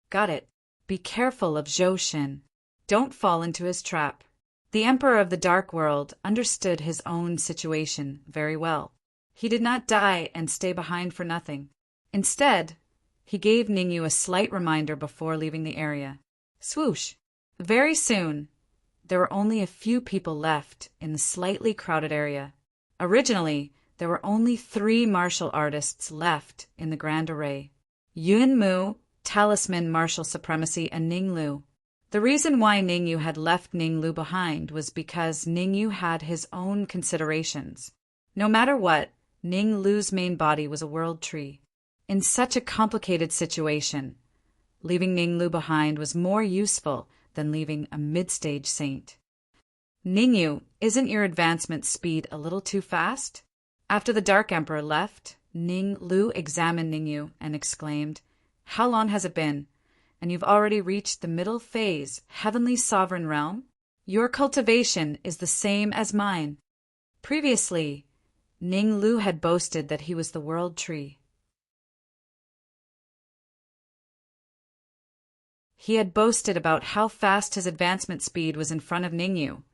S1: Got it. Be careful of Zhou Shen. Don't fall into his trap. The Emperor of the Dark World understood his own situation very well. He did not die and stay behind for nothing. Instead, He gave Ningyu a slight reminder before leaving the area. Swoosh! Very soon, there were only a few people left in the slightly crowded area. Originally, there were only 3 martial artists left in the grand array: Yun Mu, Talisman Martial Supremacy, and Ning Lu. The reason why Ningyu had left Ning Lu behind was because Ningyu had his own considerations. No matter what, Ning Lu's main body was a world tree. In such a complicated situation, leaving Ning Lu behind was more useful than leaving a mid-stage saint. Ningyu, isn't your advancement speed a little too fast? After the Dark Emperor left, Ning Lu examined Ningyu and exclaimed, "How long has it been? And you've already reached the middle phase, Heavenly Sovereign Realm? Your cultivation is the same as mine." Previously, Ning Lu had boasted that he was the world tree. He had boasted about how fast his advancement speed was in front of Ningyu,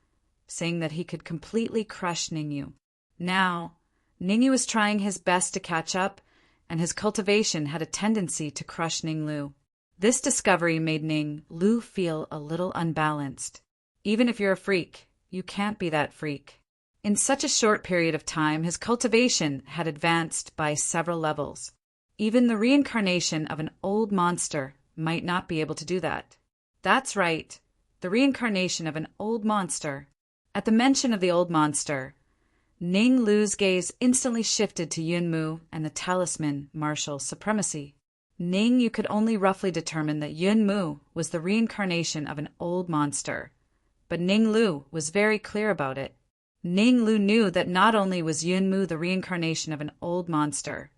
S1: saying that he could completely crush Ningyu. Now, Ningyu was trying his best to catch up, and his cultivation had a tendency to crush Ning Lu. This discovery made Ning Lu feel a little unbalanced. Even if you're a freak, you can't be that freak. In such a short period of time, his cultivation had advanced by several levels. Even the reincarnation of an old monster might not be able to do that. That's right, the reincarnation of an old monster. At the mention of the old monster, Ning Lu's gaze instantly shifted to Yun Mu and the Talisman Martial Supremacy. Ning could only roughly determine that Yun Mu was the reincarnation of an old monster, but Ning Lu was very clear about it. Ning Lu knew that not only was Yun Mu the reincarnation of an old monster,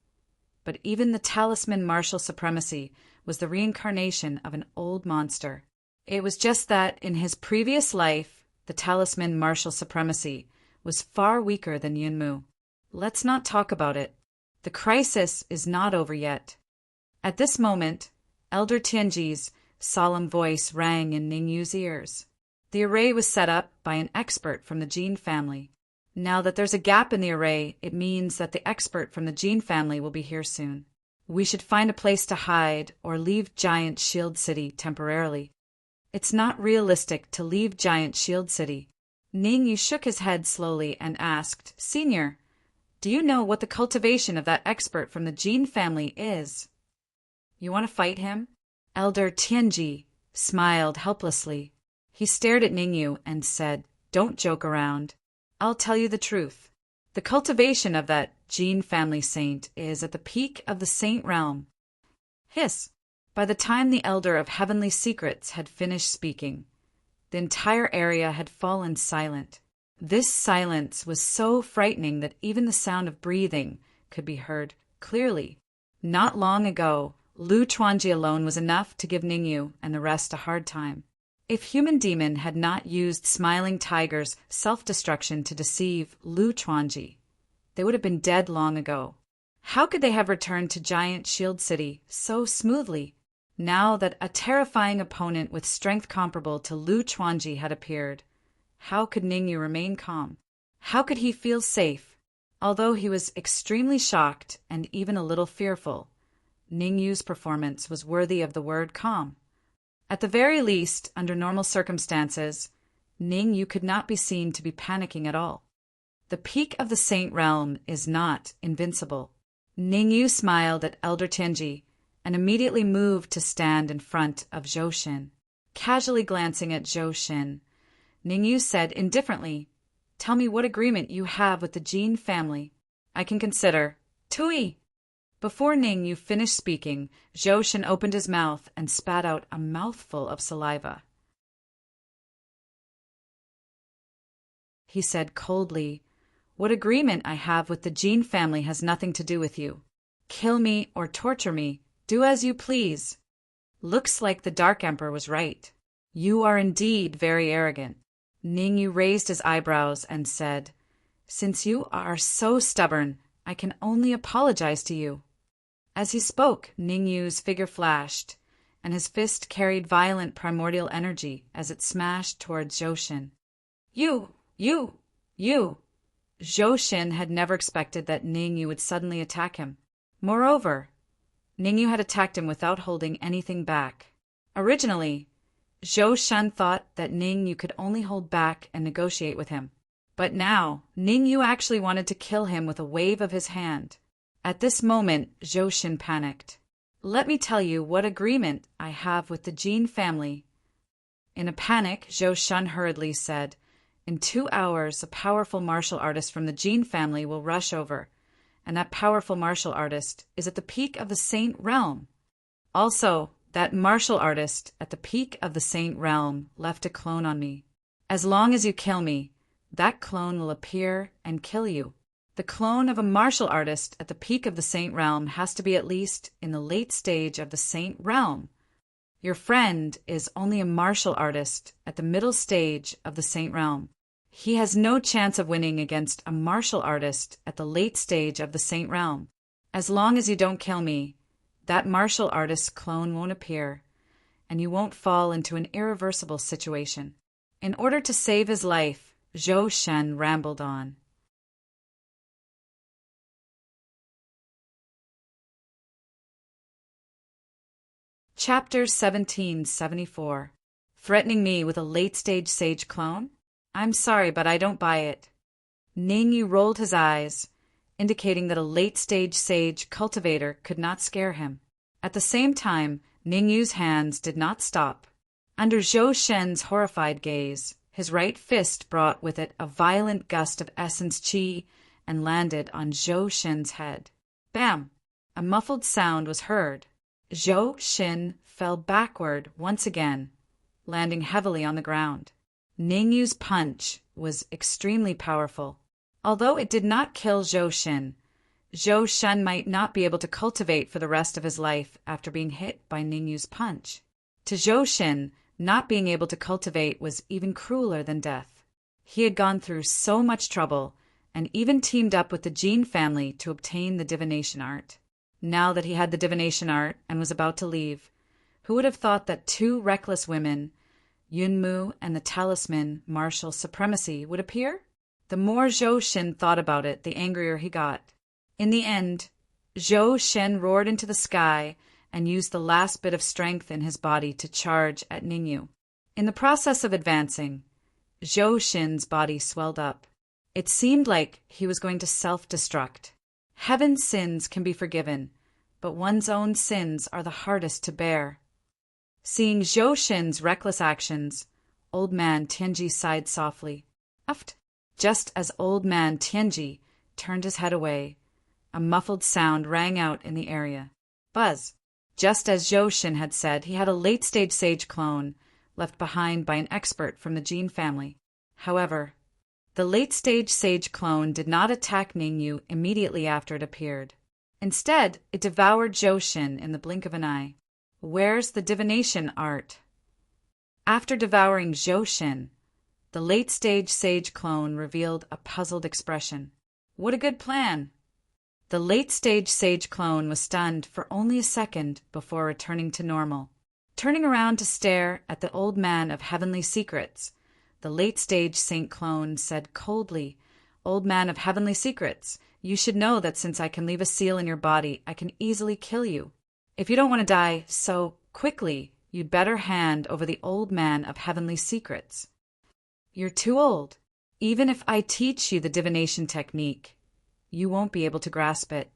S1: but even the Talisman Martial Supremacy was the reincarnation of an old monster. It was just that in his previous life, the Talisman Martial Supremacy was far weaker than Yun Mu. Let's not talk about it. The crisis is not over yet. At this moment, Elder Tianji's solemn voice rang in Ningyu's ears. The array was set up by an expert from the Jin family. Now that there's a gap in the array, it means that the expert from the Jin family will be here soon. We should find a place to hide or leave Giant Shield City temporarily. It's not realistic to leave Giant Shield City. Ningyu shook his head slowly and asked, "Senior, do you know what the cultivation of that expert from the Jin family is? You want to fight him?" Elder Tianji smiled helplessly. He stared at Ningyu and said, "Don't joke around. I'll tell you the truth. The cultivation of that Jin family saint is at the peak of the saint realm." Hiss! By the time the Elder of Heavenly Secrets had finished speaking, the entire area had fallen silent. This silence was so frightening that even the sound of breathing could be heard clearly. Not long ago, Lu Chuanji alone was enough to give Ningyu and the rest a hard time. If Human Demon had not used Smiling Tiger's self-destruction to deceive Lu Chuanji, they would have been dead long ago. How could they have returned to Giant Shield City so smoothly? Now that a terrifying opponent with strength comparable to Lu Chuanji had appeared, how could Ningyu remain calm? How could he feel safe? Although he was extremely shocked and even a little fearful, Ningyu's performance was worthy of the word calm. At the very least, under normal circumstances, Ningyu could not be seen to be panicking at all. The peak of the Saint Realm is not invincible. Ningyu smiled at Elder Tianji and immediately moved to stand in front of Zhou Xin. Casually glancing at Zhou Xin, Ningyu said indifferently, "Tell me what agreement you have with the Jin family. I can consider." Tui! Before Ningyu finished speaking, Zhou Xin opened his mouth and spat out a mouthful of saliva. He said coldly, "What agreement I have with the Jin family has nothing to do with you. Kill me or torture me, do as you please." Looks like the Dark Emperor was right. You are indeed very arrogant. Ningyu raised his eyebrows and said, "Since you are so stubborn, I can only apologize to you." As he spoke, Ningyu's figure flashed, and his fist carried violent primordial energy as it smashed towards Zhou Xin. You! Zhou Xin had never expected that Ningyu would suddenly attack him. Moreover, Ningyu had attacked him without holding anything back. Originally, Zhou Shun thought that Ningyu could only hold back and negotiate with him. But now, Ningyu actually wanted to kill him with a wave of his hand. At this moment, Zhou Shin panicked. "Let me tell you what agreement I have with the Jin family." In a panic, Zhou Shun hurriedly said, "In 2 hours, a powerful martial artist from the Jin family will rush over, and that powerful martial artist is at the peak of the Saint Realm. Also, that martial artist at the peak of the Saint Realm left a clone on me. As long as you kill me, that clone will appear and kill you. The clone of a martial artist at the peak of the Saint Realm has to be at least in the late stage of the Saint Realm. Your friend is only a martial artist at the middle stage of the Saint Realm. He has no chance of winning against a martial artist at the late stage of the Saint Realm. As long as you don't kill me, that martial artist's clone won't appear, and you won't fall into an irreversible situation." In order to save his life, Zhou Shen rambled on. Chapter 1774. Threatening me with a late-stage sage clone? I'm sorry, but I don't buy it. Ningyu rolled his eyes, indicating that a late-stage sage cultivator could not scare him. At the same time, Ningyu's hands did not stop. Under Zhou Shen's horrified gaze, his right fist brought with it a violent gust of essence qi and landed on Zhou Shen's head. Bam! A muffled sound was heard. Zhou Shen fell backward once again, landing heavily on the ground. Ningyu's punch was extremely powerful. Although it did not kill Zhou Shen might not be able to cultivate for the rest of his life after being hit by Ningyu's punch. To Zhou Shen, not being able to cultivate was even crueler than death. He had gone through so much trouble and even teamed up with the Jin family to obtain the divination art. Now that he had the divination art and was about to leave, who would have thought that 2 reckless women, Yunmu and the talisman martial supremacy, would appear? The more Zhou Shen thought about it, the angrier he got. In the end, Zhou Shen roared into the sky and used the last bit of strength in his body to charge at Ningyu. In the process of advancing, Zhou Shen's body swelled up. It seemed like he was going to self-destruct. Heaven's sins can be forgiven, but one's own sins are the hardest to bear. Seeing Zhou Shen's reckless actions, Old Man Tianji sighed softly. Uft! Just as Old Man Tianji turned his head away, a muffled sound rang out in the area. Buzz! Just as Zhou Shen had said, he had a late-stage sage clone left behind by an expert from the Jin family. However, the late-stage sage clone did not attack Ningyu immediately after it appeared. Instead, it devoured Zhou Shen in the blink of an eye. Where's the divination art? After devouring Zhou Shen, the late-stage sage clone revealed a puzzled expression. What a good plan! The late-stage sage clone was stunned for only a second before returning to normal. Turning around to stare at the old man of heavenly secrets, the late-stage saint clone said coldly, "Old man of heavenly secrets, you should know that since I can leave a seal in your body, I can easily kill you. If you don't want to die so quickly, you'd better hand over the old man of heavenly secrets. You're too old. Even if I teach you the divination technique, you won't be able to grasp it."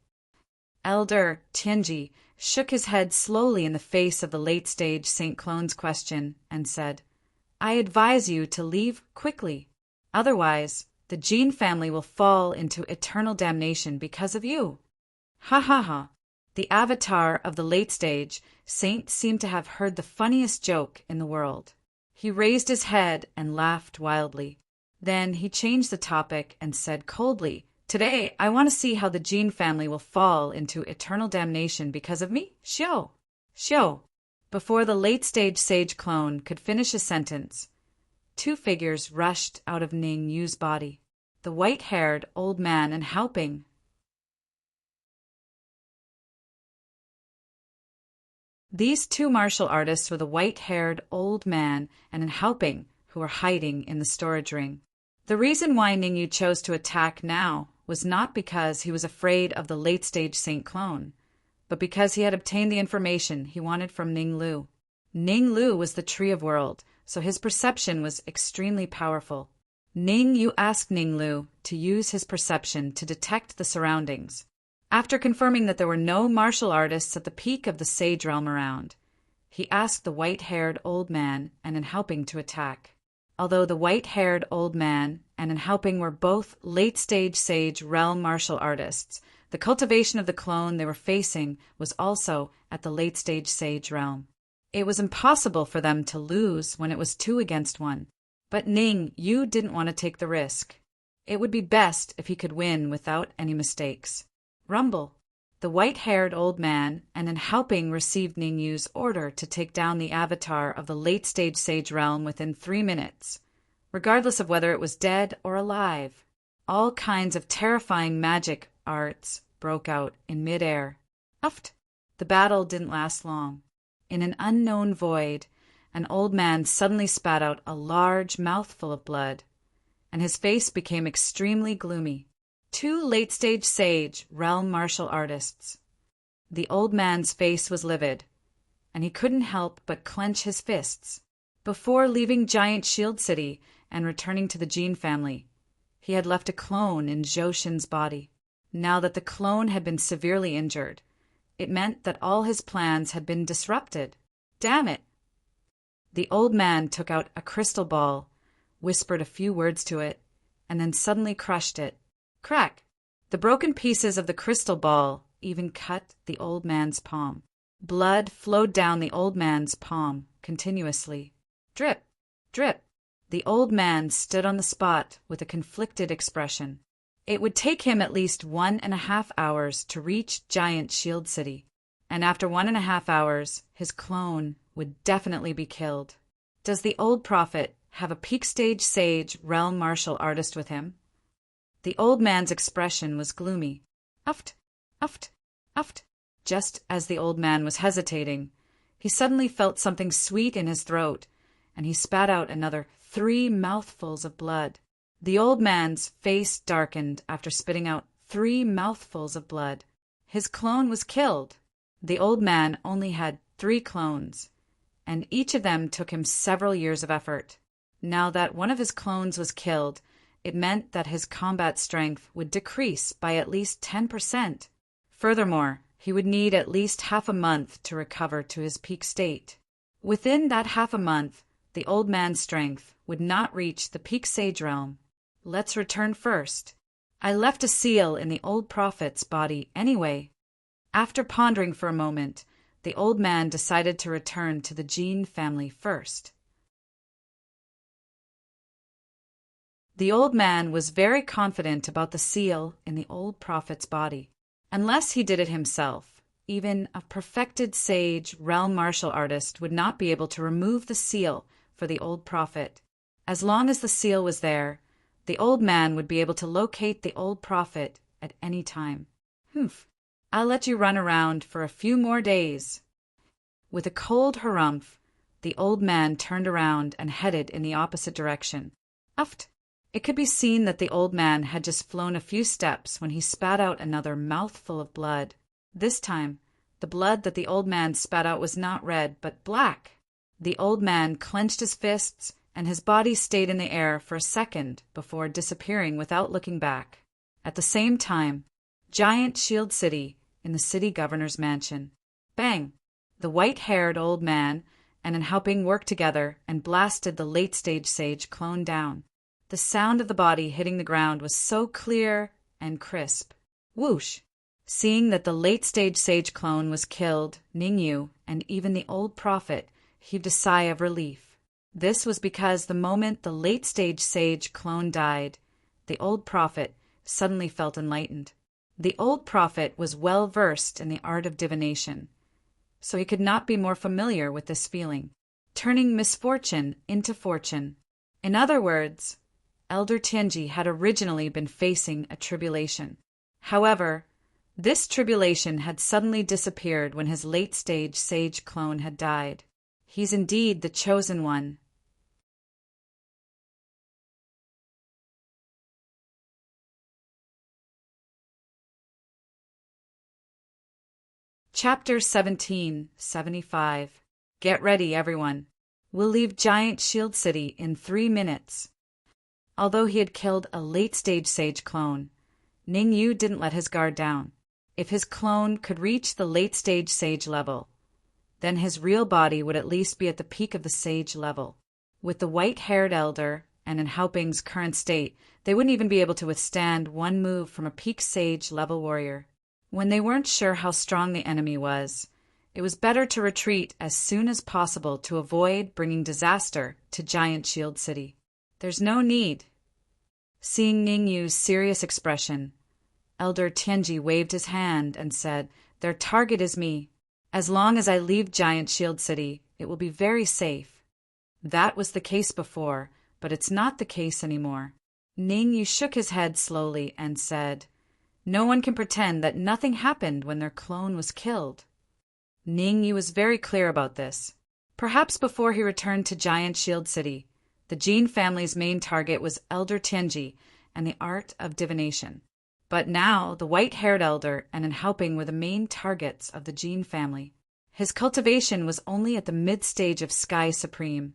S1: Elder Tianji shook his head slowly in the face of the late-stage Saint Clone's question and said, "I advise you to leave quickly. Otherwise, the Jin family will fall into eternal damnation because of you." Ha ha ha. The avatar of the late-stage saint seemed to have heard the funniest joke in the world. He raised his head and laughed wildly. Then he changed the topic and said coldly, "Today, I want to see how the Jin family will fall into eternal damnation because of me. Xiao! Xiao!" Before the late-stage sage clone could finish his sentence, 2 figures rushed out of Ning Yu's body. The white-haired old man and Haoping. These 2 martial artists were the white-haired old man and an Haoping who were hiding in the storage ring. The reason why Ningyu chose to attack now was not because he was afraid of the late-stage Saint Clone, but because he had obtained the information he wanted from Ning Lu. Ning Lu was the Tree of World, so his perception was extremely powerful. Ning Yu asked Ning Lu to use his perception to detect the surroundings. After confirming that there were no martial artists at the peak of the Sage Realm around, he asked the white-haired old man and Enhelping to attack. Although the white-haired old man and Enhelping were both late-stage Sage Realm martial artists, the cultivation of the clone they were facing was also at the late-stage Sage Realm. It was impossible for them to lose when it was 2 against 1. But Ning Yu didn't want to take the risk. It would be best if he could win without any mistakes. Rumble. The white-haired old man and Enhelping received Ning Yu's order to take down the avatar of the late-stage Sage Realm within 3 minutes, regardless of whether it was dead or alive. All kinds of terrifying magic arts broke out in mid-air. Uft! The battle didn't last long. In an unknown void, an old man suddenly spat out a large mouthful of blood, and his face became extremely gloomy. 2 late-stage Sage Realm martial artists. The old man's face was livid, and he couldn't help but clench his fists. Before leaving Giant Shield City and returning to the Jean family, he had left a clone in Zhou Xin's body. Now that the clone had been severely injured, it meant that all his plans had been disrupted. Damn it! The old man took out a crystal ball, whispered a few words to it, and then suddenly crushed it. Crack! The broken pieces of the crystal ball even cut the old man's palm. Blood flowed down the old man's palm continuously. Drip! Drip! The old man stood on the spot with a conflicted expression. It would take him at least 1.5 hours to reach Giant Shield City, and after 1.5 hours, his clone would definitely be killed. Does the old prophet have a peak-stage Sage Realm martial artist with him? The old man's expression was gloomy. Uft! Uft! Uft! Just as the old man was hesitating, he suddenly felt something sweet in his throat, and he spat out another 3 mouthfuls of blood. The old man's face darkened after spitting out 3 mouthfuls of blood. His clone was killed. The old man only had 3 clones, and each of them took him several years of effort. Now that one of his clones was killed, it meant that his combat strength would decrease by at least 10%. Furthermore, he would need at least half a month to recover to his peak state. Within that half a month, the old man's strength would not reach the peak Sage Realm. Let's return first. I left a seal in the old prophet's body anyway. After pondering for a moment, the old man decided to return to the Jean family first. The old man was very confident about the seal in the old prophet's body. Unless he did it himself, even a perfected Sage Realm martial artist would not be able to remove the seal for the old prophet. As long as the seal was there, the old man would be able to locate the old prophet at any time. Humph! I'll let you run around for a few more days. With a cold harumph, the old man turned around and headed in the opposite direction. Uft! It could be seen that the old man had just flown a few steps when he spat out another mouthful of blood. This time, the blood that the old man spat out was not red, but black. The old man clenched his fists, and his body stayed in the air for a second before disappearing without looking back. At the same time, Giant Shield City in the city governor's mansion. Bang! The white-haired old man and Enhelping worked together and blasted the late-stage Sage clone down. The sound of the body hitting the ground was so clear and crisp. Whoosh! Seeing that the late-stage Sage clone was killed, Ning Yu and even the old prophet heaved a sigh of relief. This was because the moment the late-stage Sage clone died, the old prophet suddenly felt enlightened. The old prophet was well versed in the art of divination, so he could not be more familiar with this feeling, turning misfortune into fortune. In other words, Elder Tianji had originally been facing a tribulation. However, this tribulation had suddenly disappeared when his late-stage Sage clone had died. He's indeed the chosen one. Chapter 1775. Get ready, everyone. We'll leave Giant Shield City in 3 minutes. Although he had killed a late-stage sage clone, Ning Yu didn't let his guard down. If his clone could reach the late-stage sage level, then his real body would at least be at the peak of the sage level. With the white-haired elder and in Haoping's current state, they wouldn't even be able to withstand one move from a peak sage level warrior. When they weren't sure how strong the enemy was, it was better to retreat as soon as possible to avoid bringing disaster to Giant Shield City. There's no need. Seeing Ning Yu's serious expression, Elder Tianji waved his hand and said, "Their target is me. As long as I leave Giant Shield City, it will be very safe." That was the case before, but it's not the case anymore. Ning Yu shook his head slowly and said, "No one can pretend that nothing happened when their clone was killed." Ning Yu was very clear about this. Perhaps before he returned to Giant Shield City, the Jin family's main target was Elder Tianji and the art of divination. But now the white-haired elder and Haoping were the main targets of the Jin family. His cultivation was only at the mid-stage of Sky Supreme,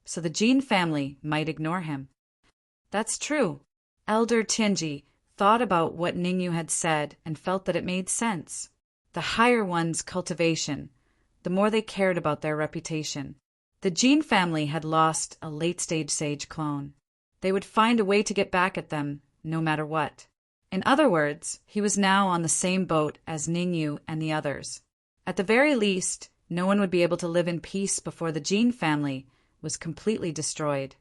S1: so the Jin family might ignore him. That's true. Elder Tianji thought about what Ning Yu had said and felt that it made sense. The higher one's cultivation, the more they cared about their reputation. The Jin family had lost a late-stage sage clone. They would find a way to get back at them, no matter what. In other words, he was now on the same boat as Ning Yu and the others. At the very least, no one would be able to live in peace before the Jin family was completely destroyed.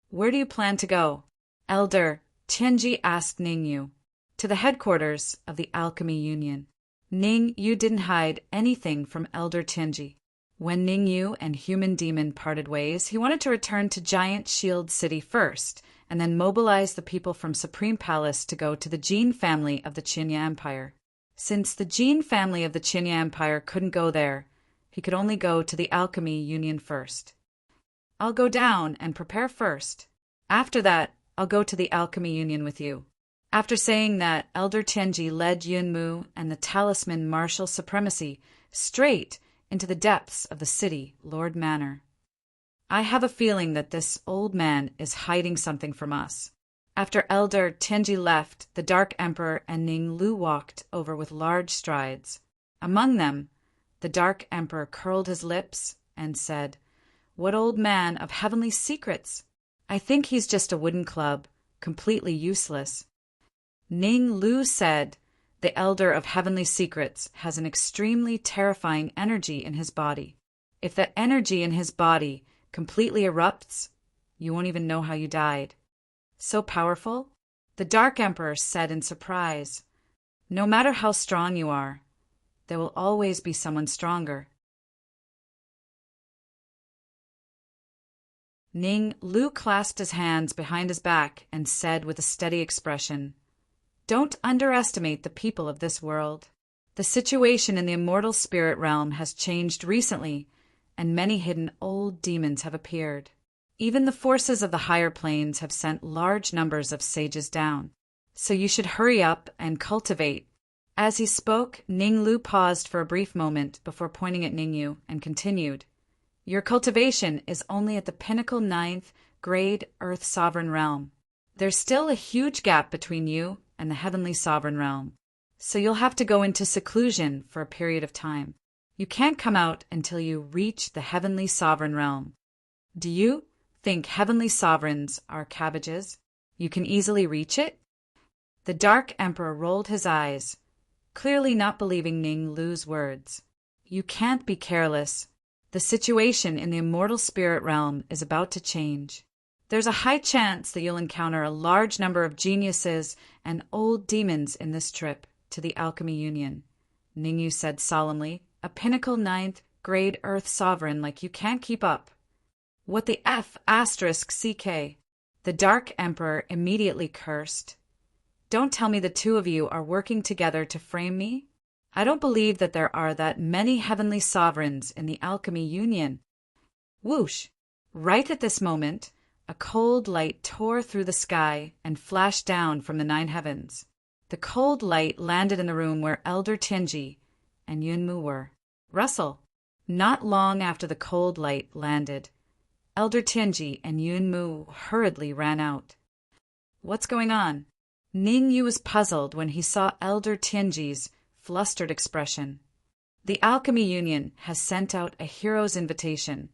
S1: "Where do you plan to go?" Elder Tianji asked Ning Yu. "To the headquarters of the Alchemy Union." Ning Yu didn't hide anything from Elder Tianji. When Ning Yu and Human Demon parted ways, he wanted to return to Giant Shield City first, and then mobilize the people from Supreme Palace to go to the Jin family of the Qinya Empire. Since the Jin family of the Qinya Empire couldn't go there, he could only go to the Alchemy Union first. "I'll go down and prepare first. After that, I'll go to the Alchemy Union with you." After saying that, Elder Tianji led Yunmu and the Talisman Martial Supremacy straight into the depths of the city Lord Manor. "I have a feeling that this old man is hiding something from us." After Elder Tianji left, the Dark Emperor and Ning Lu walked over with large strides. Among them, the Dark Emperor curled his lips and said, "What old man of heavenly secrets? I think he's just a wooden club, completely useless." Ning Lu said, "The Elder of Heavenly Secrets has an extremely terrifying energy in his body. If that energy in his body completely erupts, you won't even know how you died." "So powerful?" the Dark Emperor said in surprise. "No matter how strong you are, there will always be someone stronger." Ning Lu clasped his hands behind his back and said with a steady expression, "Don't underestimate the people of this world. The situation in the immortal spirit realm has changed recently, and many hidden old demons have appeared. Even the forces of the higher planes have sent large numbers of sages down. So you should hurry up and cultivate." As he spoke, Ning Lu paused for a brief moment before pointing at Ning Yu and continued, "Your cultivation is only at the pinnacle 9th grade Earth Sovereign Realm. There's still a huge gap between you and the Heavenly Sovereign Realm, so you'll have to go into seclusion for a period of time. You can't come out until you reach the Heavenly Sovereign Realm. Do you think Heavenly Sovereigns are cabbages? You can easily reach it?" The Dark Emperor rolled his eyes, clearly not believing Ning Lu's words. "You can't be careless. The situation in the immortal spirit realm is about to change. There's a high chance that you'll encounter a large number of geniuses and old demons in this trip to the Alchemy Union," Ning Yu said solemnly. "A pinnacle 9th grade Earth Sovereign like you can't keep up." "What the F***CK? The Dark Emperor immediately cursed. "Don't tell me the two of you are working together to frame me? I don't believe that there are that many heavenly sovereigns in the Alchemy Union." Whoosh! Right at this moment, a cold light tore through the sky and flashed down from the 9 heavens. The cold light landed in the room where Elder Tianji, and Yunmu were. Russell. Not long after the cold light landed, Elder Tianji and Yunmu hurriedly ran out. What's going on? Ning Yu was puzzled when he saw Elder Tianji's flustered expression. The Alchemy Union has sent out a hero's invitation,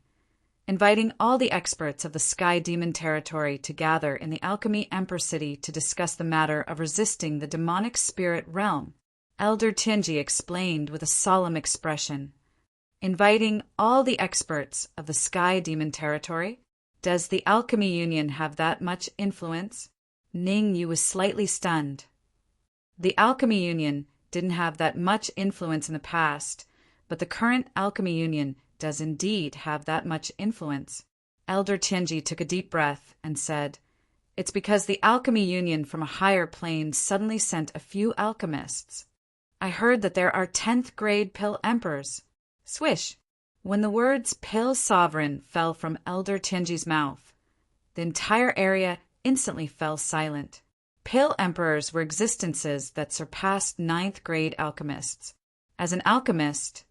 S1: inviting all the experts of the Sky Demon territory to gather in the Alchemy Emperor City to discuss the matter of resisting the demonic spirit realm. Elder Tianji explained with a solemn expression. Inviting all the experts of the Sky Demon territory? Does the Alchemy Union have that much influence? Ning Yu was slightly stunned. The Alchemy Union didn't have that much influence in the past, but the current Alchemy Union does indeed have that much influence. Elder Tianji took a deep breath and said, It's because the Alchemy Union from a higher plane suddenly sent a few alchemists. I heard that there are 10th grade pill emperors. Swish! When the words Pill Sovereign fell from Elder Tianji's mouth, the entire area instantly fell silent. Pill Emperors were existences that surpassed 9th grade alchemists. As an alchemist,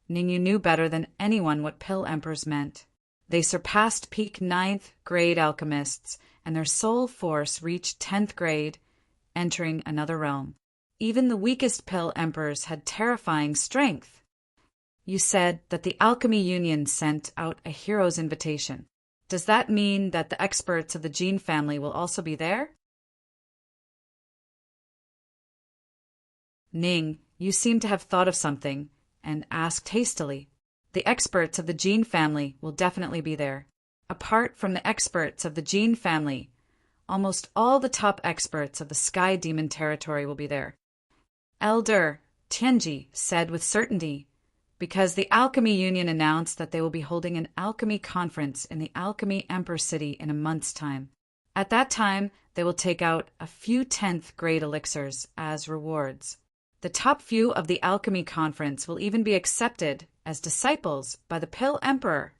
S1: Ningyu knew better than anyone what Pill Emperors meant. They surpassed peak 9th grade alchemists, and their soul force reached 10th grade, entering another realm. Even the weakest Pill Emperors had terrifying strength. You said that the Alchemy Union sent out a hero's invitation. Does that mean that the experts of the Gene family will also be there? Ning, you seem to have thought of something, and asked hastily. The experts of the Gene family will definitely be there. Apart from the experts of the Gene family, almost all the top experts of the Sky Demon territory will be there. Elder Tianji said with certainty, because the Alchemy Union announced that they will be holding an alchemy conference in the Alchemy Emperor City in a month's time. At that time, they will take out a few 10th grade elixirs as rewards. The top few of the alchemy conference will even be accepted as disciples by the Pill Emperor.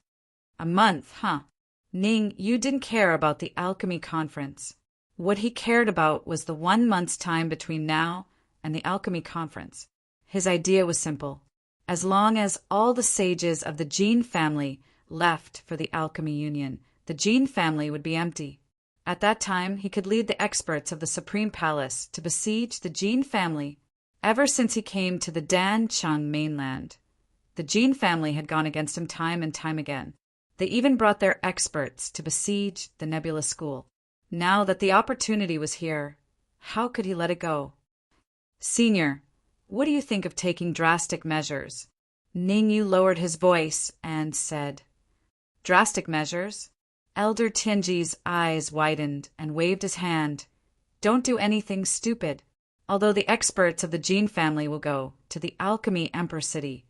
S1: A month, huh? Ning, you didn't care about the alchemy conference. What he cared about was the 1 month's time between now and the alchemy conference. His idea was simple. As long as all the sages of the Gene family left for the Alchemy Union, the Gene family would be empty. At that time, he could lead the experts of the Supreme Palace to besiege the Gene family. Ever since he came to the Dancheng mainland, the Gene family had gone against him time and time again. They even brought their experts to besiege the Nebula School. Now that the opportunity was here, how could he let it go? Senior, what do you think of taking drastic measures? Ningyu lowered his voice and said, Drastic measures? Elder Tianji's eyes widened and waved his hand. Don't do anything stupid. Although the experts of the Gene family will go to the Alchemy Emperor City,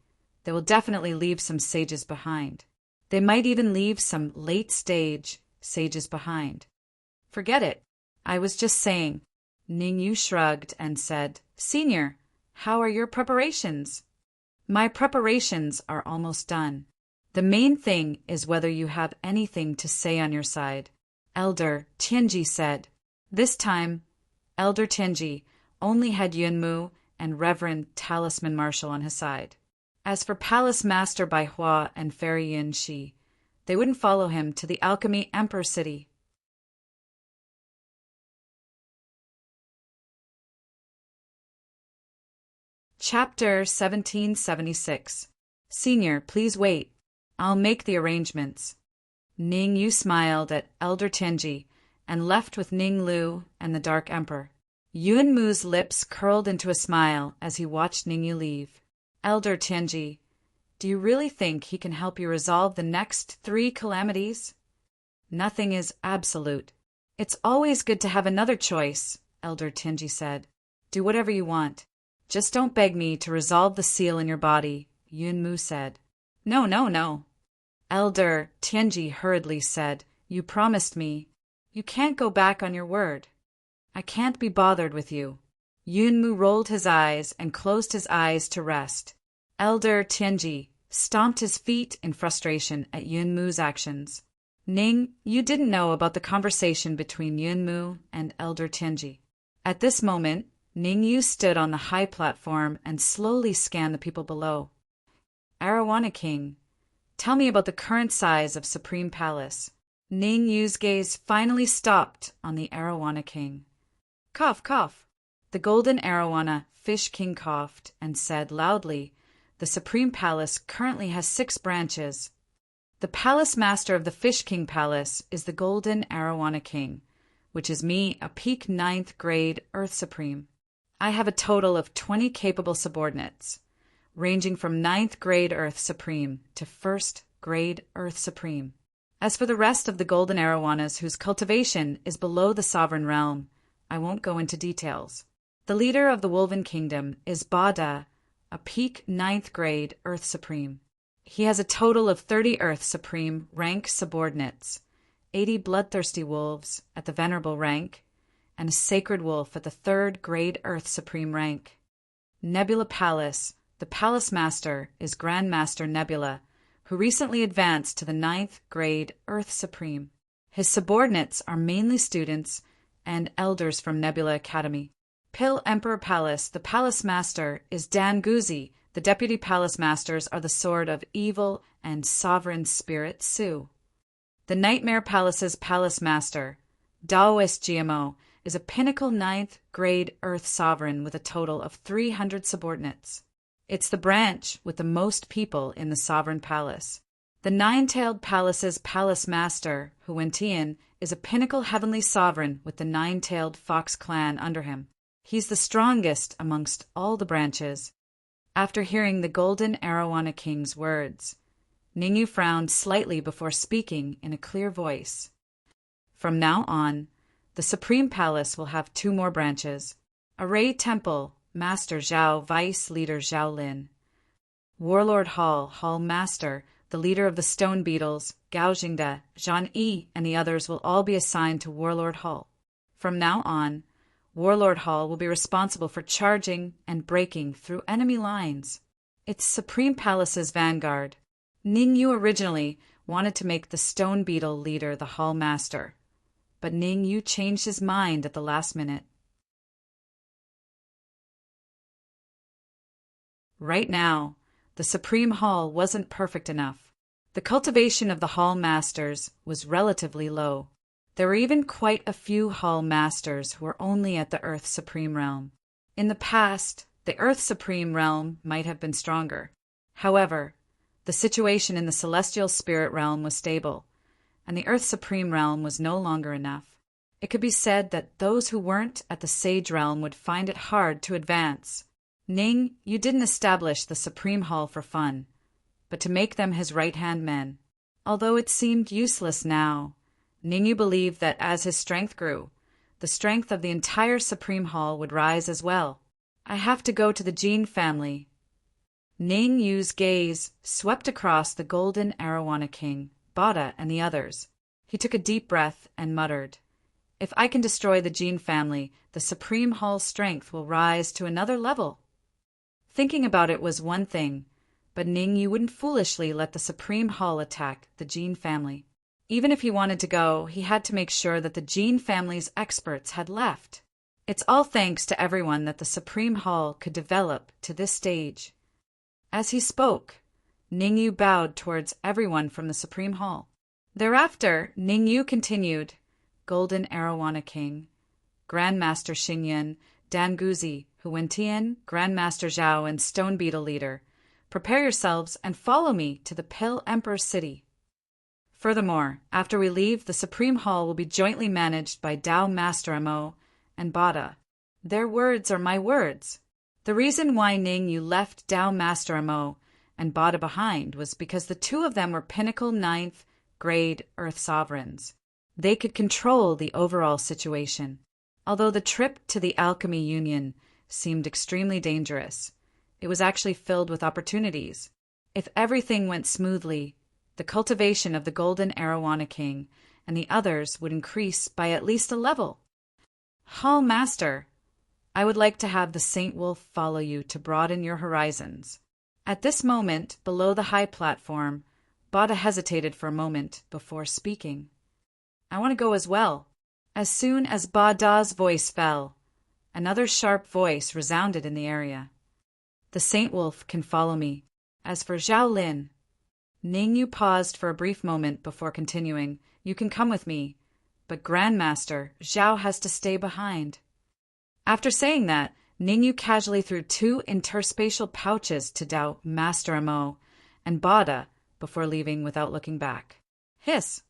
S1: they will definitely leave some sages behind. They might even leave some late-stage sages behind. Forget it. I was just saying. Ningyu shrugged and said, Senior, how are your preparations? My preparations are almost done. The main thing is whether you have anything to say on your side. Elder Tianji said. This time, Elder Tianji only had Yunmu and Reverend Talisman Marshall on his side. As for Palace Master Baihua and Fairy Yin Shi, they wouldn't follow him to the Alchemy Emperor City. Chapter 1776. Senior, please wait. I'll make the arrangements. Ning Yu smiled at Elder Tianji and left with Ning Lu and the Dark Emperor. Yun Mu's lips curled into a smile as he watched Ning Yu leave. Elder Tianji, do you really think he can help you resolve the next 3 calamities? Nothing is absolute. It's always good to have another choice, Elder Tianji said. Do whatever you want. Just don't beg me to resolve the seal in your body, Yun Mu said. No. Elder Tianji hurriedly said, You promised me. You can't go back on your word. I can't be bothered with you. Yun Mu rolled his eyes and closed his eyes to rest. Elder Tianji stomped his feet in frustration at Yun Mu's actions. Ning, you didn't know about the conversation between Yun Mu and Elder Tianji. At this moment, Ningyu stood on the high platform and slowly scanned the people below. Arowana King, tell me about the current size of Supreme Palace. Ningyu's gaze finally stopped on the Arowana King. Cough, cough. The golden Arowana Fish King coughed and said loudly, the Supreme Palace currently has 6 branches. The Palace Master of the Fish King Palace is the golden Arowana King, which is me, a peak 9th grade Earth Supreme. I have a total of 20 capable subordinates, ranging from 9th grade Earth Supreme to 1st grade Earth Supreme. As for the rest of the golden Arowanas whose cultivation is below the sovereign realm, I won't go into details. The leader of the Wolven Kingdom is Bada, a peak 9th grade Earth Supreme. He has a total of 30 Earth Supreme rank subordinates, 80 bloodthirsty wolves at the venerable rank, and a sacred wolf at the 3rd grade Earth Supreme rank. Nebula Palace, the Palace Master, is Grand Master Nebula, who recently advanced to the 9th grade Earth Supreme. His subordinates are mainly students and elders from Nebula Academy. Pill Emperor Palace, the Palace Master, is Dan Guzi. The Deputy Palace Masters are the Sword of Evil and Sovereign Spirit Su. The Nightmare Palace's Palace Master, Daoist GMO, is a pinnacle 9th grade Earth Sovereign with a total of 300 subordinates. It's the branch with the most people in the Sovereign Palace. The Nine-Tailed Palace's Palace Master, Huentian, is a pinnacle heavenly sovereign with the Nine-Tailed Fox clan under him. He's the strongest amongst all the branches. After hearing the golden Arowana King's words, Ningyu frowned slightly before speaking in a clear voice. From now on, the Supreme Palace will have 2 more branches. Array Temple, Master Zhao, Vice Leader Zhao Lin. Warlord Hall, Hall Master, the leader of the Stone Beetles, Gao Jingde, Zhan Yi, and the others will all be assigned to Warlord Hall. From now on, Warlord Hall will be responsible for charging and breaking through enemy lines. It's Supreme Palace's vanguard. Ningyu originally wanted to make the Stone Beetle leader the Hall Master, but Ningyu changed his mind at the last minute. Right now, the Supreme Hall wasn't perfect enough. The cultivation of the Hall Masters was relatively low. There were even quite a few Hall Masters who were only at the Earth Supreme Realm. In the past, the Earth Supreme Realm might have been stronger. However, the situation in the Celestial Spirit Realm was stable, and the Earth Supreme Realm was no longer enough. It could be said that those who weren't at the Sage Realm would find it hard to advance. Ning, you didn't establish the Supreme Hall for fun, but to make them his right-hand men. Although it seemed useless now, Ningyu believed that as his strength grew, the strength of the entire Supreme Hall would rise as well. I have to go to the Jin family. Ningyu's gaze swept across the golden Arowana King, Bada, and the others. He took a deep breath and muttered, if I can destroy the Jin family, the Supreme Hall's strength will rise to another level. Thinking about it was one thing, but Ningyu wouldn't foolishly let the Supreme Hall attack the Jin family. Even if he wanted to go, he had to make sure that the Jin family's experts had left. It's all thanks to everyone that the Supreme Hall could develop to this stage. As he spoke, Ningyu bowed towards everyone from the Supreme Hall. Thereafter, Ningyu continued, Golden Arowana King, Grandmaster Xingyan, Dan Guzi, Huentian, Grandmaster Zhao, and Stone Beetle Leader, prepare yourselves and follow me to the Pill Emperor City. Furthermore, after we leave, the Supreme Hall will be jointly managed by Dao Master Mo and Bada. Their words are my words. The reason why Ningyu left Dao Master Mo and Bada behind was because the 2 of them were pinnacle 9th grade Earth Sovereigns. They could control the overall situation. Although the trip to the Alchemy Union seemed extremely dangerous, it was actually filled with opportunities. If everything went smoothly, the cultivation of the Golden Arowana King and the others would increase by at least a level. Hall Master, I would like to have the Saint Wolf follow you to broaden your horizons. At this moment, below the high platform, Bada hesitated for a moment before speaking. I want to go as well. As soon as Bada's voice fell, Another sharp voice resounded in the area. The Saint Wolf can follow me. As for Zhao Lin, Ning Yu paused for a brief moment before continuing. You can come with me, but Grandmaster Zhao has to stay behind. After saying that, Ning Yu casually threw 2 interspatial pouches to Dao Master Mo and Bada before leaving without looking back. Hiss!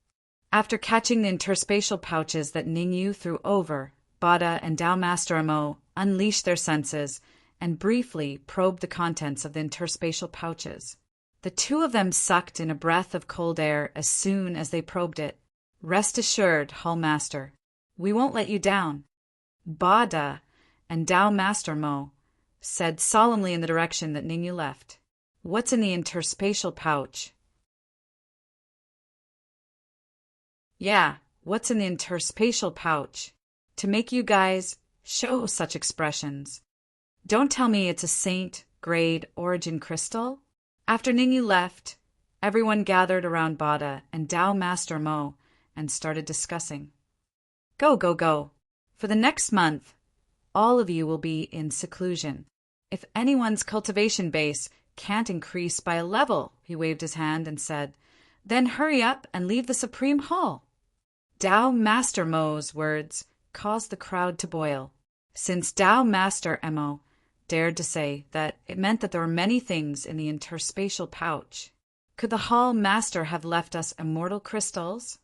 S1: After catching the interspatial pouches that Ning Yu threw over, Bada and Dao Master Mo unleashed their senses and briefly probed the contents of the interspatial pouches. The 2 of them sucked in a breath of cold air as soon as they probed it. Rest assured, Hall Master, we won't let you down. Bada and Dao Master Mo said solemnly in the direction that Ning Yu left. What's in the interspatial pouch? Yeah, what's in the interspatial pouch? To make you guys show such expressions. Don't tell me it's a Saint Grade Origin crystal? After Ning Yu left, everyone gathered around Bada and Dao Master Mo and started discussing. Go, go, go. For the next month, all of you will be in seclusion. If anyone's cultivation base can't increase by a level, he waved his hand and said, then hurry up and leave the Supreme Hall. Dao Master Mo's words caused the crowd to boil. Since Dao Master Mo dared to say that, it meant that there were many things in the interspatial pouch. Could the Hall Master have left us immortal crystals?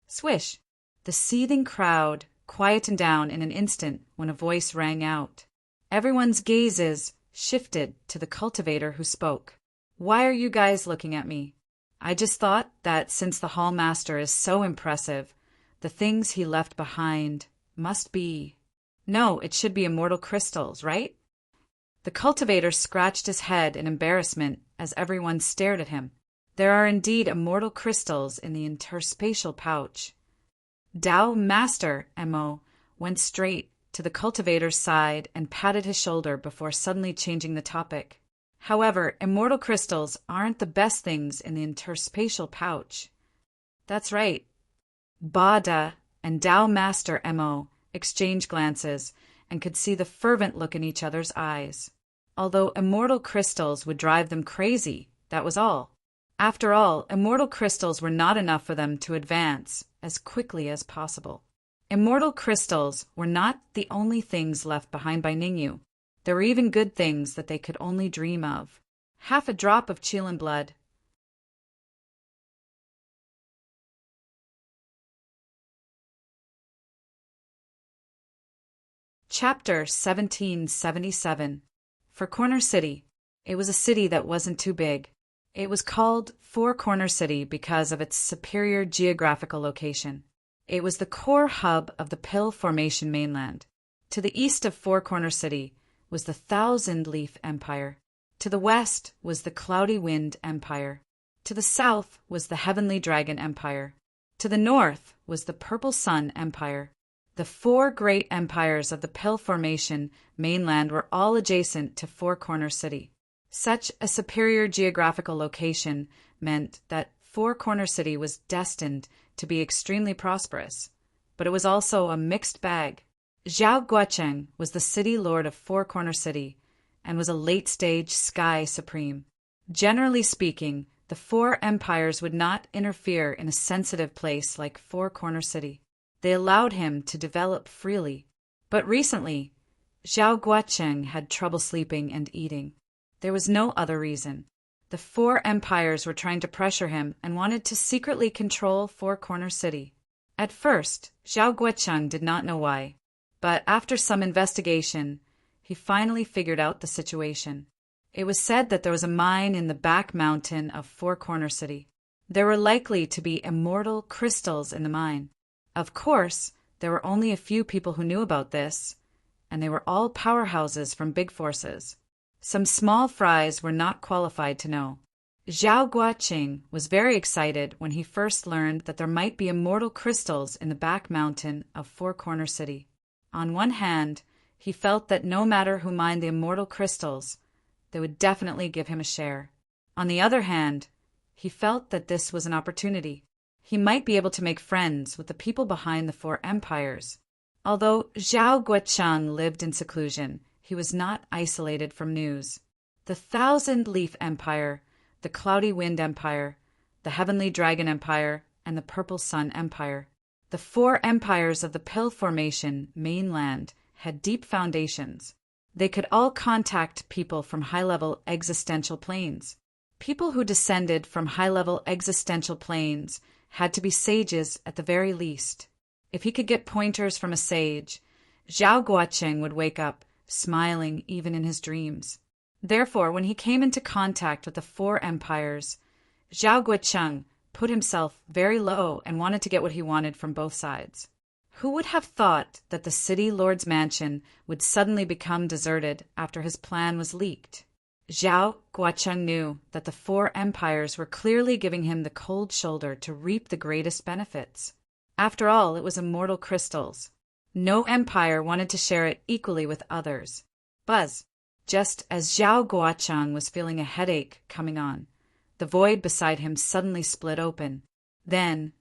S1: Swish! The seething crowd quietened down in an instant when a voice rang out. Everyone's gazes shifted to the cultivator who spoke. Why are you guys looking at me? I just thought that since the Hall Master is so impressive, the things he left behind must be... No, it should be immortal crystals, right? The cultivator scratched his head in embarrassment as everyone stared at him. There are indeed immortal crystals in the interspatial pouch. Dao Master Mo went straight to the cultivator's side and patted his shoulder before suddenly changing the topic. However, immortal crystals aren't the best things in the interspatial pouch. That's right. Bada and Dao Master Mo exchanged glances and could see the fervent look in each other's eyes. Although immortal crystals would drive them crazy, that was all. After all, immortal crystals were not enough for them to advance as quickly as possible. Immortal crystals were not the only things left behind by Ning Yu. There were even good things that they could only dream of. Half a drop of Qilin blood. Chapter 1777. For Corner City. It was a city that wasn't too big. It was called Four Corner City because of its superior geographical location. It was the core hub of the Pill Formation mainland. To the east of Four Corner City was the Thousand Leaf Empire. To the west was the Cloudy Wind Empire. To the south was the Heavenly Dragon Empire. To the north was the Purple Sun Empire. The 4 great empires of the Pill Formation mainland were all adjacent to Four Corner City. Such a superior geographical location meant that Four Corner City was destined to be extremely prosperous, but it was also a mixed bag. Zhao Guocheng was the city lord of Four Corner City and was a late-stage sky supreme. Generally speaking, the 4 empires would not interfere in a sensitive place like Four Corner City. They allowed him to develop freely. But recently, Zhao Guocheng had trouble sleeping and eating. There was no other reason. The 4 empires were trying to pressure him and wanted to secretly control Four Corner City. At first, Zhao Guocheng did not know why, but after some investigation, he finally figured out the situation. It was said that there was a mine in the back mountain of Four Corner City. There were likely to be immortal crystals in the mine. Of course, there were only a few people who knew about this, and they were all powerhouses from big forces. Some small fries were not qualified to know. Zhao Guoqing was very excited when he first learned that there might be immortal crystals in the back mountain of Four Corner City. On one hand, he felt that no matter who mined the immortal crystals, they would definitely give him a share. On the other hand, he felt that this was an opportunity. He might be able to make friends with the people behind the 4 empires. Although Zhao Guocheng lived in seclusion, he was not isolated from news. The Thousand-Leaf Empire, the Cloudy Wind Empire, the Heavenly Dragon Empire, and the Purple Sun Empire. The four empires of the Pill Formation mainland had deep foundations. They could all contact people from high-level existential planes. People who descended from high-level existential planes had to be sages at the very least. If he could get pointers from a sage, Zhao Guocheng would wake up, smiling even in his dreams. Therefore, when he came into contact with the four empires, Zhao Guocheng put himself very low and wanted to get what he wanted from both sides. Who would have thought that the city lord's mansion would suddenly become deserted after his plan was leaked? Zhao Guocheng knew that the four empires were clearly giving him the cold shoulder to reap the greatest benefits. After all, it was immortal crystals. No empire wanted to share it equally with others. Buzz! Just as Zhao Guocheng was feeling a headache coming on, the void beside him suddenly split open. Then,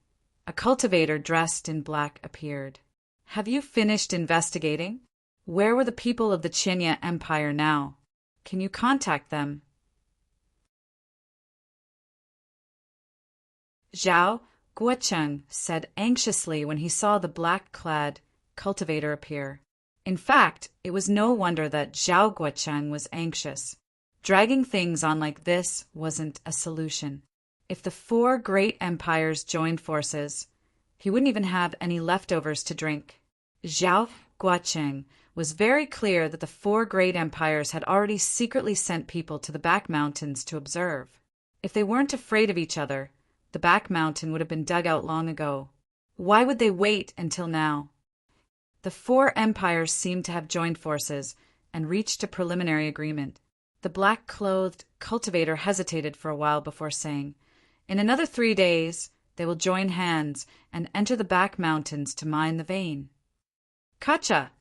S1: a cultivator dressed in black appeared. "Have you finished investigating? Where were the people of the Qinya Empire now? Can you contact them?" Zhao Guocheng said anxiously when he saw the black-clad cultivator appear. In fact, it was no wonder that Zhao Guocheng was anxious. Dragging things on like this wasn't a solution. If the four great empires joined forces, he wouldn't even have any leftovers to drink. Zhao Guocheng was very clear that the four great empires had already secretly sent people to the back mountains to observe. If they weren't afraid of each other, the back mountain would have been dug out long ago. Why would they wait until now? The four empires seemed to have joined forces and reached a preliminary agreement. The black-clothed cultivator hesitated for a while before saying, "In another 3 days, they will join hands and enter the back mountains to mine the vein." "Kacha!"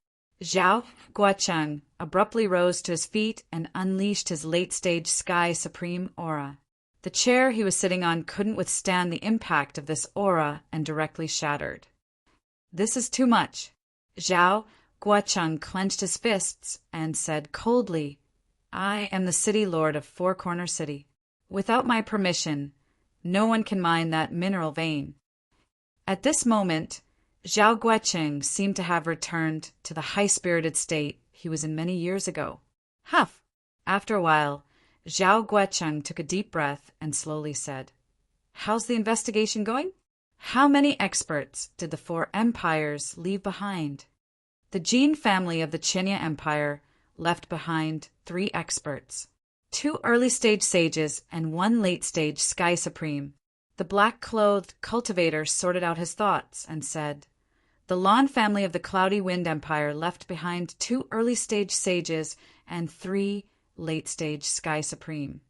S1: Zhao Guocheng abruptly rose to his feet and unleashed his late-stage Sky Supreme aura. The chair he was sitting on couldn't withstand the impact of this aura and directly shattered. "This is too much." Zhao Guocheng clenched his fists and said coldly, "I am the city lord of Four Corner City. Without my permission, no one can mine that mineral vein." At this moment, Zhao Guocheng seemed to have returned to the high-spirited state he was in many years ago. Huff! After a while, Zhao Guocheng took a deep breath and slowly said, "How's the investigation going? How many experts did the four empires leave behind?" The Jin family of the Qinya Empire left behind 3 experts, 2 early-stage sages and 1 late-stage Sky Supreme. The black-clothed cultivator sorted out his thoughts and said, "The Lan family of the Cloudy Wind Empire left behind 2 early-stage sages and 3 late-stage Sky Supreme.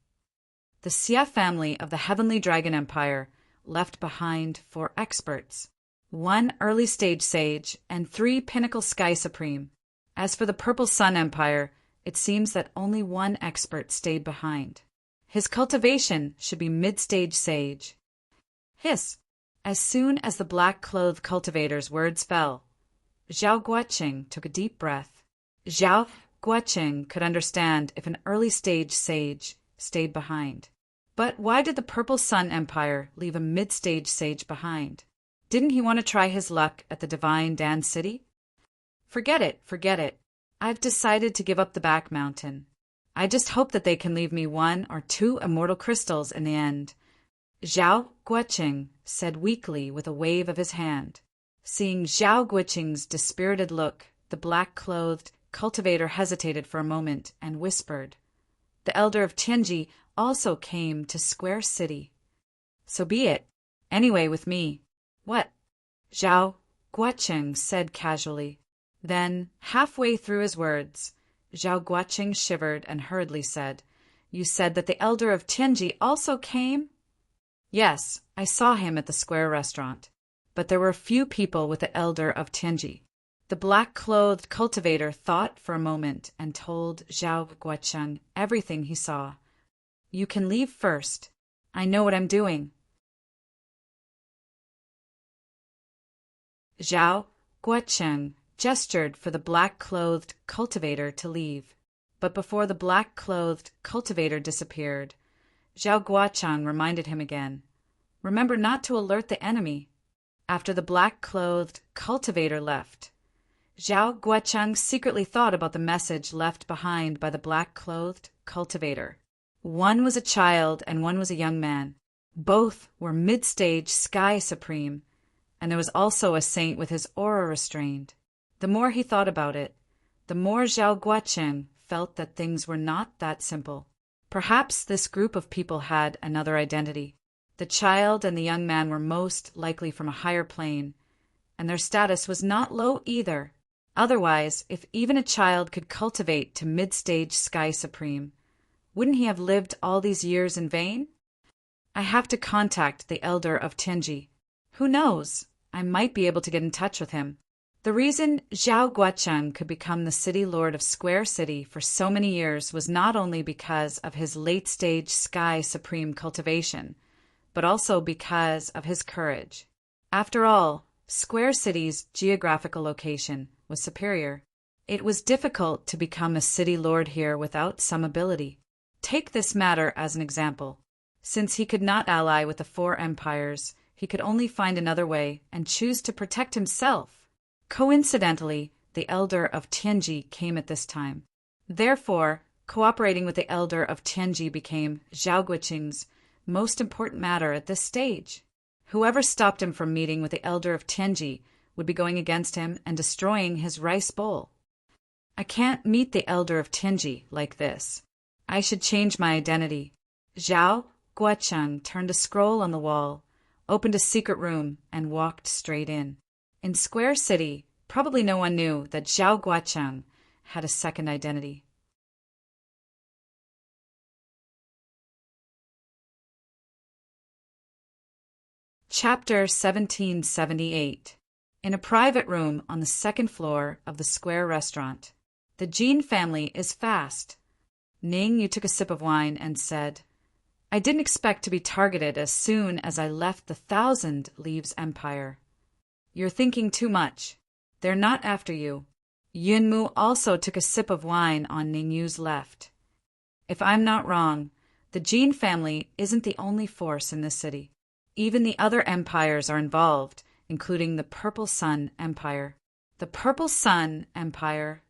S1: The Xia family of the Heavenly Dragon Empire left behind 4 experts, 1 early-stage sage and 3 pinnacle Sky Supreme. As for the Purple Sun Empire, it seems that only 1 expert stayed behind. His cultivation should be mid-stage sage." Hiss! As soon as the black-clothed cultivator's words fell, Zhao Guocheng took a deep breath. Zhao Guocheng could understand if an early-stage sage stayed behind. But why did the Purple Sun Empire leave a mid-stage sage behind? Didn't he want to try his luck at the Divine Dan City? Forget it. I've decided to give up the back mountain. I just hope that they can leave me 1 or 2 immortal crystals in the end." Zhao Guocheng said weakly with a wave of his hand. Seeing Zhao Guocheng's dispirited look, the black-clothed cultivator hesitated for a moment and whispered, "The elder of Tianji also came to Square City." "So be it. Anyway, with me." "What?" Zhao Guocheng said casually. Then, halfway through his words, Zhao Guocheng shivered and hurriedly said, "You said that the elder of Tianji also came?" "Yes, I saw him at the Square restaurant. But there were few people with the elder of Tianji." The black-clothed cultivator thought for a moment and told Zhao Guocheng everything he saw. "You can leave first. I know what I'm doing." Zhao Guocheng gestured for the black-clothed cultivator to leave. But before the black-clothed cultivator disappeared, Zhao Guochang reminded him again, "Remember not to alert the enemy." After the black-clothed cultivator left, Zhao Guochang secretly thought about the message left behind by the black-clothed cultivator. One was a child and one was a young man. Both were mid-stage Sky Supreme, and there was also a saint with his aura restrained. The more he thought about it, the more Zhao Guochang felt that things were not that simple. Perhaps this group of people had another identity. The child and the young man were most likely from a higher plane, and their status was not low either. Otherwise, if even a child could cultivate to mid-stage Sky Supreme, wouldn't he have lived all these years in vain? I have to contact the elder of Tianji. Who knows? I might be able to get in touch with him. The reason Zhao Guochang could become the city lord of Square City for so many years was not only because of his late-stage Sky Supreme cultivation, but also because of his courage. After all, Square City's geographical location was superior. It was difficult to become a city lord here without some ability. Take this matter as an example. Since he could not ally with the four empires, he could only find another way and choose to protect himself. Coincidentally, the elder of Tianji came at this time. Therefore, cooperating with the elder of Tianji became Zhao Guochang's most important matter at this stage. Whoever stopped him from meeting with the elder of Tianji would be going against him and destroying his rice bowl. I can't meet the elder of Tianji like this. I should change my identity. Zhao Guochang turned a scroll on the wall, opened a secret room, and walked straight in. In Square City, probably no one knew that Zhao Guochang had a second identity. Chapter 1778. In a private room on the second floor of the Square restaurant. The Jin family is fast. Ning Yu took a sip of wine and said, "I didn't expect to be targeted as soon as I left the Thousand Leaves Empire." "You're thinking too much. They're not after you." Yunmu also took a sip of wine on Ning Yu's left. "If I'm not wrong, the Jin family isn't the only force in this city. Even the other empires are involved, including the Purple Sun Empire." The Purple Sun Empire?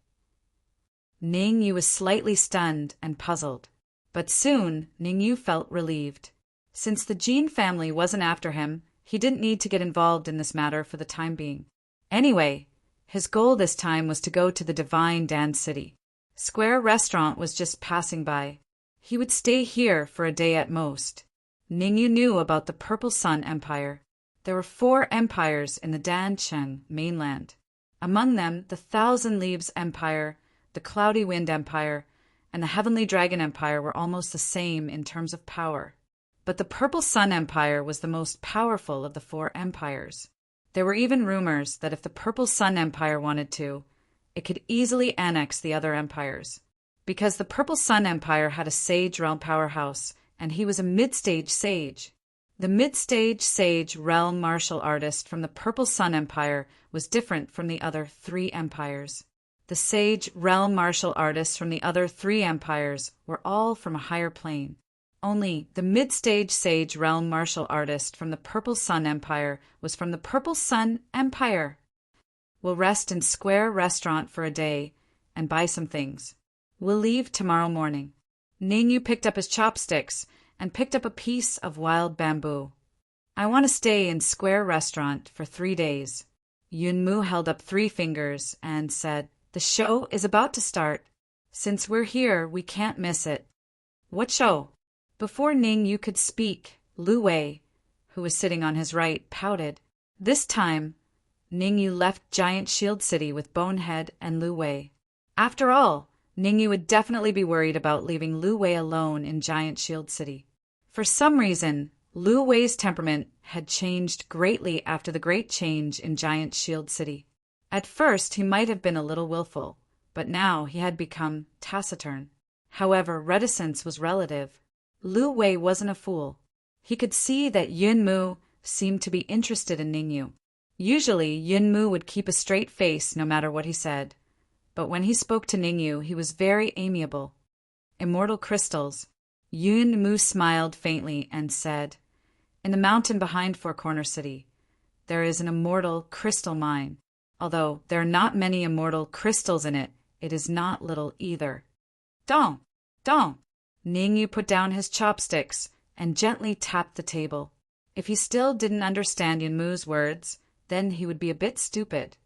S1: Ning Yu was slightly stunned and puzzled, but soon Ning Yu felt relieved. Since the Jin family wasn't after him, he didn't need to get involved in this matter for the time being. Anyway, his goal this time was to go to the Divine Dan City. Square Restaurant was just passing by. He would stay here for a day at most. Ning Yu knew about the Purple Sun Empire. There were 4 empires in the Dancheng mainland. Among them, the Thousand Leaves Empire, the Cloudy Wind Empire, and the Heavenly Dragon Empire were almost the same in terms of power. But the Purple Sun Empire was the most powerful of the 4 empires. There were even rumors that if the Purple Sun Empire wanted to, it could easily annex the other empires. Because the Purple Sun Empire had a sage realm powerhouse, and he was a mid-stage sage. The mid-stage sage realm martial artist from the Purple Sun Empire was different from the other 3 empires. The sage realm martial artists from the other 3 empires were all from a higher plane. Only the mid-stage sage realm martial artist from the Purple Sun Empire was from the Purple Sun Empire. We'll rest in Square Restaurant for a day and buy some things. We'll leave tomorrow morning. Ning Yu picked up his chopsticks and picked up a piece of wild bamboo. I want to stay in Square Restaurant for 3 days. Yunmu held up 3 fingers and said, "The show is about to start. Since we're here, we can't miss it." "What show?" Before Ning Yu could speak, Lu Wei, who was sitting on his right, pouted. This time, Ning Yu left Giant Shield City with Bonehead and Lu Wei. After all, Ning Yu would definitely be worried about leaving Lu Wei alone in Giant Shield City. For some reason, Lu Wei's temperament had changed greatly after the great change in Giant Shield City. At first, he might have been a little willful, but now he had become taciturn. However, reticence was relative. Lu Wei wasn't a fool. He could see that Yunmu seemed to be interested in Ning Yu. Usually, Yunmu would keep a straight face no matter what he said, but when he spoke to Ningyu, he was very amiable. Immortal crystals. Yunmu smiled faintly and said, "In the mountain behind Four Corner City, there is an immortal crystal mine. Although there are not many immortal crystals in it, it is not little either." Dong! Dong! Ningyu put down his chopsticks and gently tapped the table. If he still didn't understand Yunmu's words, then he would be a bit stupid.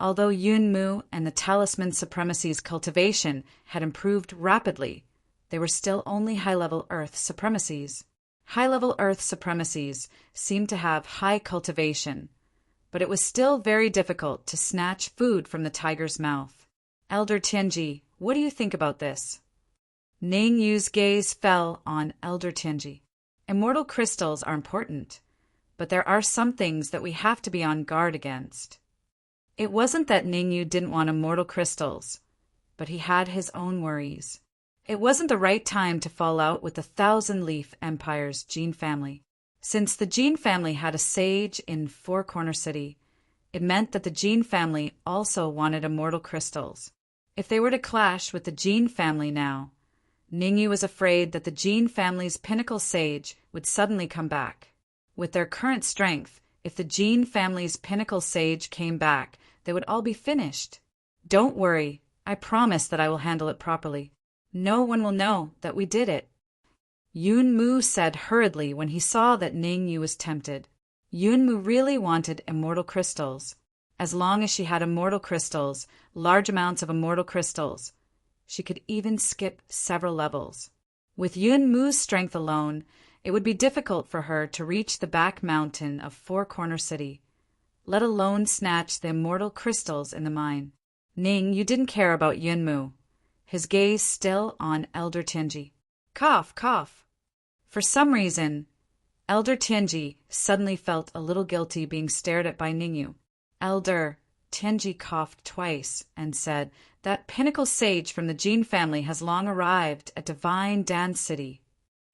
S1: Although Yunmu and the Talisman Supremacy's cultivation had improved rapidly, they were still only high-level Earth supremacies. High-level Earth supremacies seemed to have high cultivation, but it was still very difficult to snatch food from the tiger's mouth. Elder Tianji, what do you think about this? Ning Yu's gaze fell on Elder Tianji. Immortal crystals are important, but there are some things that we have to be on guard against. It wasn't that Ning Yu didn't want immortal crystals, but he had his own worries. It wasn't the right time to fall out with the Thousand Leaf Empire's Gene family. Since the Gene family had a sage in Four Corner City, it meant that the Gene family also wanted immortal crystals. If they were to clash with the Gene family now, Ningyu was afraid that the Gene family's pinnacle sage would suddenly come back. With their current strength, if the Gene family's pinnacle sage came back, they would all be finished. Don't worry, I promise that I will handle it properly. No one will know that we did it. Yunmu said hurriedly when he saw that Ningyu was tempted. Yunmu really wanted immortal crystals. As long as she had immortal crystals, large amounts of immortal crystals, she could even skip several levels. With Yunmu's strength alone, it would be difficult for her to reach the back mountain of Four Corner City, let alone snatch the immortal crystals in the mine. Ning, you didn't care about Yunmu, his gaze still on Elder Tianji. Cough, cough. For some reason, Elder Tianji suddenly felt a little guilty being stared at by Ningyu. Elder Tianji coughed twice and said, "That pinnacle sage from the Gene family has long arrived at Divine Dance City."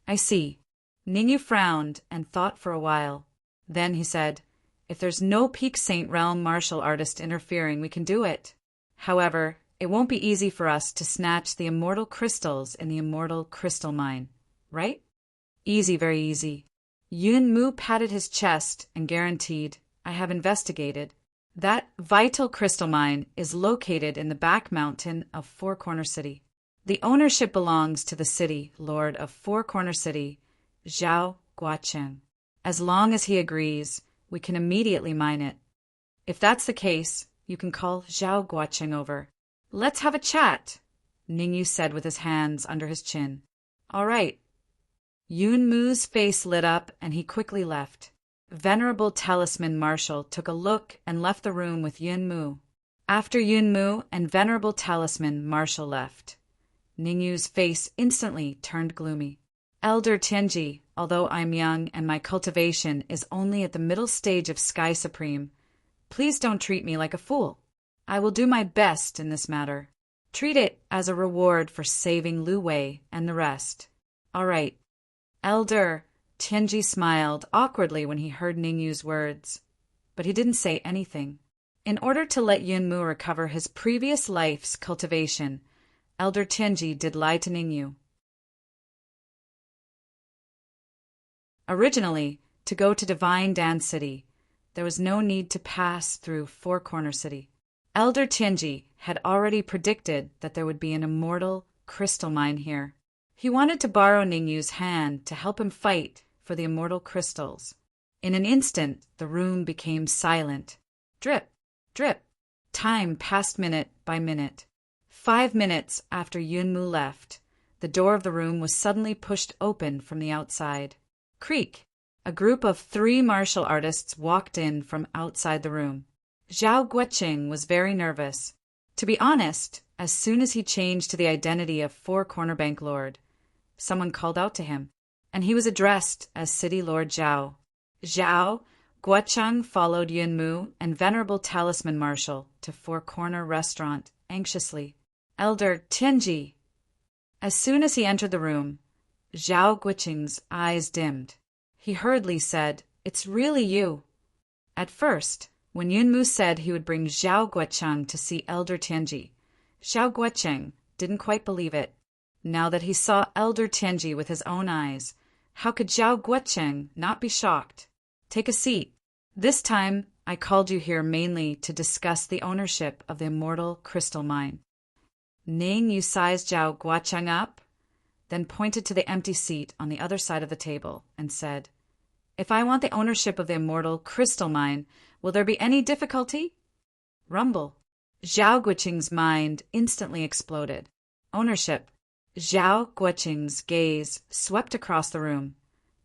S1: I see. Ningyu frowned and thought for a while. Then he said, "If there's no Peak Saint Realm martial artist interfering, we can do it. However, it won't be easy for us to snatch the immortal crystals in the immortal crystal mine, right?" "Easy, very easy." Yunmu patted his chest and guaranteed, "I have investigated. That vital crystal mine is located in the back mountain of Four Corner City. The ownership belongs to the city lord of Four Corner City, Zhao Guocheng. As long as he agrees, we can immediately mine it. If that's the case, you can call Zhao Guocheng over. Let's have a chat," Ningyu said with his hands under his chin. "All right." Yunmu's face lit up and he quickly left. Venerable Talisman Marshal took a look and left the room with Yunmu. After Yunmu and Venerable Talisman Marshal left, Ningyu's face instantly turned gloomy. "Elder Tianji, although I'm young and my cultivation is only at the middle stage of Sky Supreme, please don't treat me like a fool. I will do my best in this matter. Treat it as a reward for saving Lu Wei and the rest. All right." Elder Tianji smiled awkwardly when he heard Ningyu's words, but he didn't say anything. In order to let Yunmu recover his previous life's cultivation, Elder Tianji did lie to Ningyu. Originally, to go to Divine Dance City, there was no need to pass through Four Corner City. Elder Tianji had already predicted that there would be an immortal crystal mine here. He wanted to borrow Ningyu's hand to help him fight for the immortal crystals. In an instant, the room became silent. Drip, drip. Time passed minute by minute. 5 minutes after Yunmu left, the door of the room was suddenly pushed open from the outside. Creak! A group of 3 martial artists walked in from outside the room. Zhao Guocheng was very nervous. To be honest, as soon as he changed to the identity of Four Corner Bank Lord, someone called out to him, and he was addressed as City Lord Zhao. Zhao Guocheng followed Yunmu and Venerable Talisman Marshal to Four Corner Restaurant anxiously. Elder Tianji. As soon as he entered the room, Zhao Guocheng's eyes dimmed. He hurriedly said, "It's really you." At first, when Yunmu said he would bring Zhao Guocheng to see Elder Tianji, Zhao Guocheng didn't quite believe it. Now that he saw Elder Tianji with his own eyes, how could Zhao Guocheng not be shocked? "Take a seat. This time, I called you here mainly to discuss the ownership of the immortal crystal mine." Ning Yu sized Zhao Guocheng up, then pointed to the empty seat on the other side of the table and said, "If I want the ownership of the immortal crystal mine, will there be any difficulty?" Rumble. Zhao Guocheng's mind instantly exploded. Ownership. Zhao Guocheng's gaze swept across the room.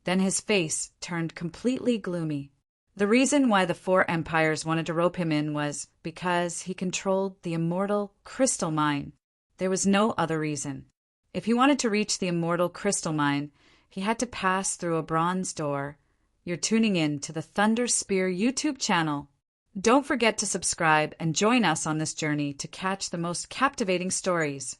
S1: Then his face turned completely gloomy. The reason why the four empires wanted to rope him in was because he controlled the immortal crystal mine. There was no other reason. If he wanted to reach the immortal crystal mine, he had to pass through a bronze door. You're tuning in to the Thunder Spear YouTube channel. Don't forget to subscribe and join us on this journey to catch the most captivating stories.